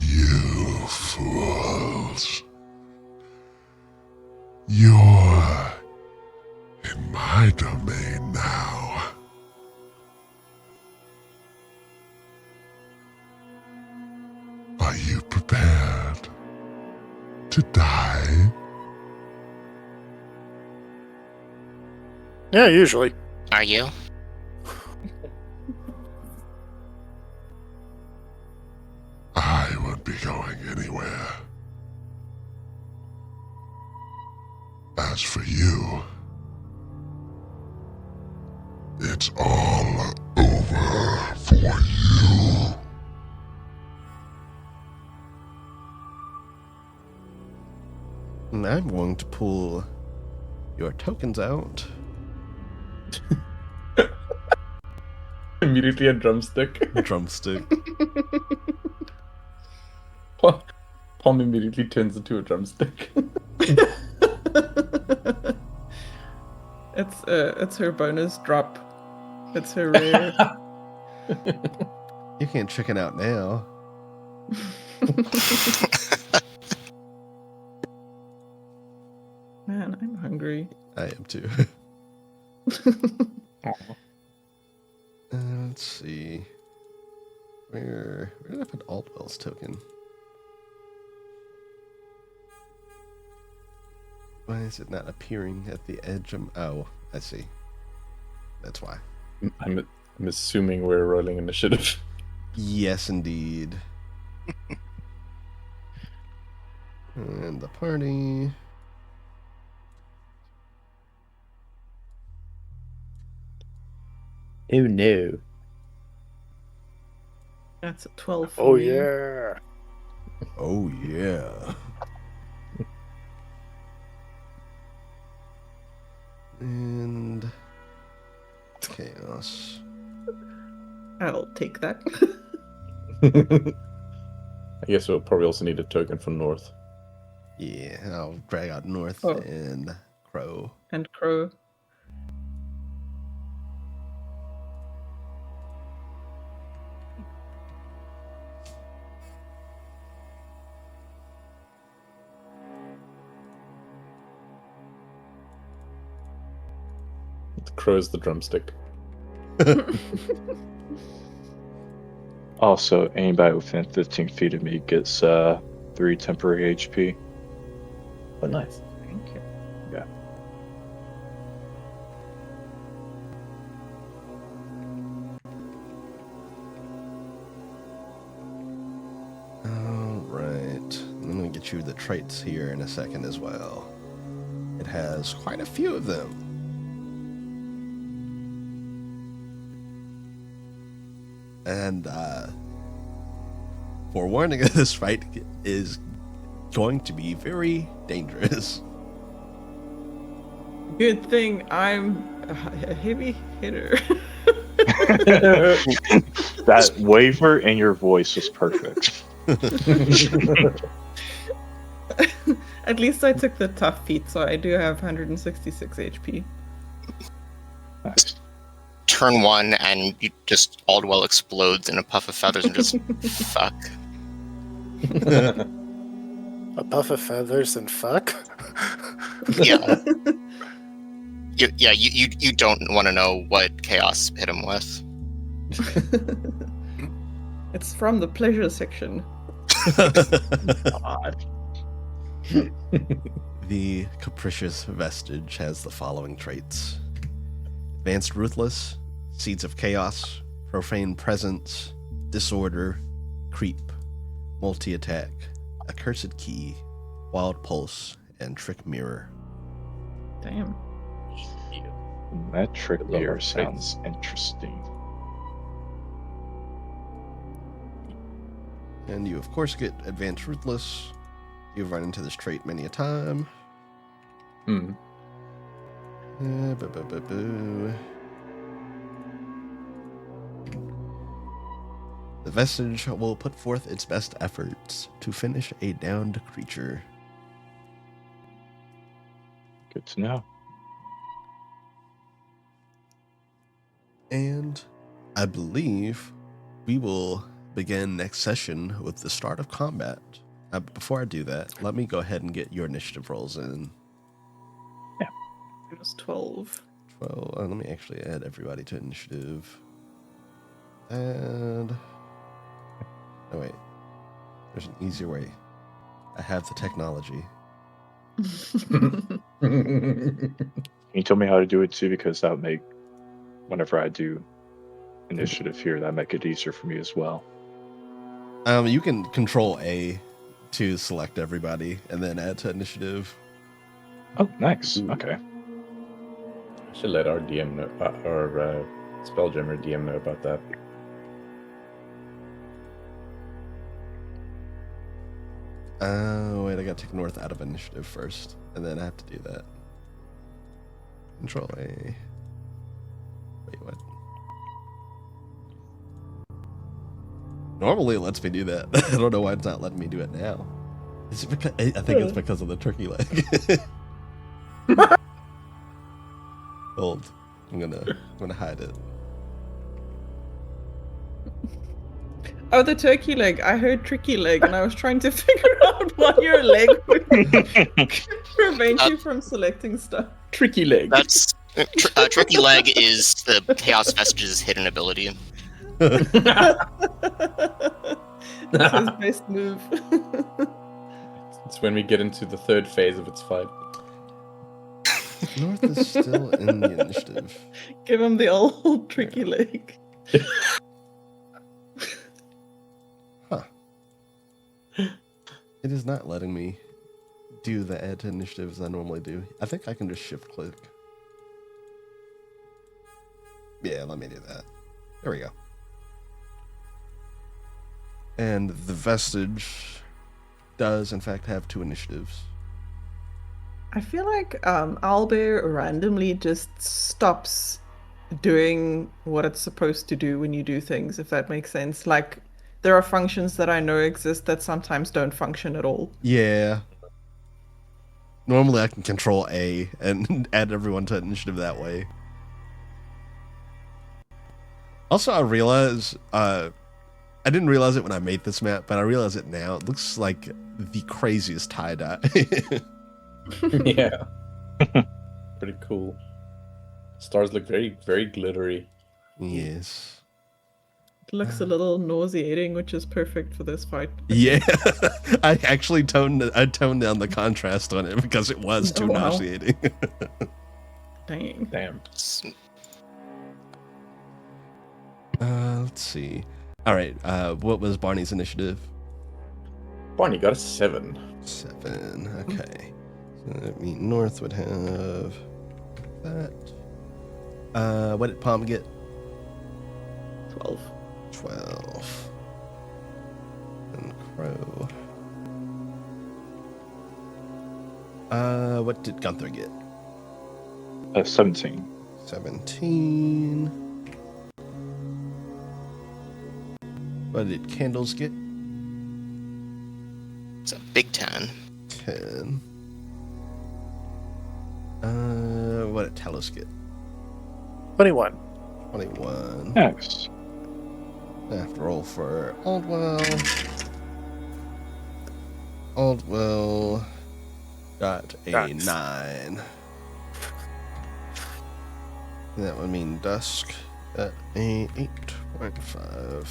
You fools. You're in my domain now. Are you prepared to die? Yeah, usually. Are you? I won't be going anywhere. As for you, it's all over for you. And I'm going to pull your tokens out. Immediately a drumstick. Drumstick. Palm immediately turns into a drumstick. It's her bonus drop. It's her rare. You can't chicken out now. Man, I'm hungry. I am too. Let's see. Where did I put Altwell's token? Why is it not appearing at the edge of... Oh, I see. That's why. I'm assuming we're rolling initiative. Yes, indeed. And the party... Oh no. That's a 12 for Oh me. yeah. Oh, yeah. And... Chaos. I'll take that. I guess we'll probably also need a token for North. Yeah, I'll drag out North Oh. and Crow. And Crow. The crow is the drumstick. Also, anybody within 15 feet of me gets 3 temporary HP. Oh, nice. Thank you. Yeah. Alright. I'm going to get you the traits here in a second as well. It has quite a few of them. And forewarning, this fight is going to be very dangerous. Good thing I'm a heavy hitter. That waver in your voice was perfect. At least I took the tough feat, so I do have 166 HP. Nice. Turn 1 and you just Aldwell explodes in a puff of feathers and just fuck. A puff of feathers and fuck. Yeah. You don't want to know what chaos hit him with. It's from the pleasure section. God. The capricious vestige has the following traits: advanced ruthless, seeds of chaos, profane presence, disorder, creep, multi-attack, accursed key, wild pulse, and trick mirror. Damn. That trick Love mirror our sounds interesting. And you, of course, get advanced ruthless. You've run into this trait many a time. Hmm. Boo. The vestige will put forth its best efforts to finish a downed creature. Good to know. And I believe we will begin next session with the start of combat. Before I do that, let me go ahead and get your initiative rolls in. It was 12. Well, let me actually add everybody to initiative. And... Oh, wait. There's an easier way. I have the technology. Can you tell me how to do it too? Because that would make, whenever I do initiative here, that make it easier for me as well. You can control A to select everybody and then add to initiative. Oh, nice. Okay. I should let our DM know, our Spelljammer DM know about that. Oh, wait, I gotta take North out of initiative first, and then I have to do that. Control A. Wait, what? Normally it lets me do that. I don't know why it's not letting me do it now. Is it because, I think it's because of the turkey leg. Hold. I'm gonna hide it. Oh, the turkey leg. I heard tricky leg, and I was trying to figure out why your leg would prevent you from selecting stuff. Tricky leg. That's Tricky Leg is the Chaos Vestige's hidden ability. It's his best move. It's when we get into the third phase of its fight. North is still in the initiative. Give him the old tricky leg. It is not letting me do the add to initiatives I normally do. I think I can just shift click. Yeah, let me do that. There we go. And the Vestige does, in fact, have 2 initiatives. I feel like Owlbear randomly just stops doing what it's supposed to do when you do things, if that makes sense. Like, there are functions that I know exist that sometimes don't function at all. Yeah. Normally I can control A and add everyone to initiative that way. Also, I realize, I didn't realize it when I made this map, but I realize it now. It looks like the craziest tie-dye. Yeah. Pretty cool. Stars look very, very glittery. Yes. It looks a little nauseating, which is perfect for this fight. Yeah. I actually toned down the contrast on it because it was too wow. nauseating. Dang. Damn. Let's see. All right. What was Barney's initiative? Barney got a 7. 7. Okay. So that means North would have that. What did Palm get? 12. 12. And Crow. What did Gunther get? 17. 17. What did Candles get? It's a big 10. 10. What did Talos get? 21. 21. Nice. I have to roll for Aldwell. Aldwell got a Nice. 9. That would mean Dusk at a 8.5.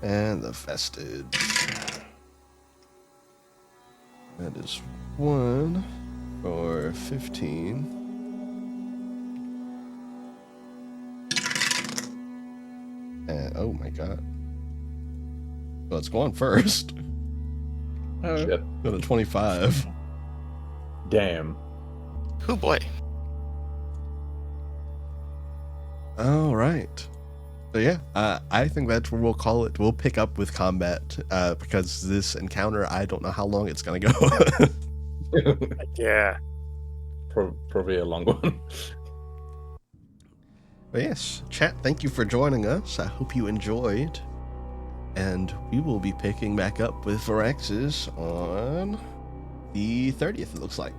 And the Vestige. That is 1 for 15. And, oh my god. Well, it's going first. Oh. Shit. Got a 25. Damn. Oh boy. All right. So yeah, I think that's where we'll call it. We'll pick up with combat because this encounter, I don't know how long it's going to go. Yeah. Probably a long one. But yes, chat, thank you for joining us. I hope you enjoyed. And we will be picking back up with Varaxes on the 30th, it looks like.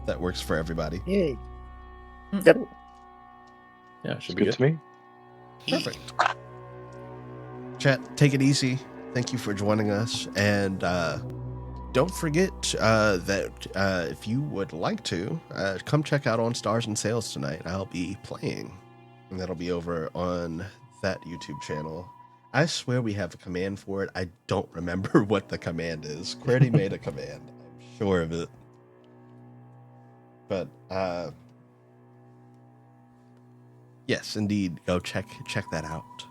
That works for everybody. Yay. Yep. Yeah, should It's be good to me. Perfect. Chat, take it easy. Thank you for joining us. And don't forget that if you would like to, come check out On Stars and Sales tonight. I'll be playing. And that'll be over on that YouTube channel. I swear we have a command for it. I don't remember what the command is. Qwerty made a command. I'm sure of it. But yes, indeed, go check that out.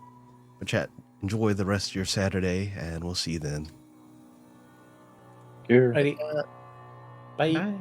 But chat, enjoy the rest of your Saturday, and we'll see you then. Here. Bye. Bye.